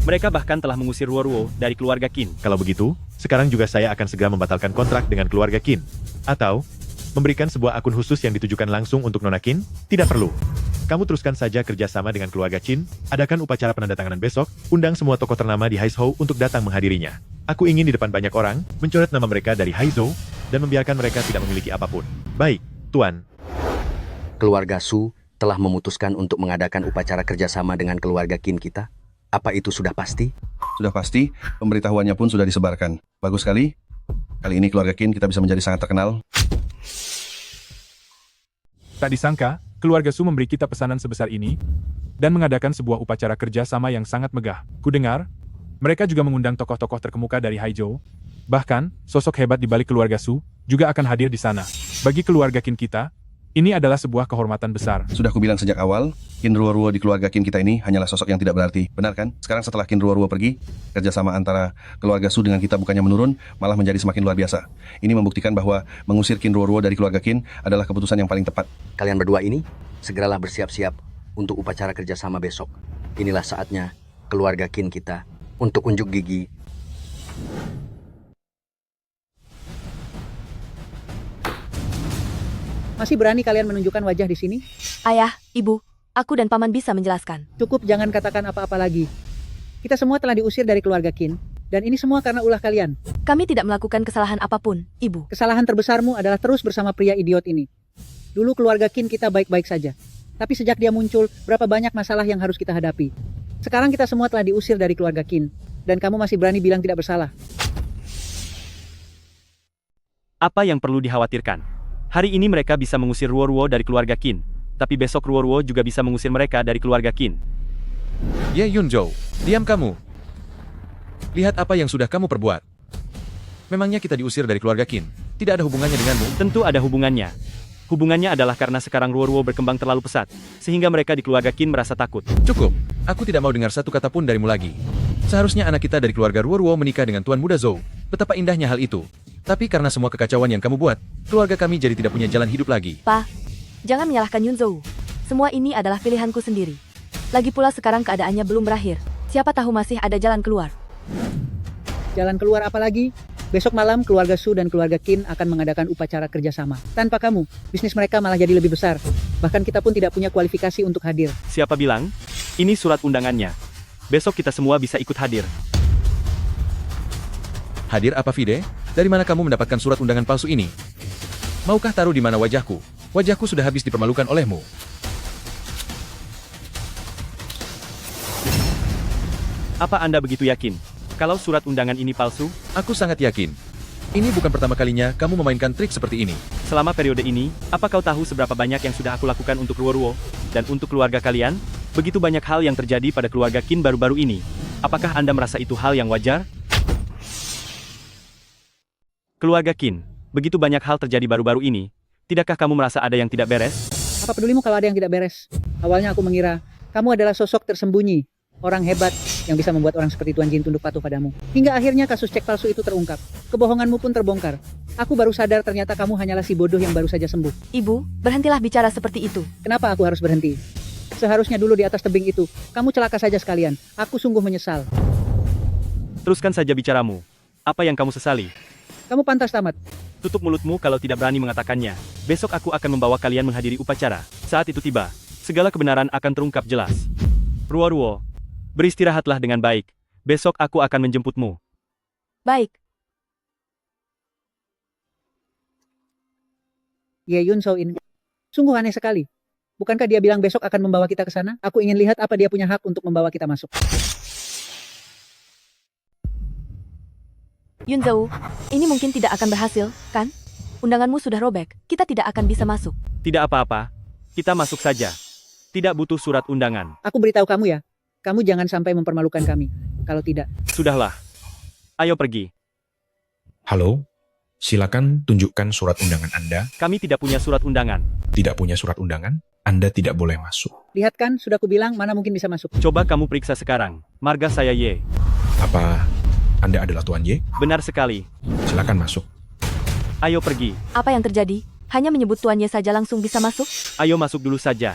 Mereka bahkan telah mengusir Ruoruo dari keluarga Qin. Kalau begitu, sekarang juga saya akan segera membatalkan kontrak dengan keluarga Qin. Atau, memberikan sebuah akun khusus yang ditujukan langsung untuk Nona Qin? Tidak perlu. Kamu teruskan saja kerjasama dengan keluarga Qin, adakan upacara penandatanganan besok, undang semua tokoh ternama di Haizhou untuk datang menghadirinya. Aku ingin di depan banyak orang, mencoret nama mereka dari Haizhou, dan membiarkan mereka tidak memiliki apapun. Baik, Tuan. Keluarga Su telah memutuskan untuk mengadakan upacara kerjasama dengan keluarga Qin kita. Apa itu sudah pasti? Sudah pasti, pemberitahuannya pun sudah disebarkan. Bagus sekali. Kali ini keluarga Qin kita bisa menjadi sangat terkenal. Tak disangka, keluarga Su memberi kita pesanan sebesar ini, dan mengadakan sebuah upacara kerja sama yang sangat megah. Kudengar, mereka juga mengundang tokoh-tokoh terkemuka dari Haizhou. Bahkan, sosok hebat di balik keluarga Su juga akan hadir di sana. Bagi keluarga Qin kita, ini adalah sebuah kehormatan besar. Sudah kubilang sejak awal, Qin Ruoruo di keluarga Qin kita ini hanyalah sosok yang tidak berarti. Benar kan? Sekarang setelah Qin Ruoruo pergi, kerjasama antara keluarga Su dengan kita bukannya menurun, malah menjadi semakin luar biasa. Ini membuktikan bahwa mengusir Qin Ruoruo dari keluarga Qin adalah keputusan yang paling tepat. Kalian berdua ini, segeralah bersiap-siap untuk upacara kerjasama besok. Inilah saatnya keluarga Qin kita untuk unjuk gigi. Masih berani kalian menunjukkan wajah di sini? Ayah, Ibu, aku dan Paman bisa menjelaskan. Cukup, jangan katakan apa-apa lagi. Kita semua telah diusir dari keluarga Qin, dan ini semua karena ulah kalian. Kami tidak melakukan kesalahan apapun, Ibu. Kesalahan terbesarmu adalah terus bersama pria idiot ini. Dulu keluarga Qin kita baik-baik saja. Tapi sejak dia muncul, berapa banyak masalah yang harus kita hadapi. Sekarang kita semua telah diusir dari keluarga Qin. Dan kamu masih berani bilang tidak bersalah. Apa yang perlu dikhawatirkan? Hari ini mereka bisa mengusir Ruo-Ruo dari keluarga Qin. Tapi besok Ruo-Ruo juga bisa mengusir mereka dari keluarga Qin. Ye Yunzhou, diam kamu. Lihat apa yang sudah kamu perbuat. Memangnya kita diusir dari keluarga Qin tidak ada hubungannya denganmu? Tentu ada hubungannya. Hubungannya adalah karena sekarang Ruo-Ruo berkembang terlalu pesat, sehingga mereka di keluarga Qin merasa takut. Cukup, aku tidak mau dengar satu kata pun darimu lagi. Seharusnya anak kita dari keluarga Ruo-Ruo menikah dengan Tuan Muda Zhou. Betapa indahnya hal itu. Tapi karena semua kekacauan yang kamu buat, keluarga kami jadi tidak punya jalan hidup lagi. Pa, jangan menyalahkan Yunzhou. Semua ini adalah pilihanku sendiri. Lagi pula sekarang keadaannya belum berakhir. Siapa tahu masih ada jalan keluar. Jalan keluar apa lagi? Besok malam keluarga Su dan keluarga Qin akan mengadakan upacara kerjasama. Tanpa kamu, bisnis mereka malah jadi lebih besar. Bahkan kita pun tidak punya kualifikasi untuk hadir. Siapa bilang? Ini surat undangannya. Besok kita semua bisa ikut hadir. Hadir apa, Fide? Dari mana kamu mendapatkan surat undangan palsu ini? Maukah taruh di mana wajahku? Wajahku sudah habis dipermalukan olehmu. Apa Anda begitu yakin kalau surat undangan ini palsu? Aku sangat yakin. Ini bukan pertama kalinya kamu memainkan trik seperti ini. Selama periode ini, apa kau tahu seberapa banyak yang sudah aku lakukan untuk Ruo-Ruo dan untuk keluarga kalian? Begitu banyak hal yang terjadi pada keluarga Qin baru-baru ini. Apakah Anda merasa itu hal yang wajar? Keluarga Qin, begitu banyak hal terjadi baru-baru ini. Tidakkah kamu merasa ada yang tidak beres? Apa pedulimu kalau ada yang tidak beres? Awalnya aku mengira kamu adalah sosok tersembunyi. Orang hebat yang bisa membuat orang seperti Tuan Jin tunduk patuh padamu. Hingga akhirnya kasus cek palsu itu terungkap. Kebohonganmu pun terbongkar. Aku baru sadar ternyata kamu hanyalah si bodoh yang baru saja sembuh. Ibu, berhentilah bicara seperti itu. Kenapa aku harus berhenti? Seharusnya dulu di atas tebing itu, kamu celaka saja sekalian. Aku sungguh menyesal. Teruskan saja bicaramu. Apa yang kamu sesali? Kamu pantas tamat. Tutup mulutmu kalau tidak berani mengatakannya. Besok aku akan membawa kalian menghadiri upacara. Saat itu tiba, segala kebenaran akan terungkap jelas. Ruo-Ruo, beristirahatlah dengan baik. Besok aku akan menjemputmu. Baik. Ye Yunzhou ini sungguh aneh sekali. Bukankah dia bilang besok akan membawa kita ke sana? Aku ingin lihat apa dia punya hak untuk membawa kita masuk. Yunzhou, ini mungkin tidak akan berhasil, kan? Undanganmu sudah robek, kita tidak akan bisa masuk. Tidak apa-apa. Kita masuk saja. Tidak butuh surat undangan. Aku beritahu kamu ya. Kamu jangan sampai mempermalukan kami. Kalau tidak. Sudahlah. Ayo pergi. Halo, silakan tunjukkan surat undangan Anda. Kami tidak punya surat undangan. Tidak punya surat undangan? Anda tidak boleh masuk. Lihat kan, sudah kubilang mana mungkin bisa masuk. Coba kamu periksa sekarang. Marga saya Ye. Apa Anda adalah Tuan Ye? Benar sekali. Silakan masuk. Ayo pergi. Apa yang terjadi? Hanya menyebut Tuan Ye saja langsung bisa masuk? Ayo masuk dulu saja.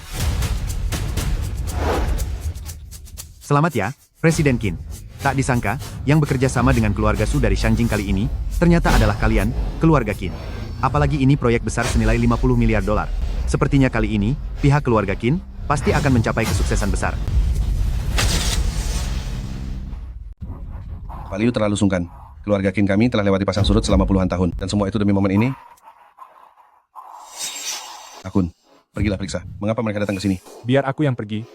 Selamat ya, Presiden Qin. Tak disangka, yang bekerja sama dengan keluarga Su dari Shangjing kali ini, ternyata adalah kalian, keluarga Qin. Apalagi ini proyek besar senilai 50 miliar dolar. Sepertinya kali ini, pihak keluarga Qin pasti akan mencapai kesuksesan besar. Pak Liu terlalu sungkan. Keluarga Qin kami telah lewati pasang surut selama puluhan tahun. Dan semua itu demi momen ini. Akun, pergilah periksa. Mengapa mereka datang ke sini? Biar aku yang pergi.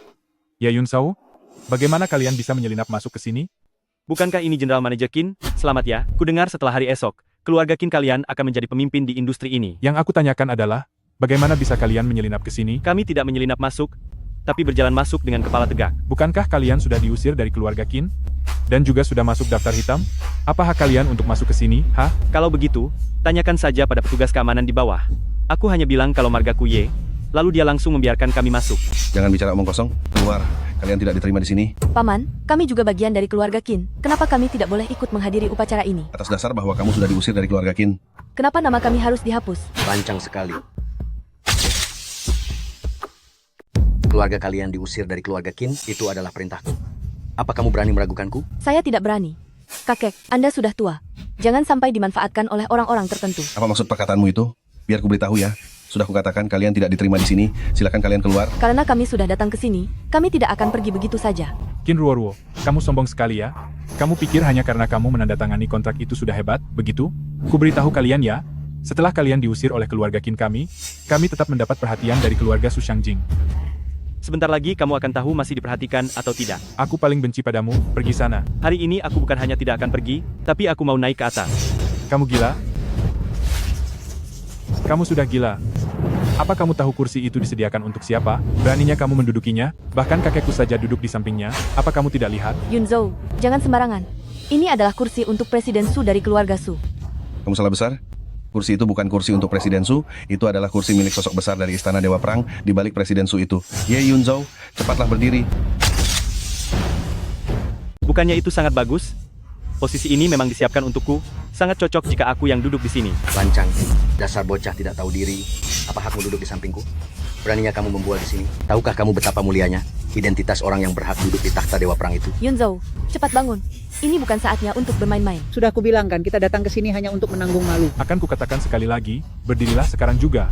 Ya Yunzhou, bagaimana kalian bisa menyelinap masuk ke sini? Bukankah ini General Manager Qin? Selamat ya, kudengar setelah hari esok, keluarga Qin kalian akan menjadi pemimpin di industri ini. Yang aku tanyakan adalah, bagaimana bisa kalian menyelinap ke sini? Kami tidak menyelinap masuk, tapi berjalan masuk dengan kepala tegak. Bukankah kalian sudah diusir dari keluarga Qin? Dan juga sudah masuk daftar hitam? Apa hak kalian untuk masuk ke sini, ha? Kalau begitu, tanyakan saja pada petugas keamanan di bawah. Aku hanya bilang kalau margaku Ye, lalu dia langsung membiarkan kami masuk. Jangan bicara omong kosong. Keluar. Kalian tidak diterima di sini. Paman, kami juga bagian dari keluarga Qin. Kenapa kami tidak boleh ikut menghadiri upacara ini? Atas dasar bahwa kamu sudah diusir dari keluarga Qin. Kenapa nama kami harus dihapus? Lancang sekali. Keluarga kalian diusir dari keluarga Qin, itu adalah perintahku. Apa kamu berani meragukanku? Saya tidak berani. Kakek, Anda sudah tua. Jangan sampai dimanfaatkan oleh orang-orang tertentu. Apa maksud perkataanmu itu? Biar ku beritahu ya. Sudah kukatakan kalian tidak diterima di sini. Silakan kalian keluar. Karena kami sudah datang ke sini, kami tidak akan pergi begitu saja. Qin Ruo-Ruo, kamu sombong sekali ya. Kamu pikir hanya karena kamu menandatangani kontrak itu sudah hebat, begitu? Ku beritahu kalian ya, Setelah kalian diusir oleh keluarga Qin kami tetap mendapat perhatian dari keluarga Su Shangjing. Sebentar lagi kamu akan tahu masih diperhatikan atau tidak. Aku paling benci padamu, pergi sana. Hari ini aku bukan hanya tidak akan pergi, tapi aku mau naik ke atas. Kamu gila? Kamu sudah gila. Apa kamu tahu kursi itu disediakan untuk siapa? Beraninya kamu mendudukinya? Bahkan kakekku saja duduk di sampingnya. Apa kamu tidak lihat? Yunzhou, jangan sembarangan. Ini adalah kursi untuk Presiden Su dari keluarga Su. Kamu salah besar. Kursi itu bukan kursi untuk Presiden Su, itu adalah kursi milik sosok besar dari Istana Dewa Perang di balik Presiden Su itu. Ye Yunzhou, cepatlah berdiri. Bukannya itu sangat bagus? Posisi ini memang disiapkan untukku. Sangat cocok jika aku yang duduk di sini. Lancang, dasar bocah tidak tahu diri. Apa hakmu duduk di sampingku? Beraninya kamu membual di sini? Tahukah kamu betapa mulianya identitas orang yang berhak duduk di takhta Dewa Perang itu? Yunzhou, cepat bangun. Ini bukan saatnya untuk bermain-main. Sudah aku bilang kan, kita datang ke sini hanya untuk menanggung malu. Akan kukatakan sekali lagi, berdirilah sekarang juga.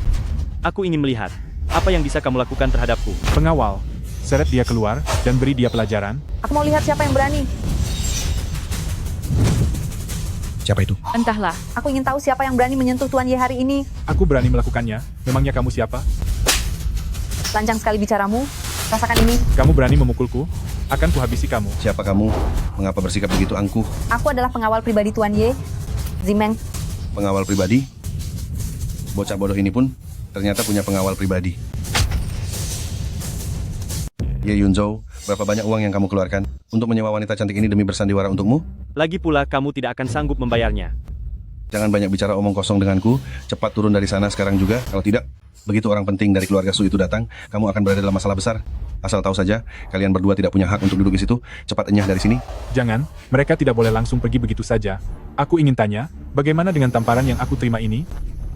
Aku ingin melihat apa yang bisa kamu lakukan terhadapku. Pengawal, seret dia keluar dan beri dia pelajaran. Aku mau lihat siapa yang berani. Siapa itu? Entahlah. Aku ingin tahu siapa yang berani menyentuh Tuan Ye hari ini. Aku berani melakukannya. Memangnya kamu siapa? Lancang sekali bicaramu. Rasakan ini. Kamu berani memukulku? Akan kuhabisi kamu. Siapa kamu? Mengapa bersikap begitu angkuh? Aku adalah pengawal pribadi Tuan Ye, Zimeng. Pengawal pribadi? Bocah bodoh ini pun ternyata punya pengawal pribadi. Ye Yunzhou, berapa banyak uang yang kamu keluarkan untuk menyewa wanita cantik ini demi bersandiwara untukmu? Lagi pula kamu tidak akan sanggup membayarnya. Jangan banyak bicara omong kosong denganku. Cepat turun dari sana sekarang juga. Kalau tidak, begitu orang penting dari keluarga Su itu datang, kamu akan berada dalam masalah besar. Asal tahu saja, kalian berdua tidak punya hak untuk duduk di situ. Cepat enyah dari sini. Jangan, mereka tidak boleh langsung pergi begitu saja. Aku ingin tanya, bagaimana dengan tamparan yang aku terima ini?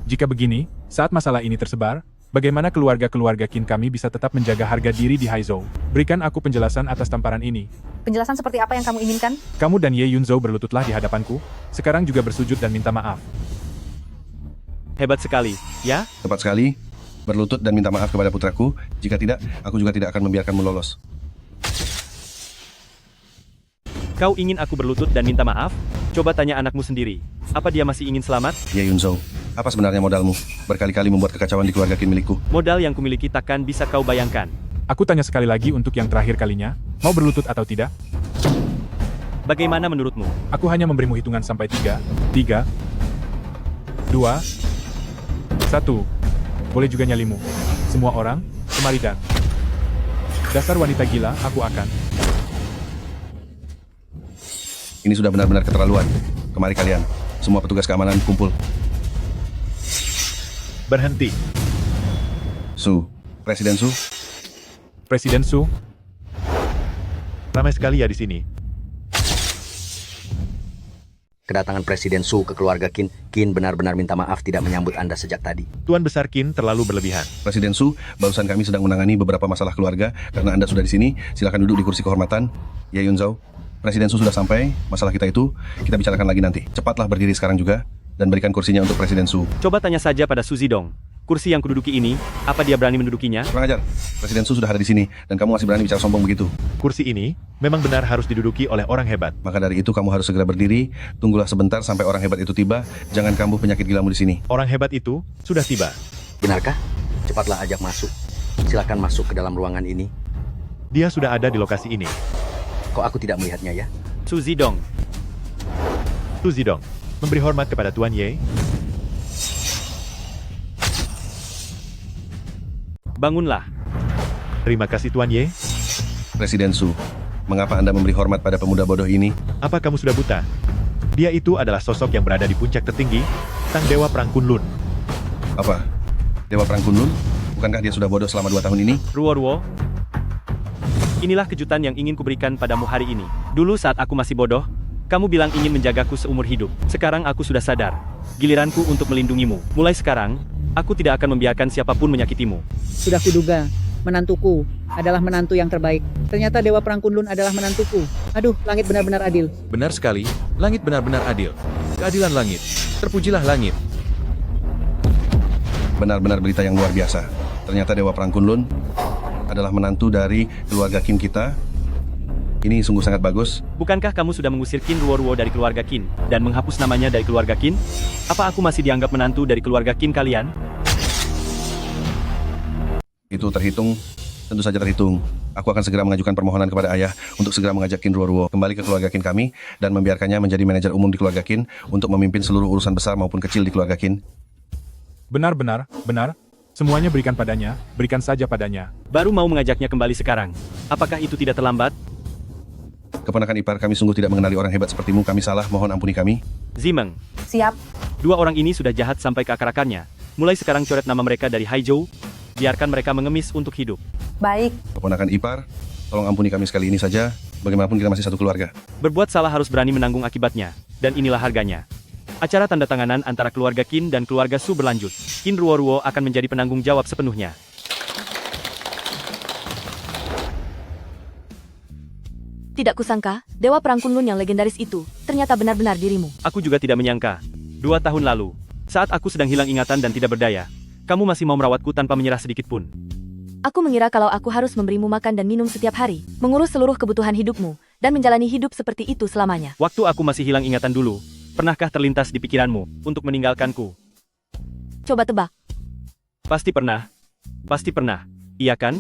Jika begini, saat masalah ini tersebar, bagaimana keluarga-keluarga Qin kami bisa tetap menjaga harga diri di Haizhou? Berikan aku penjelasan atas tamparan ini. Penjelasan seperti apa yang kamu inginkan? Kamu dan Ye Yunzhou berlututlah di hadapanku, sekarang juga bersujud dan minta maaf. Hebat sekali, ya? Tepat sekali. Berlutut dan minta maaf kepada putraku. Jika tidak, aku juga tidak akan membiarkanmu lolos. Kau ingin aku berlutut dan minta maaf? Coba tanya anakmu sendiri. Apa dia masih ingin selamat? Ye Yunzhou, apa sebenarnya modalmu? Berkali-kali membuat kekacauan di keluarga Qin milikku. Modal yang kumiliki takkan bisa kau bayangkan. Aku tanya sekali lagi untuk yang terakhir kalinya, mau berlutut atau tidak? Bagaimana menurutmu? Aku hanya memberimu hitungan sampai 3, 2, 1. Boleh juga nyalimu. Semua orang, kemari dan. Dasar wanita gila, aku akan. Ini sudah benar-benar keterlaluan. Kemari kalian. Semua petugas keamanan kumpul. Berhenti. Su. Presiden Su. Presiden Su. Ramai sekali ya di sini. Kedatangan Presiden Su ke keluarga Qin benar-benar minta maaf tidak menyambut Anda sejak tadi. Tuan Besar Qin terlalu berlebihan. Presiden Su, barusan kami sedang menangani beberapa masalah keluarga. Karena Anda sudah di sini, silakan duduk di kursi kehormatan. Ye Yunzhou, Presiden Su sudah sampai. Masalah kita itu, kita bicarakan lagi nanti. Cepatlah berdiri sekarang juga, dan berikan kursinya untuk Presiden Su. Coba tanya saja pada Su Zidong. Kursi yang kududuki ini, apa dia berani mendudukinya? Kurang ajar. Presiden Su sudah ada di sini, dan kamu masih berani bicara sombong begitu. Kursi ini memang benar harus diduduki oleh orang hebat. Maka dari itu kamu harus segera berdiri. Tunggulah sebentar sampai orang hebat itu tiba. Jangan kambuh penyakit gilamu di sini. Orang hebat itu sudah tiba. Benarkah? Cepatlah ajak masuk. Silakan masuk ke dalam ruangan ini. Dia sudah ada di lokasi ini. Kok aku tidak melihatnya ya? Su Zidong. Su Zidong, memberi hormat kepada Tuan Ye. Bangunlah. Terima kasih Tuan Ye. Presiden Su, mengapa Anda memberi hormat pada pemuda bodoh ini? Apa kamu sudah buta? Dia itu adalah sosok yang berada di puncak tertinggi, Sang Dewa Perang Kunlun. Apa? Dewa Perang Kunlun? Bukankah dia sudah bodoh selama 2 tahun ini? Ruo. Inilah kejutan yang ingin kuberikan padamu hari ini. Dulu saat aku masih bodoh, kamu bilang ingin menjagaku seumur hidup. Sekarang aku sudah sadar. Giliranku untuk melindungimu. Mulai sekarang, aku tidak akan membiarkan siapapun menyakitimu. Sudah kuduga, menantuku adalah menantu yang terbaik. Ternyata Dewa Perang Kunlun adalah menantuku. Aduh, langit benar-benar adil. Benar sekali, langit benar-benar adil. Keadilan langit. Terpujilah langit. Benar-benar berita yang luar biasa. Ternyata Dewa Perang Kunlun adalah menantu dari keluarga Qin kita. Ini sungguh sangat bagus. Bukankah kamu sudah mengusir Qin Ruoruo dari keluarga Qin, dan menghapus namanya dari keluarga Qin? Apa aku masih dianggap menantu dari keluarga Qin kalian? Itu terhitung, tentu saja terhitung. Aku akan segera mengajukan permohonan kepada ayah untuk segera mengajak Qin Ruoruo kembali ke keluarga Qin kami dan membiarkannya menjadi manajer umum di keluarga Qin untuk memimpin seluruh urusan besar maupun kecil di keluarga Qin. Benar. Semuanya berikan padanya, berikan saja padanya. Baru mau mengajaknya kembali sekarang. Apakah itu tidak terlambat? Keponakan ipar kami sungguh tidak mengenali orang hebat sepertimu. Kami salah, mohon ampuni kami. Zimeng, Siap. dua orang ini sudah jahat sampai ke akar-akarnya. Mulai sekarang coret nama mereka dari Haizhou. Biarkan mereka mengemis untuk hidup. Baik. Keponakan ipar, tolong ampuni kami sekali ini saja. Bagaimanapun kita masih satu keluarga. Berbuat salah harus berani menanggung akibatnya. Dan inilah harganya. Acara tanda tanganan antara keluarga Qin dan keluarga Su berlanjut. Qin Ruoruo akan menjadi penanggung jawab sepenuhnya. Tidak kusangka, Dewa Perang Kunlun yang legendaris itu, ternyata benar-benar dirimu. Aku juga tidak menyangka. 2 tahun lalu, saat aku sedang hilang ingatan dan tidak berdaya, kamu masih mau merawatku tanpa menyerah sedikit pun. Aku mengira kalau aku harus memberimu makan dan minum setiap hari, mengurus seluruh kebutuhan hidupmu, dan menjalani hidup seperti itu selamanya. Waktu aku masih hilang ingatan dulu, pernahkah terlintas di pikiranmu untuk meninggalkanku? Coba tebak. Pasti pernah. Pasti pernah. Iya kan?